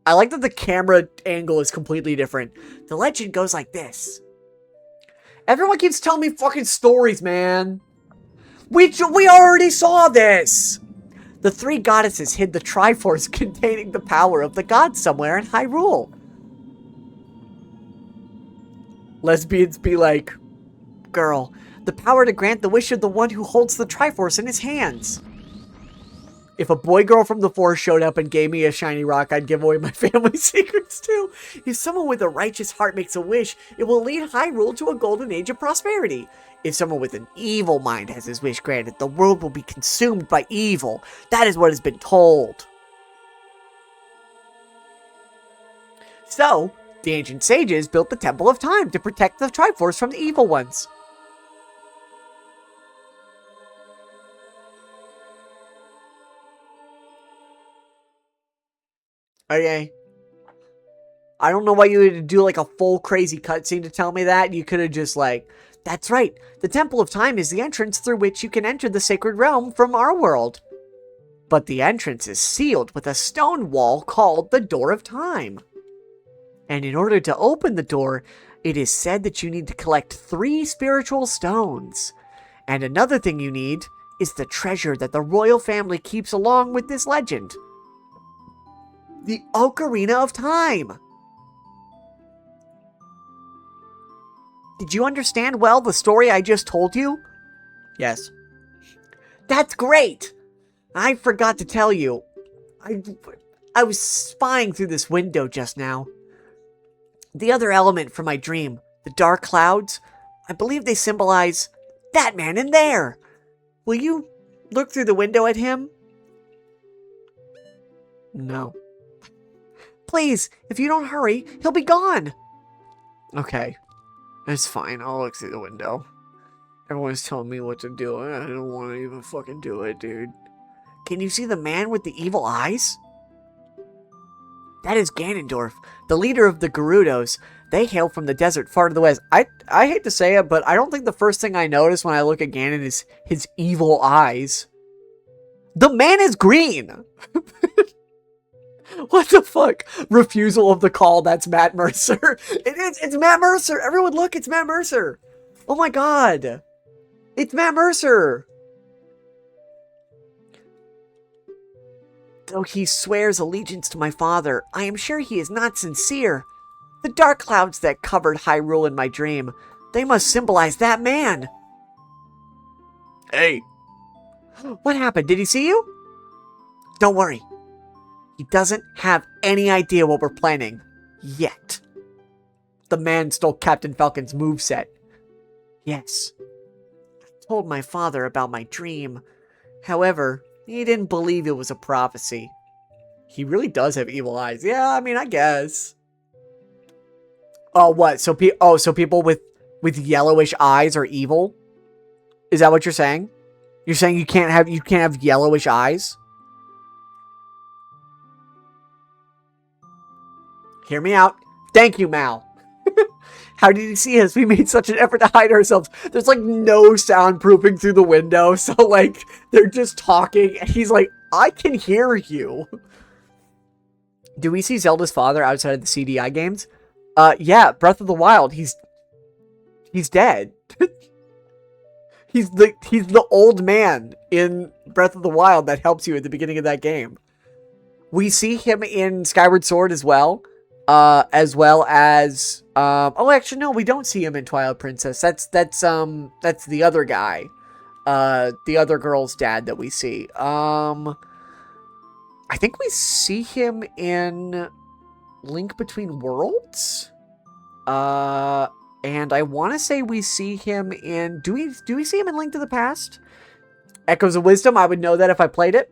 I like that the camera angle is completely different. The legend goes like this. Everyone keeps telling me fucking stories, man. We already saw this. The three goddesses hid the Triforce containing the power of the gods somewhere in Hyrule. Lesbians be like, girl, the power to grant the wish of the one who holds the Triforce in his hands. If a boy girl from the forest showed up and gave me a shiny rock, I'd give away my family secrets too. If someone with a righteous heart makes a wish, it will lead Hyrule to a golden age of prosperity. If someone with an evil mind has his wish granted, the world will be consumed by evil. That is what has been told. So, the ancient sages built the Temple of Time to protect the Triforce from the evil ones. Okay. I don't know why you had to do like a full crazy cutscene to tell me that. You could have just like, that's right. The Temple of Time is the entrance through which you can enter the sacred realm from our world. But the entrance is sealed with a stone wall called the Door of Time. And in order to open the door, it is said that you need to collect 3 spiritual stones. And another thing you need is the treasure that the royal family keeps along with this legend. The Ocarina of Time. Did you understand well the story I just told you? Yes. That's great. I forgot to tell you. I was spying through this window just now. The other element from my dream, the dark clouds, I believe they symbolize that man in there. Will you look through the window at him? No. Please, if you don't hurry, he'll be gone. Okay. It's fine. I'll look through the window. Everyone's telling me what to do. I don't want to even fucking do it, dude. Can you see the man with the evil eyes? That is Ganondorf, the leader of the Gerudos. They hail from the desert far to the west. I hate to say it, but I don't think the first thing I notice when I look at Ganon is his evil eyes. The man is green! What the fuck? Refusal of the call, that's Matt Mercer. It's Matt Mercer! Everyone look, it's Matt Mercer! Oh my god! It's Matt Mercer! Though he swears allegiance to my father, I am sure he is not sincere. The dark clouds that covered Hyrule in my dream, they must symbolize that man. Hey. What happened? Did he see you? Don't worry. He doesn't have any idea what we're planning. Yet. The man stole Captain Falcon's moveset. Yes. I told my father about my dream. However, he didn't believe it was a prophecy. He really does have evil eyes. Yeah, I mean, I guess. Oh, what? So people with yellowish eyes are evil? Is that what you're saying? You're saying you can't have yellowish eyes? Hear me out. Thank you, Mal. How did he see us? We made such an effort to hide ourselves. There's like no soundproofing through the window. So like they're just talking. And he's like, I can hear you. Do we see Zelda's father outside of the CDI games? Yeah, Breath of the Wild. He's dead. He's the old man in Breath of the Wild that helps you at the beginning of that game. We see him in Skyward Sword as well. As well as oh, actually no, we don't see him in Twilight Princess. That's the other guy, the other girl's dad that we see. I think we see him in Link Between Worlds, and I want to say we see him in. Do we see him in Link to the Past? Echoes of Wisdom. I would know that if I played it.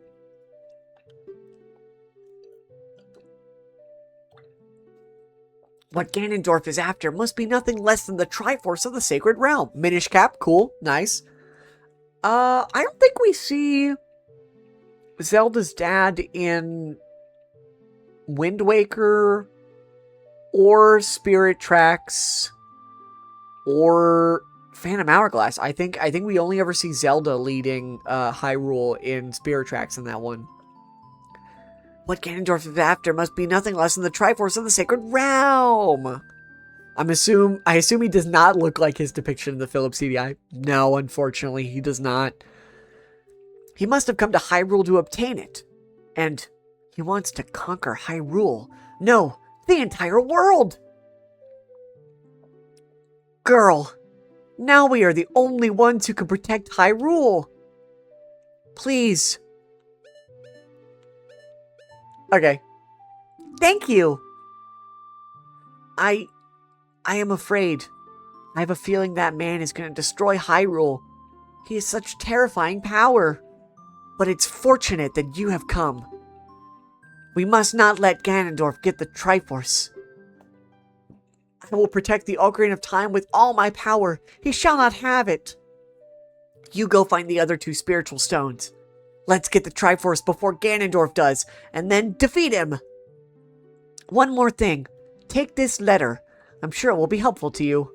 What Ganondorf is after must be nothing less than the Triforce of the Sacred Realm. Minish Cap, cool, nice. I don't think we see Zelda's dad in Wind Waker or Spirit Tracks or Phantom Hourglass. I think we only ever see Zelda leading Hyrule in Spirit Tracks in that one. What Ganondorf is after must be nothing less than the Triforce of the Sacred Realm. I assume he does not look like his depiction in the Philips CDI. No, unfortunately, he does not. He must have come to Hyrule to obtain it. And he wants to conquer Hyrule. No, the entire world. Girl, now we are the only ones who can protect Hyrule. Please. Okay. Thank you. I am afraid. I have a feeling that man is going to destroy Hyrule. He has such terrifying power. But it's fortunate that you have come. We must not let Ganondorf get the Triforce. I will protect the Ocarina of Time with all my power. He shall not have it. You go find the other two spiritual stones. Let's get the Triforce before Ganondorf does, and then defeat him. One more thing. Take this letter. I'm sure it will be helpful to you.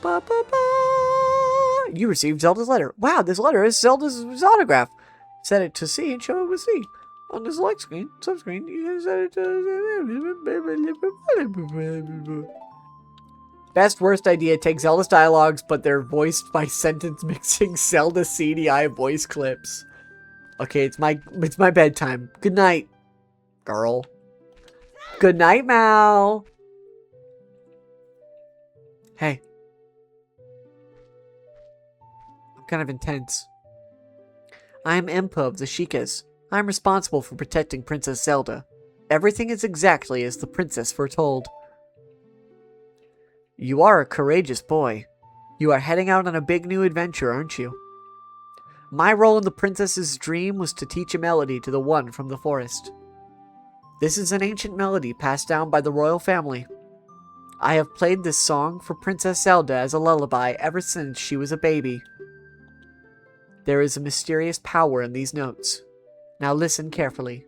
Ba, ba, ba. You received Zelda's letter. Wow, this letter is Zelda's autograph. Set it to C and show it with C. On the select screen, subscreen, you can set it to... Best worst idea, take Zelda's dialogues, but they're voiced by sentence mixing Zelda CDI voice clips. Okay, it's my bedtime. Good night, girl. Good night, Mal. Hey. I'm kind of intense. I am Impa of the Sheikahs. I am responsible for protecting Princess Zelda. Everything is exactly as the princess foretold. You are a courageous boy. You are heading out on a big new adventure, aren't you? My role in the princess's dream was to teach a melody to the one from the forest. This is an ancient melody passed down by the royal family. I have played this song for Princess Zelda as a lullaby ever since she was a baby. There is a mysterious power in these notes. Now listen carefully.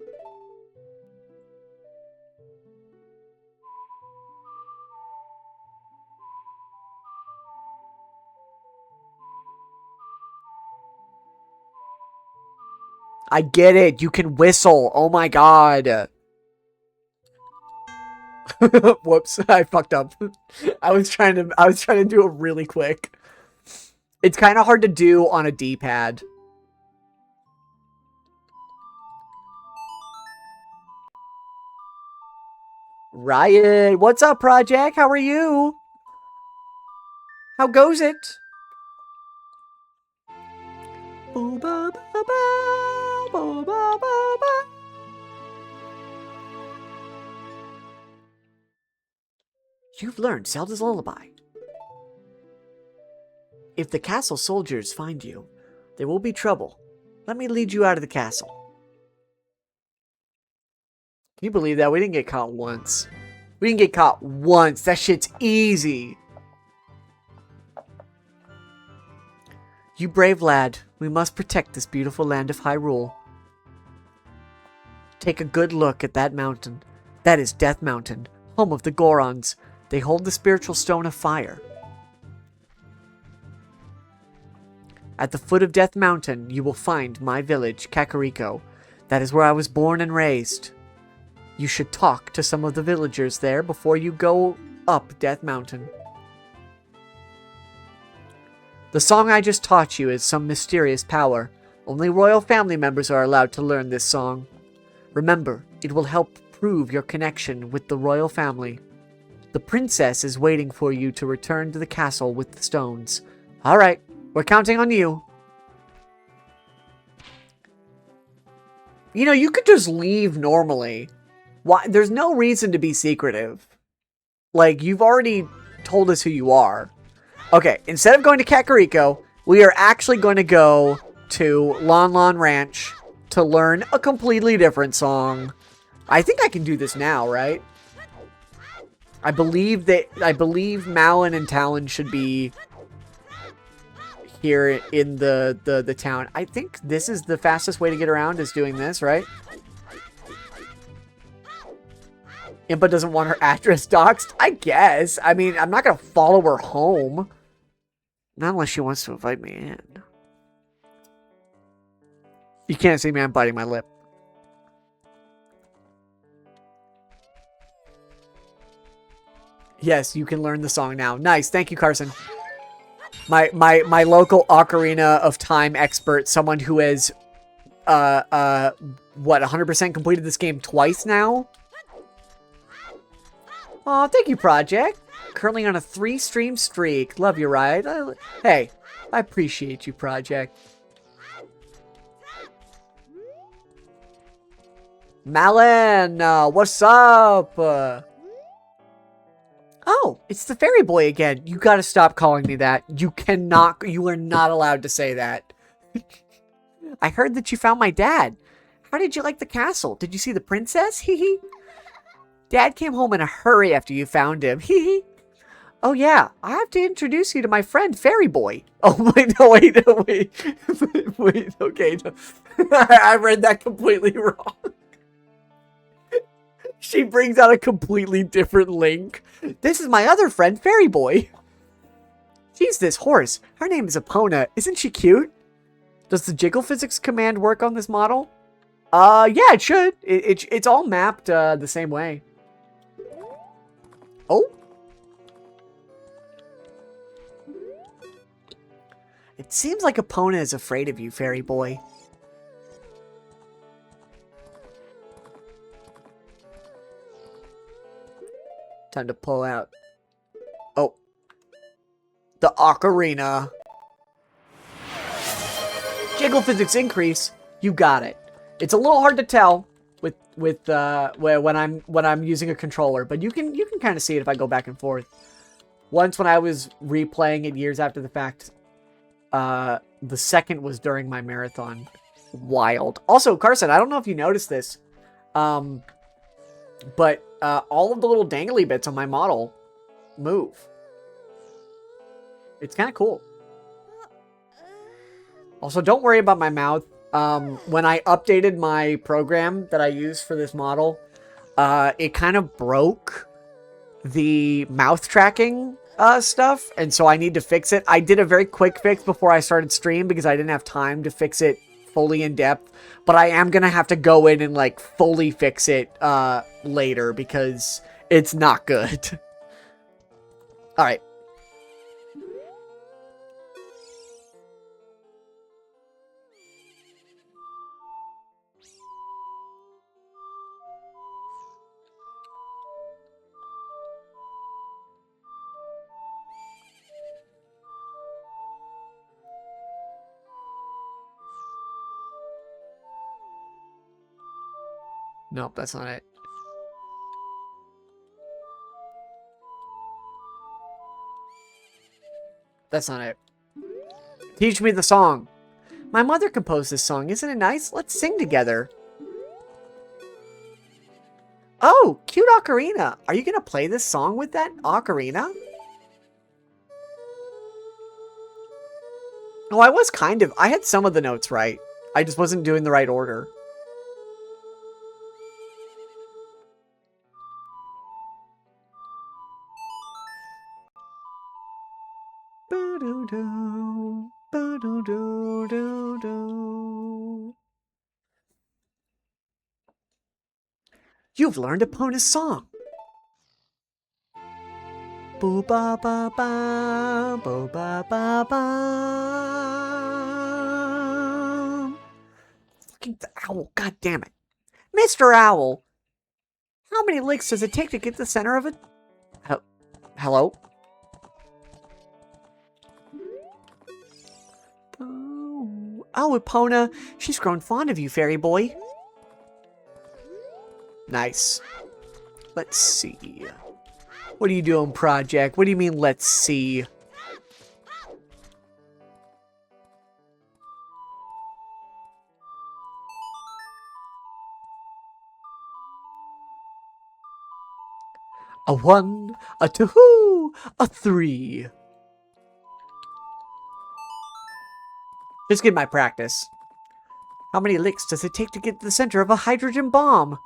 I get it. You can whistle. Oh my god. Whoops, I fucked up. I was trying to do it really quick. It's kind of hard to do on a D-pad. Riot, what's up, Project? How are you? How goes it? You've learned Zelda's lullaby. If the castle soldiers find you, there will be trouble. Let me lead you out of the castle. Can you believe that? We didn't get caught once. We didn't get caught once. That shit's easy. You brave lad. We must protect this beautiful land of Hyrule. Take a good look at that mountain. That is Death Mountain, home of the Gorons. They hold the spiritual stone of fire. At the foot of Death Mountain, you will find my village, Kakariko. That is where I was born and raised. You should talk to some of the villagers there before you go up Death Mountain. The song I just taught you is some mysterious power. Only royal family members are allowed to learn this song. Remember, it will help prove your connection with the royal family. The princess is waiting for you to return to the castle with the stones. Alright, we're counting on you. You know, you could just leave normally. Why? There's no reason to be secretive. Like, you've already told us who you are. Okay, instead of going to Kakariko, we are actually going to go to Lon Lon Ranch to learn a completely different song. I think I can do this now, right? I believe Malin and Talon should be here in the town. I think this is the fastest way to get around is doing this, right? Impa doesn't want her address doxed? I guess. I mean, I'm not going to follow her home. Not unless she wants to invite me in. You can't see me, I'm biting my lip. Yes, you can learn the song now. Nice, thank you, Carson. My local Ocarina of Time expert, someone who has, what, 100% completed this game twice now? Aw, thank you, Project. Currently on a 3-stream streak. Love you, right? Hey, I appreciate you, Project. Malin, what's up? Oh, it's the fairy boy again. You gotta stop calling me that. You are not allowed to say that. I heard that you found my dad. How did you like the castle? Did you see the princess? Hee. Dad came home in a hurry after you found him. Hee. Oh yeah, I have to introduce you to my friend Fairy Boy. Oh wait, no, wait, okay. No. I read that completely wrong. She brings out a completely different link. This is my other friend, Fairy Boy. She's this horse. Her name is Epona. Isn't she cute? Does the jiggle physics command work on this model? Yeah, it should. It's all mapped the same way. Oh. It seems like Epona is afraid of you, Fairy Boy. Time to pull out. Oh. The Ocarina. Jiggle physics increase. You got it. It's a little hard to tell with when I'm using a controller, but you can kind of see it if I go back and forth. Once when I was replaying it years after the fact, the second was during my marathon. Wild. Also, Carson, I don't know if you noticed this, but all of the little dangly bits on my model move. It's kind of cool. Also, don't worry about my mouth. When I updated my program that I use for this model, it kind of broke the mouth tracking stuff, and so I need to fix it. I did a very quick fix before I started stream because I didn't have time to fix it fully in depth, but I am gonna have to go in and like fully fix it later because it's not good. All right. Nope, that's not it. That's not it. Teach me the song. My mother composed this song. Isn't it nice? Let's sing together. Oh, cute ocarina. Are you going to play this song with that ocarina? Oh, I was kind of. I had some of the notes right. I just wasn't doing the right order. You've learned Epona's song. Boo ba ba ba, boo ba ba ba. Fucking owl, god damn it. Mr. Owl, how many licks does it take to get to the center of it? Hello? Oh, Epona, she's grown fond of you, fairy boy. Nice. Let's see. What are you doing, Project? What do you mean, let's see? A 1, a 2, a 3. Just get my practice. How many licks does it take to get to the center of a hydrogen bomb?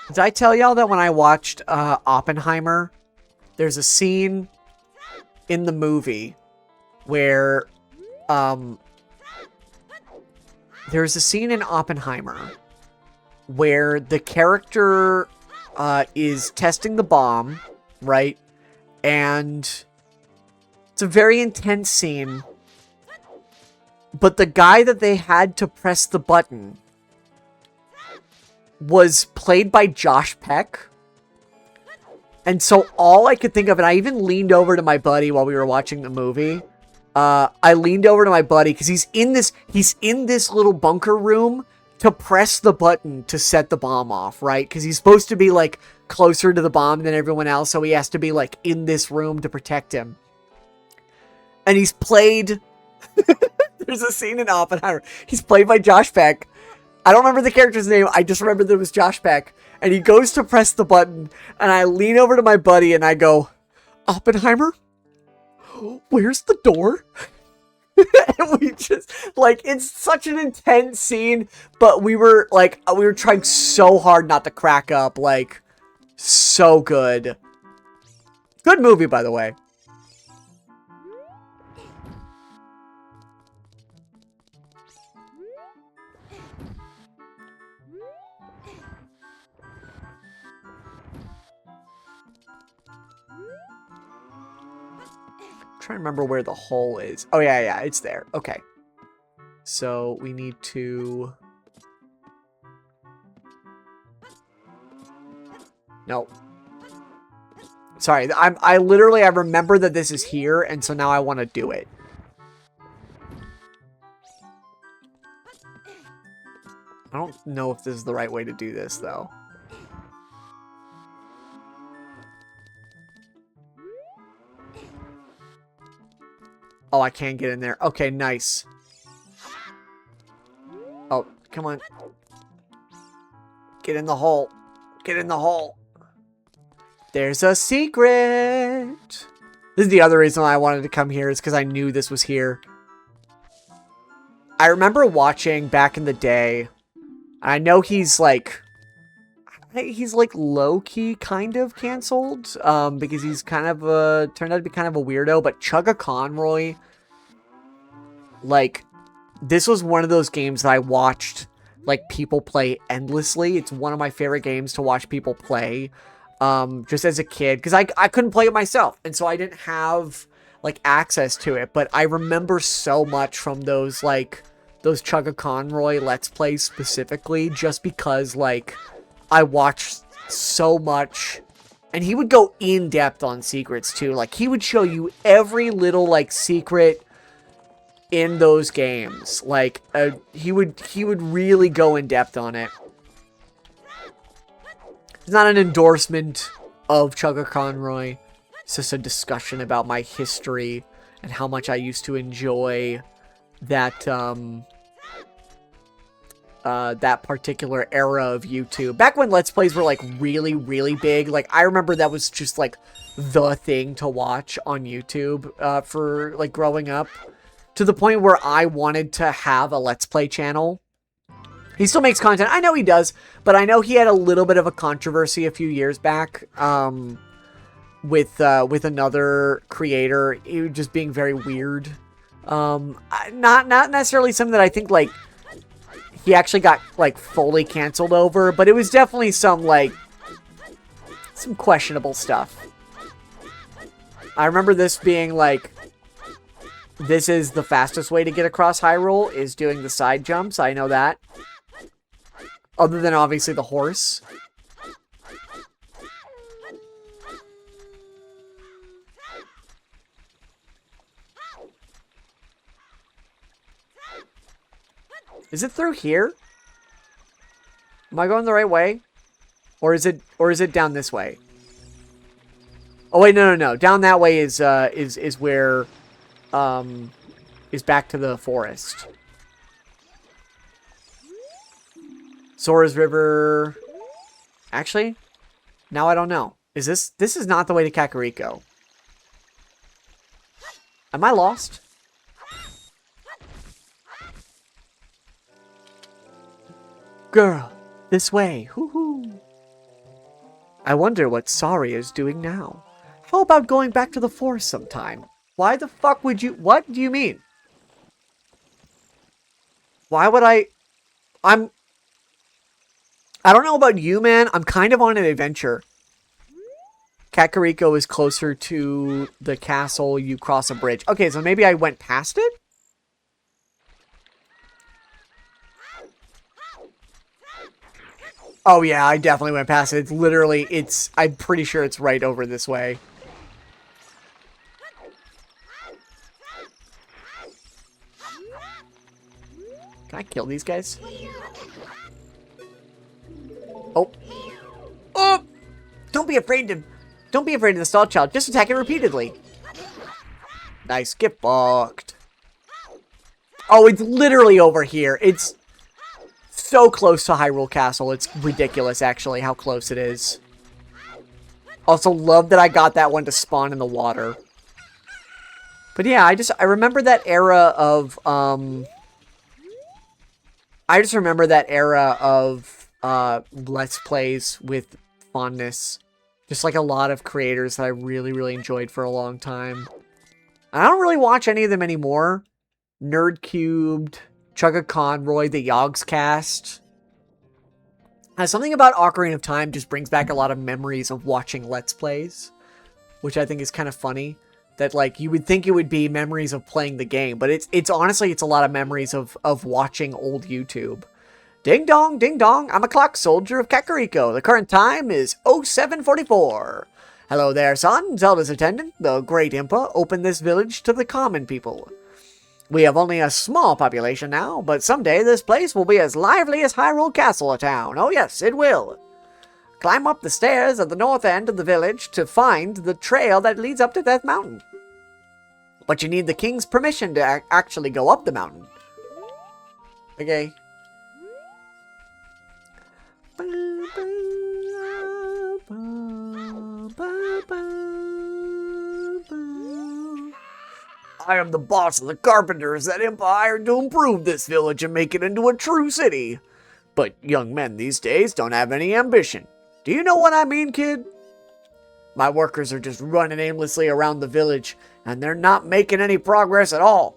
Did I tell y'all that when I watched Oppenheimer, there's a scene in the movie where there's a scene in Oppenheimer where the character is testing the bomb, right? And it's a very intense scene. But the guy that they had to press the button was played by Josh Peck. And so all I could think of, and I even leaned over to my buddy while we were watching the movie. I leaned over to my buddy because he's in this little bunker room to press the button to set the bomb off, right? Because he's supposed to be like closer to the bomb than everyone else, so he has to be like in this room to protect him. And he's played. There's a scene in Oppenheimer. He's played by Josh Peck. I don't remember the character's name. I just remember that it was Josh Peck. And he goes to press the button. And I lean over to my buddy and I go, Oppenheimer? Where's the door? And we just, like, it's such an intense scene. But we were trying so hard not to crack up. Like, so good. Good movie, by the way. Trying to remember where the hole is. Oh yeah, it's there. Okay. So we need to No. Sorry, I literally, I remember that this is here, and so now I want to do it. I don't know if this is the right way to do this, though. Oh, I can't get in there. Okay, nice. Oh, come on. Get in the hole. Get in the hole. There's a secret. This is the other reason why I wanted to come here, is because I knew this was here. I remember watching back in the day. I know he's like low-key kind of canceled, because he's kind of turned out to be kind of a weirdo, but Chugga Conroy, like, this was one of those games that I watched, like, people play endlessly. It's one of my favorite games to watch people play, just as a kid, because I couldn't play it myself, and so I didn't have, like, access to it, but I remember so much from those, like, those Chugga Conroy Let's Plays specifically, just because, like, I watched so much, and he would go in-depth on secrets, too. Like, he would show you every little, like, secret in those games. Like, he would really go in-depth on it. It's not an endorsement of Chugga Conroy. It's just a discussion about my history and how much I used to enjoy that, that particular era of YouTube. Back when Let's Plays were, like, really, really big. Like, I remember that was just, like, the thing to watch on YouTube, for, like, growing up. To the point where I wanted to have a Let's Play channel. He still makes content. I know he does, but I know he had a little bit of a controversy a few years back, with another creator. He was just being very weird. Not necessarily something that I think, like, he actually got, like, fully canceled over, but it was definitely some, like, some questionable stuff. I remember this being, like, this is the fastest way to get across Hyrule, is doing the side jumps. I know that. Other than, obviously, the horse. Is it through here? Am I going the right way? Or is it down this way? Oh wait, no. Down that way is where is back to the forest. Sora's River. Actually, now I don't know. Is this is not the way to Kakariko. Am I lost? Girl, this way. Hoo-hoo. I wonder what Saria is doing now. How about going back to the forest sometime? Why the fuck would you... What do you mean? Why would I don't know about you, man. I'm kind of on an adventure. Kakariko is closer to the castle. You cross a bridge. Okay, so maybe I went past it? Oh yeah, I definitely went past it. It's literally, I'm pretty sure it's right over this way. Can I kill these guys? Oh. Oh! Don't be afraid of the stall child. Just attack it repeatedly. Nice. Get fucked. Oh, it's literally over here. It's so close to Hyrule Castle. It's ridiculous, actually, how close it is. Also, love that I got that one to spawn in the water. But yeah, I remember that era of, Let's Plays with fondness. Just like a lot of creators that I really, really enjoyed for a long time. I don't really watch any of them anymore. Nerd Cubed, Chugga Conroy, the Yogscast. Something about Ocarina of Time just brings back a lot of memories of watching Let's Plays, which I think is kind of funny. That, like, you would think it would be memories of playing the game, but it's honestly, it's a lot of memories of watching old YouTube. Ding dong, I'm a clock soldier of Kakariko. The current time is 0744. Hello there, son. Zelda's attendant, the Great Impa, opened this village to the common people. We have only a small population now, but someday this place will be as lively as Hyrule Castle a town. Oh yes, it will. Climb up the stairs at the north end of the village to find the trail that leads up to Death Mountain. But you need the king's permission to actually go up the mountain. Okay. I am the boss of the carpenters that Impa hired to improve this village and make it into a true city. But young men these days don't have any ambition. Do you know what I mean, kid? My workers are just running aimlessly around the village, and they're not making any progress at all.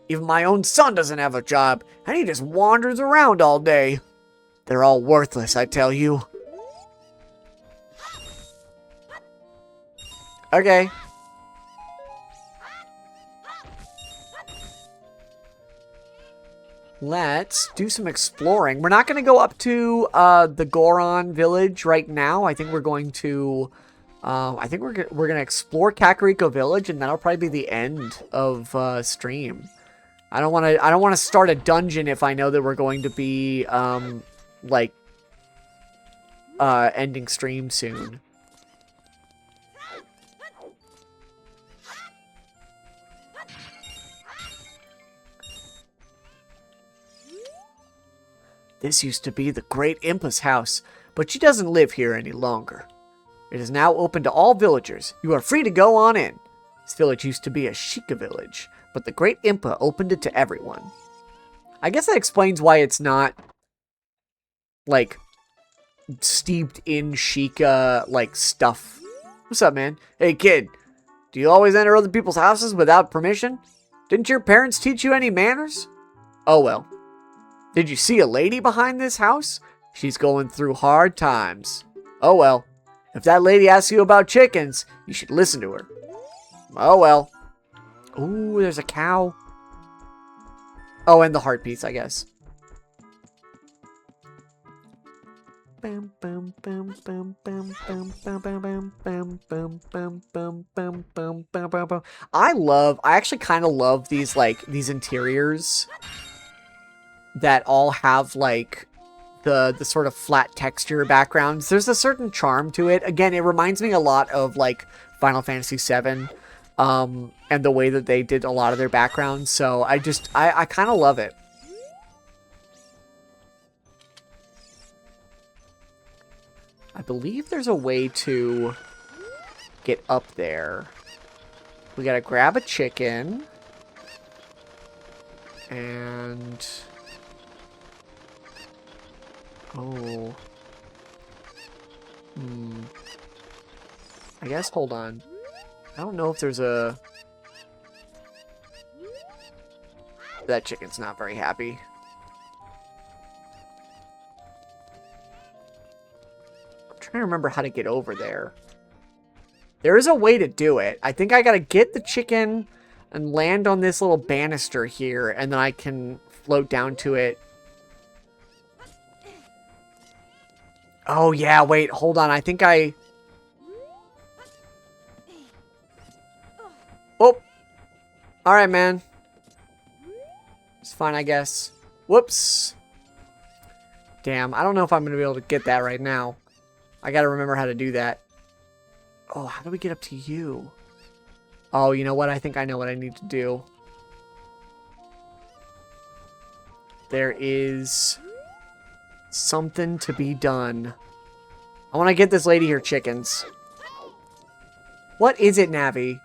Even my own son doesn't have a job, and he just wanders around all day. They're all worthless, I tell you. Okay. Let's do some exploring. We're not going to go up to the Goron village right now. I think we're going to we're going to explore Kakariko village, and that'll probably be the end of stream. I don't want to start a dungeon if I know that we're going to be ending stream soon. This used to be the Great Impa's house, but she doesn't live here any longer. It is now open to all villagers. You are free to go on in. This village used to be a Sheikah village, but the Great Impa opened it to everyone. I guess that explains why it's not, like, steeped in Sheikah, like, stuff. What's up, man? Hey, kid. Do you always enter other people's houses without permission? Didn't your parents teach you any manners? Oh, well. Did you see a lady behind this house? She's going through hard times. Oh well. If that lady asks you about chickens, you should listen to her. Oh well. Ooh, there's a cow. Oh, and the heart piece, I guess. I actually kind of love these interiors that all have, like, the sort of flat texture backgrounds. There's a certain charm to it. Again, it reminds me a lot of, like, Final Fantasy VII, and the way that they did a lot of their backgrounds. So I kind of love it. I believe there's a way to get up there. We gotta grab a chicken. And... oh. I guess, hold on. I don't know if there's a... that chicken's not very happy. I'm trying to remember how to get over there. There is a way to do it. I think I gotta get the chicken and land on this little banister here, and then I can float down to it. Oh, yeah, wait, hold on. I think I... oh. Alright, man. It's fine, I guess. Whoops. Damn, I don't know if I'm going to be able to get that right now. I got to remember how to do that. Oh, how do we get up to you? Oh, you know what? I think I know what I need to do. There is... something to be done. I want to get this lady her chickens. What is it, Navi?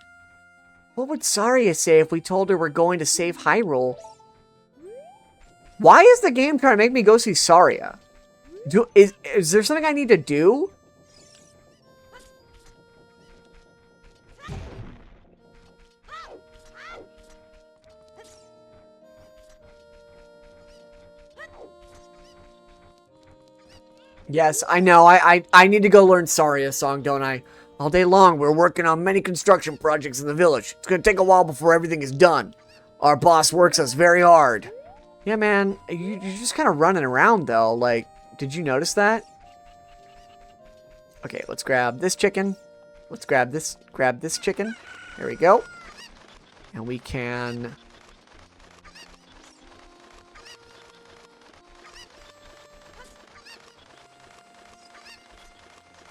What would Saria say if we told her we're going to save Hyrule? Why is the game trying to make me go see Saria? Is there something I need to do? Yes, I know. I need to go learn Saria's song, don't I? All day long, we're working on many construction projects in the village. It's going to take a while before everything is done. Our boss works us very hard. Yeah, man, you're just kind of running around, though. Like, did you notice that? Okay, let's grab this chicken. Let's grab this chicken. There we go. And we can...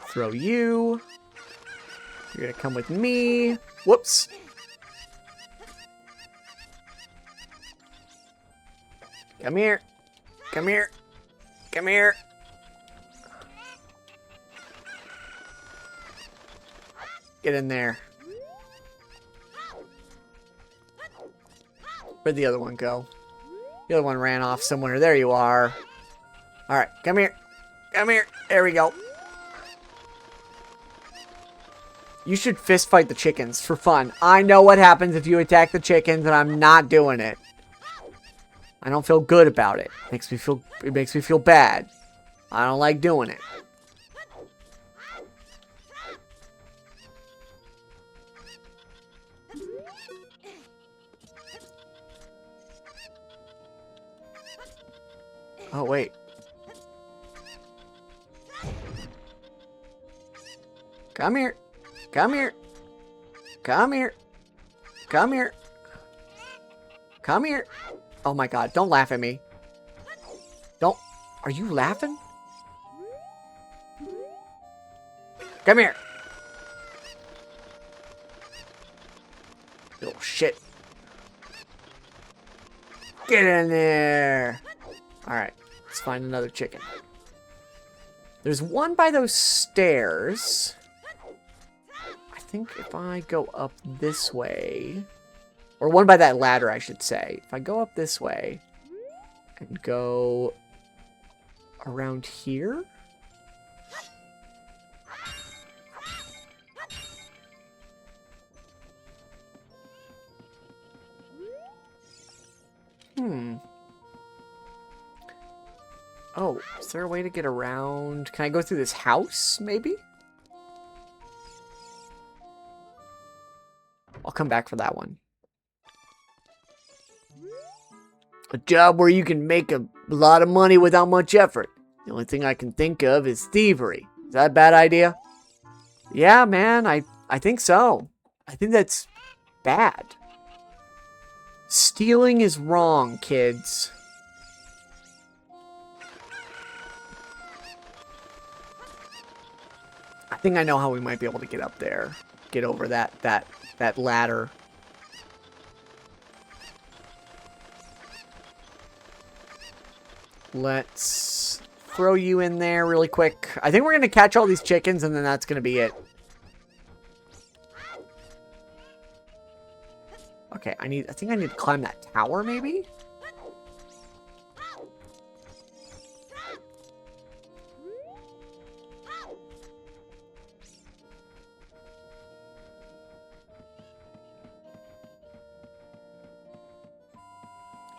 throw you. You're gonna come with me. Whoops. Come here. Come here. Come here. Get in there. Where'd the other one go? The other one ran off somewhere. There you are. Alright, come here. Come here. There we go. You should fist fight the chickens for fun. I know what happens if you attack the chickens, and I'm not doing it. I don't feel good about it. It makes me feel bad. I don't like doing it. Oh, wait. Come here. Come here. Come here. Come here. Come here. Oh my god, don't laugh at me. Don't. Are you laughing? Come here. Little shit. Get in there. Alright, let's find another chicken. There's one by those stairs. I think if I go up this way... or one by that ladder, I should say. If I go up this way and go around here. Oh, is there a way to get around? Can I go through this house, maybe? I'll come back for that one. A job where you can make a lot of money without much effort. The only thing I can think of is thievery. Is that a bad idea? Yeah, man, I think so. I think that's bad. Stealing is wrong, kids. I think I know how we might be able to get up there. Get over that ladder. Let's throw you in there really quick. I think we're going to catch all these chickens and then that's going to be it. Okay, I think I need to climb that tower maybe?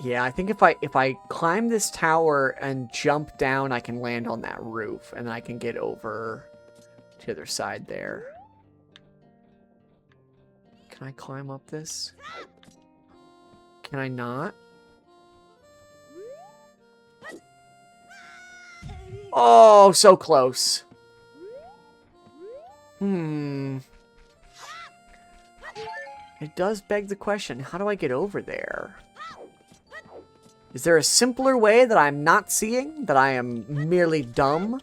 Yeah, I think if I climb this tower and jump down, I can land on that roof, and then I can get over to the other side there. Can I climb up this? Can I not? Oh, so close. It does beg the question, how do I get over there? Is there a simpler way that I'm not seeing? That I am merely dumb?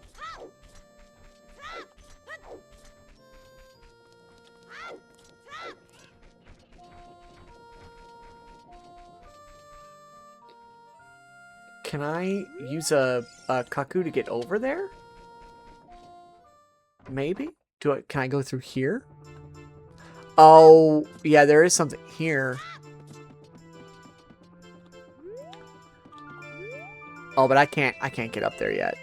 Can I use a Kaku to get over there? Maybe? Can I go through here? Oh, yeah, there is something here. Oh, but I can't get up there yet.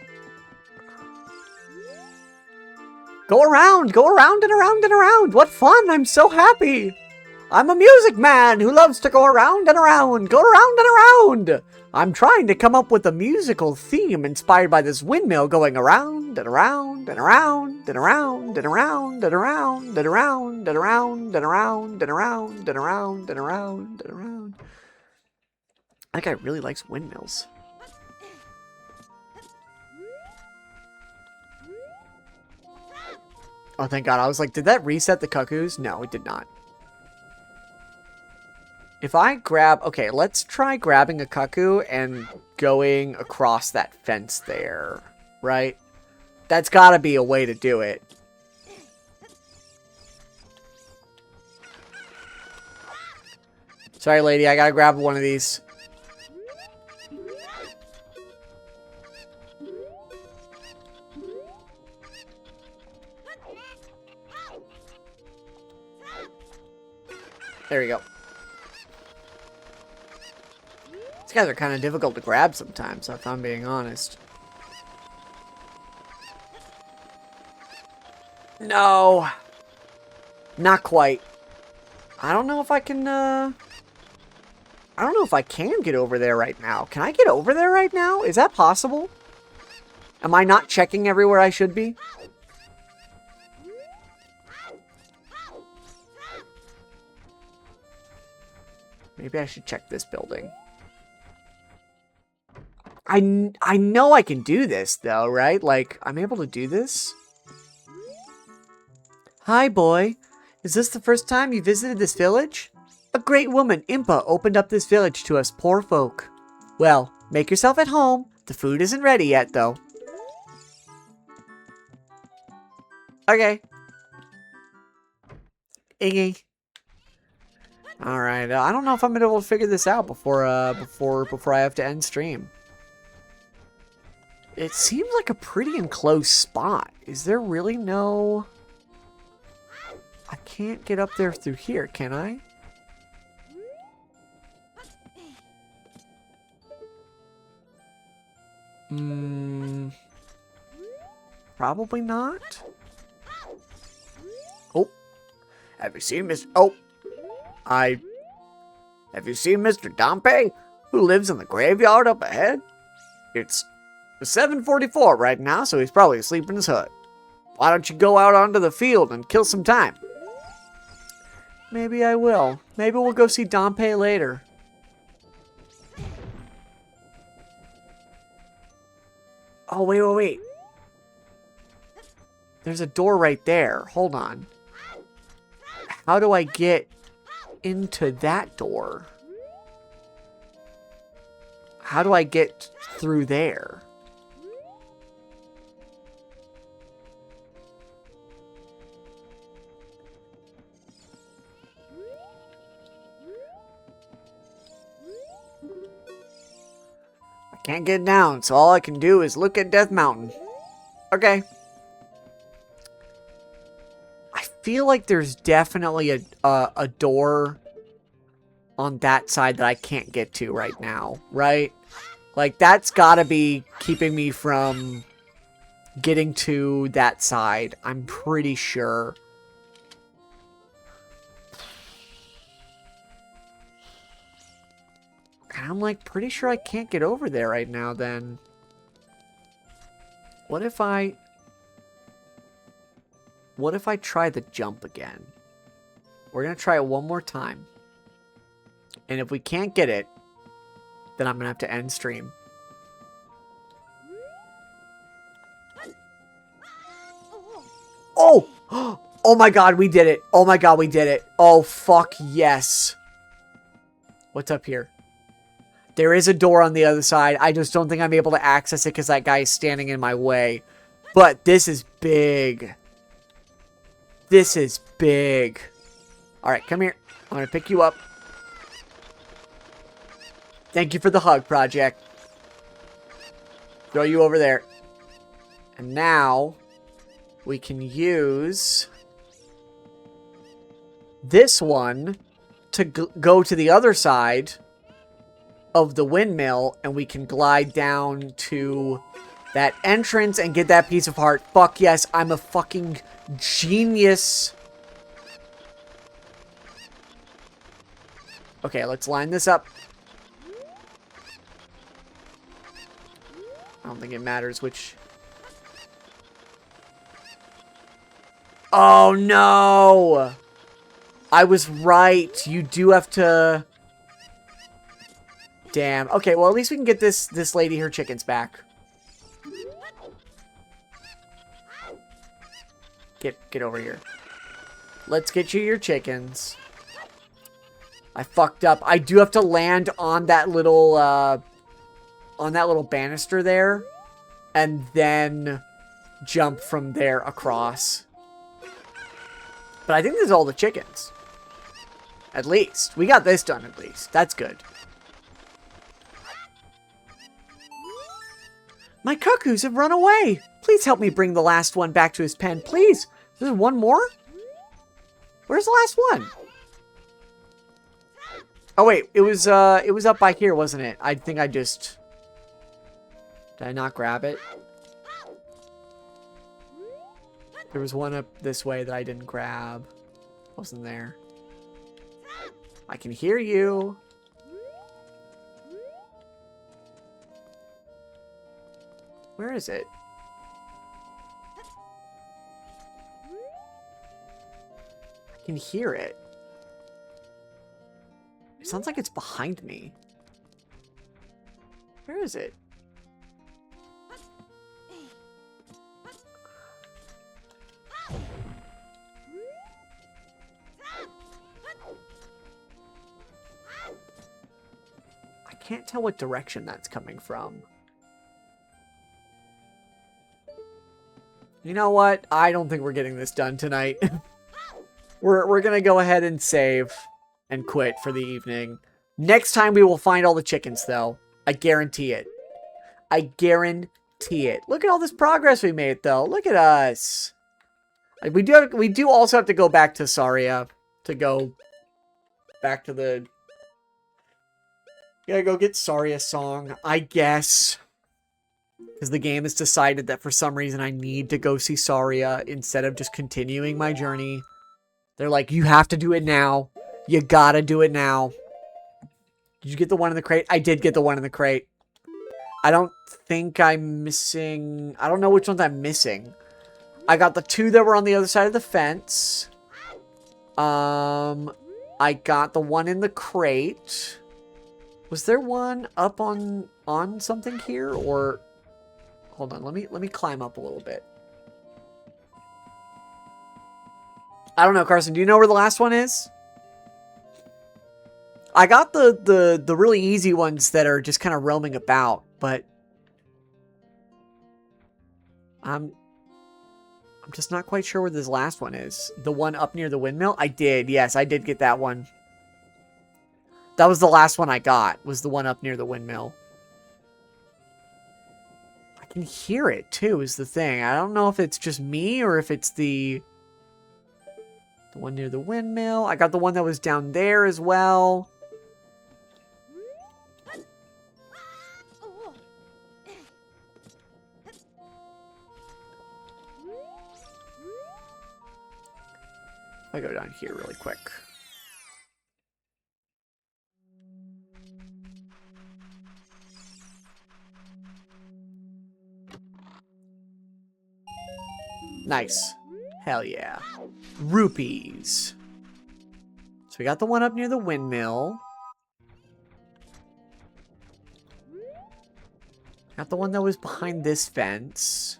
Go around and around and around. What fun. I'm so happy. I'm a music man who loves to go around and around. Go around and around. I'm trying to come up with a musical theme inspired by this windmill going around and around and around and around and around and around and around and around and around and around and around and around and around. That guy really likes windmills. Oh, thank God. I was like, did that reset the cuckoos? No, it did not. If I grab... Okay, let's try grabbing a cuckoo and going across that fence there. Right? That's gotta be a way to do it. Sorry, lady. I gotta grab one of these. There you go. These guys are kind of difficult to grab sometimes, if I'm being honest. No. Not quite. I don't know if I can, I don't know if I can get over there right now. Can I get over there right now? Is that possible? Am I not checking everywhere I should be? Maybe I should check this building. I know I can do this, though, right? Like, I'm able to do this? Hi, boy. Is this the first time you visited this village? A great woman, Impa, opened up this village to us poor folk. Well, make yourself at home. The food isn't ready yet, though. Okay. Iggy. Alright, I don't know if I'm able to figure this out before I have to end stream. It seems like a pretty enclosed spot. Is there really no... I can't get up there through here, can I? Probably not. Oh. Have you seen Miss... Oh. Have you seen Mr. Dompe, who lives in the graveyard up ahead? It's 7:44 right now, so he's probably asleep in his hut. Why don't you go out onto the field and kill some time? Maybe I will. Maybe we'll go see Dompe later. Oh, wait. There's a door right there. Hold on. How do I get into that door? How do I get through there? I can't get down, so all I can do is look at Death Mountain. Okay. I feel like there's definitely a door on that side that I can't get to right now, right? Like, that's gotta be keeping me from getting to that side. I'm pretty sure. And I'm, like, pretty sure I can't get over there right now, then. What if I try the jump again? We're gonna try it one more time. And if we can't get it, then I'm gonna have to end stream. Oh! Oh my god, we did it. Oh my god, we did it. Oh, fuck yes. What's up here? There is a door on the other side. I just don't think I'm able to access it because that guy is standing in my way. But this is big. This is big. Alright, come here. I'm gonna pick you up. Thank you for the hug, Project. Throw you over there. And now, we can use this one to go to the other side of the windmill, and we can glide down to that entrance and get that piece of heart. Fuck yes, I'm a fucking genius. Okay, let's line this up. I don't think it matters which... Oh, no! I was right. You do have to... Damn. Okay, well, at least we can get this lady her chickens back. Get over here. Let's get you your chickens. I fucked up. I do have to land on that little banister there, and then jump from there across. But I think this is all the chickens. At least. We got this done at least. That's good. My cuckoos have run away. Please help me bring the last one back to his pen, please. There's one more? Where's the last one? Oh wait, it was up by here, wasn't it? I think I just... Did I not grab it? There was one up this way that I didn't grab. Wasn't there? I can hear you. Where is it? I can hear it. It sounds like it's behind me. Where is it? I can't tell what direction that's coming from. You know what? I don't think we're getting this done tonight. We're gonna go ahead and save and quit for the evening. Next time we will find all the chickens, though. I guarantee it. I guarantee it. Look at all this progress we made, though. Look at us. We do also have to go back to Saria to go back to the... Gotta go get Saria's song, I guess. Because the game has decided that for some reason I need to go see Saria instead of just continuing my journey. They're like, you have to do it now. You gotta do it now. Did you get the one in the crate? I did get the one in the crate. I don't think I'm missing... I don't know which ones I'm missing. I got the two that were on the other side of the fence. I got the one in the crate. Was there one up on something here? Or... Hold on, let me climb up a little bit. I don't know, Carson. Do you know where the last one is? I got the really easy ones that are just kind of roaming about, but I'm just not quite sure where this last one is. The one up near the windmill? I did. Yes, I did get that one. That was the last one I got, was the one up near the windmill. I can hear it, too, is the thing. I don't know if it's just me or if it's the one near the windmill. I got the one that was down there as well. I go down here really quick. Nice. Hell yeah. Rupees. So we got the one up near the windmill. Got the one that was behind this fence.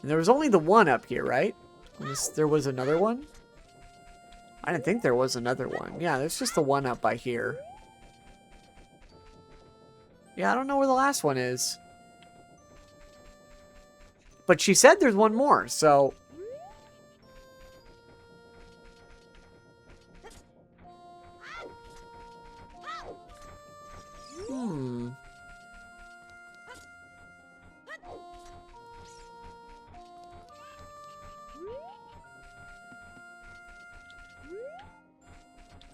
And there was only the one up here, right? Unless there was another one? I didn't think there was another one. Yeah, there's just the one up by here. Yeah, I don't know where the last one is. But she said there's one more, so...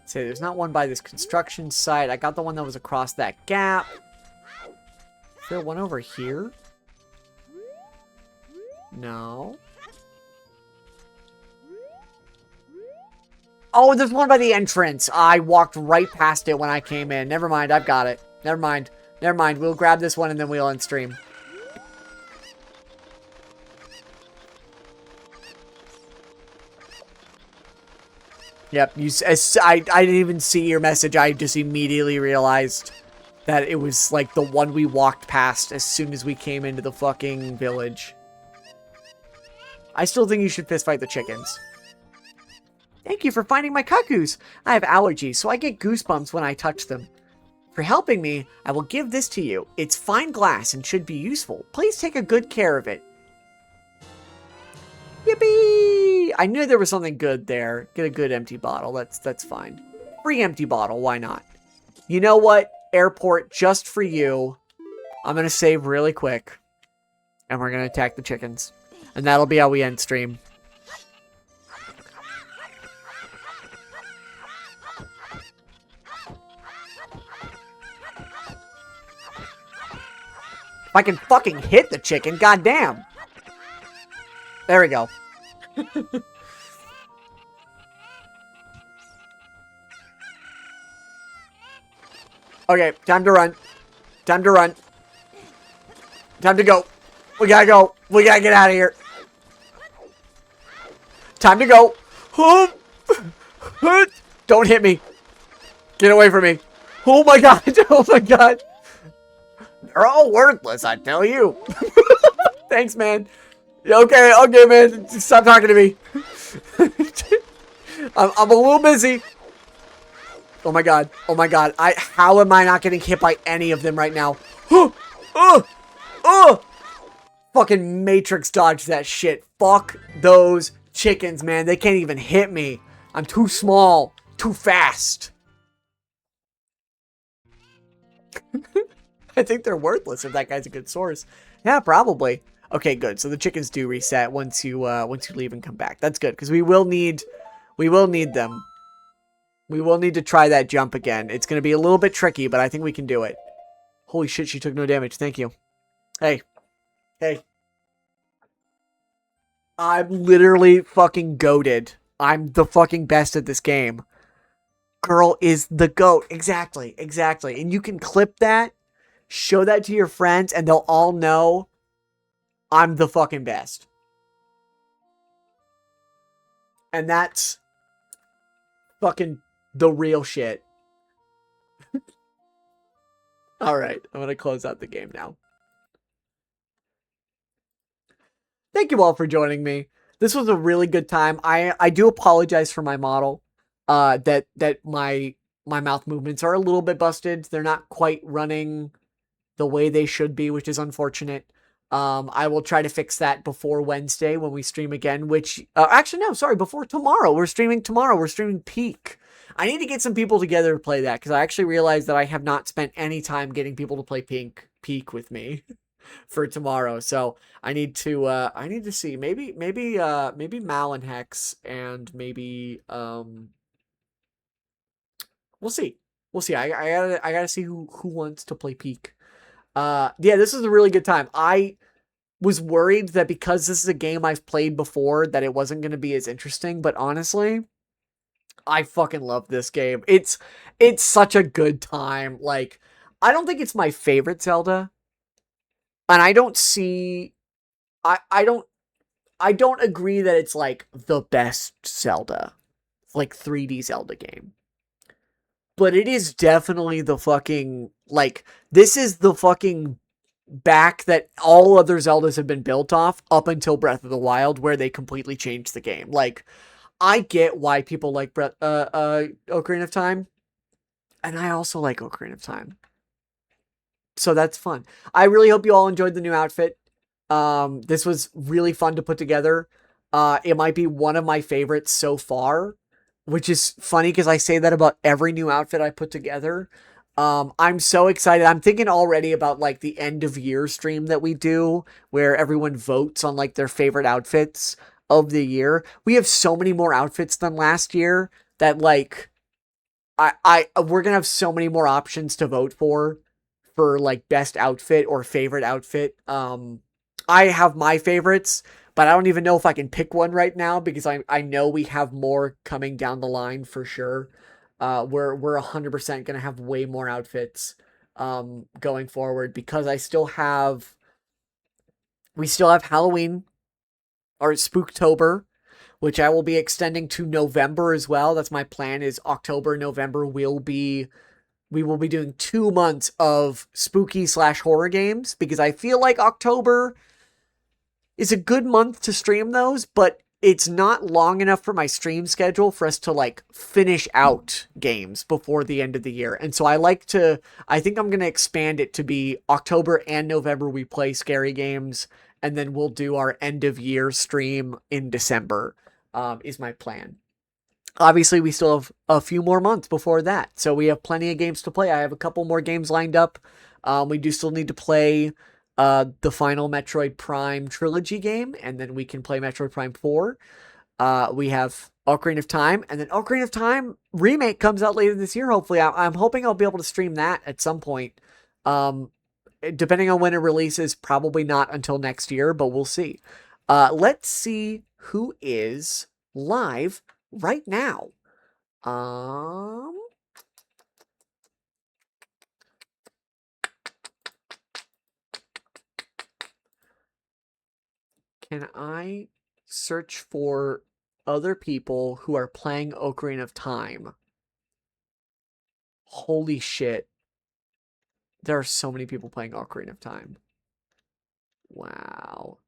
Say, there's not one by this construction site. I got the one that was across that gap. Is there one over here? No. Oh, there's one by the entrance. I walked right past it when I came in. Never mind, I've got it. Never mind. Never mind. We'll grab this one and then we'll end stream. Yep, I didn't even see your message. I just immediately realized that it was like the one we walked past as soon as we came into the fucking village. I still think you should fist fight the chickens. Thank you for finding my cuckoos. I have allergies, so I get goosebumps when I touch them. For helping me, I will give this to you. It's fine glass and should be useful. Please take a good care of it. Yippee! I knew there was something good there. Get a good empty bottle. That's fine. Free empty bottle. Why not? You know what? Airport, just for you. I'm going to save really quick. And we're going to attack the chickens. And that'll be how we end stream. If I can fucking hit the chicken, goddamn. There we go. Okay, time to run. Time to run. Time to go. We gotta go. We gotta get out of here. Time to go. Don't hit me. Get away from me. Oh my god. Oh my god. They're all worthless, I tell you. Thanks, man. Okay, okay, man. Stop talking to me. I'm a little busy. Oh my god. Oh my god. How am I not getting hit by any of them right now? Fucking Matrix dodge that shit. Fuck those chickens, man. They can't even hit me. I'm too small. Too fast. I think they're worthless if that guy's a good source. Yeah, probably. Okay, good. So the chickens do reset once you leave and come back. That's good because we will need them. We will need to try that jump again. It's going to be a little bit tricky, but I think we can do it. Holy shit, she took no damage. Thank you. Hey. Hey. I'm literally fucking goated. I'm the fucking best at this game. Girl is the goat. Exactly. Exactly. And you can clip that, show that to your friends, and they'll all know I'm the fucking best. And that's fucking the real shit. Alright, I'm gonna close out the game now. Thank you all for joining me. This was a really good time. I do apologize for my model. That my mouth movements are a little bit busted. They're not quite running the way they should be, which is unfortunate. I will try to fix that before Wednesday when we stream again, which, actually, no, sorry, before tomorrow. We're streaming tomorrow. We're streaming Peak. I need to get some people together to play that, because I actually realized that I have not spent any time getting people to play Peak with me for tomorrow. So I need to see, maybe Mal and Hex, and maybe, we'll see. We'll see. I gotta see who wants to play Peak. Yeah, this is a really good time. I was worried that because this is a game I've played before that it wasn't going to be as interesting, but honestly, I fucking love this game. It's such a good time. Like, I don't think it's my favorite Zelda, and I don't agree that it's like the best Zelda, like 3D Zelda game. But it is definitely the fucking, like, this is the fucking back that all other Zeldas have been built off up until Breath of the Wild, where they completely changed the game. Like, I get why people like Ocarina of Time, and I also like Ocarina of Time. So that's fun. I really hope you all enjoyed the new outfit. This was really fun to put together. It might be one of my favorites so far, which is funny because I say that about every new outfit I put together. I'm so excited. I'm thinking already about like the end of year stream that we do where everyone votes on like their favorite outfits of the year. We have so many more outfits than last year that like we're going to have so many more options to vote for like best outfit or favorite outfit. I have my favorites, but I don't even know if I can pick one right now because I know we have more coming down the line for sure. We're 100% gonna have way more outfits going forward because we still have Halloween or Spooktober, which I will be extending to November as well. That's my plan. Is October, November we will be doing 2 months of spooky / horror games, because I feel like October is a good month to stream those, but it's not long enough for my stream schedule for us to like finish out games before the end of the year. And so I think I'm going to expand it to be October and November we play scary games, and then we'll do our end of year stream in December, is my plan. Obviously, we still have a few more months before that, so we have plenty of games to play. I have a couple more games lined up. We do still need to play the final Metroid Prime trilogy game, and then we can play Metroid Prime 4. We have Ocarina of Time, and then Ocarina of Time remake comes out later this year, hopefully. I'm hoping I'll be able to stream that at some point. Depending on when it releases, probably not until next year, but we'll see. Let's see who is live right now. Can I search for other people who are playing Ocarina of Time? Holy shit. There are so many people playing Ocarina of Time. Wow.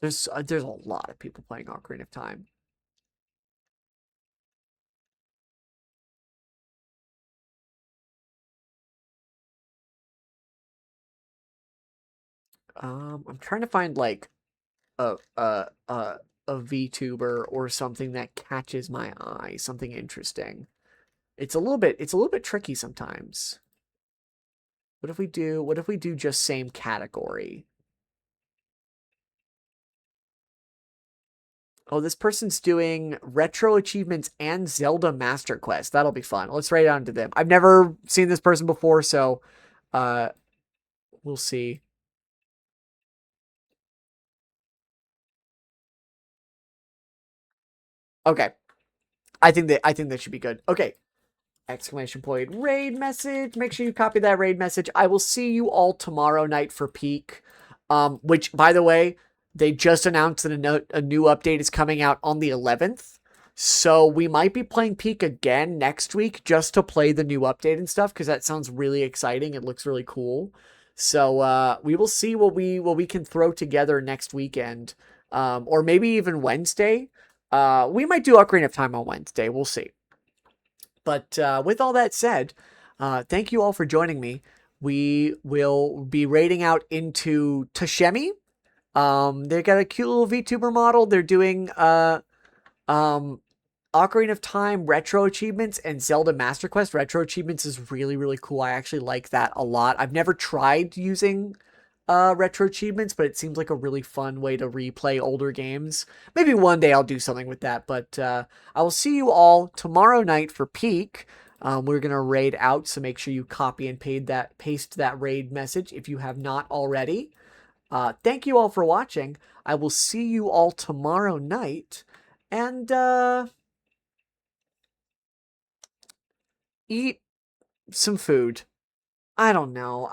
There's a lot of people playing Ocarina of Time. I'm trying to find like a VTuber or something that catches my eye, something interesting. It's a little bit tricky sometimes. What if we do just same category? Oh, this person's doing retro achievements and Zelda Master Quest. That'll be fun. Let's write down to them. I've never seen this person before, so uh we'll see. Okay. I think that should be good. Okay. Exclamation point raid message. Make sure you copy that raid message. I will see you all tomorrow night for Peak. Which, by the way, they just announced that a new update is coming out on the 11th. So we might be playing Peak again next week just to play the new update and stuff, because that sounds really exciting. It looks really cool. So we will see what we can throw together next weekend. Or maybe even Wednesday. We might do Ocarina of Time on Wednesday. We'll see. But with all that said, thank you all for joining me. We will be raiding out into Toshemi. They got a cute little VTuber model. They're doing Ocarina of Time retro achievements and Zelda Master Quest retro achievements is really, really cool. I actually like that a lot. I've never tried using retro achievements, but it seems like a really fun way to replay older games. Maybe one day I'll do something with that, but I will see you all tomorrow night for Peak. We're gonna raid out, so make sure you copy and paste that raid message if you have not already. Thank you all for watching. I will see you all tomorrow night, and eat some food. I don't know.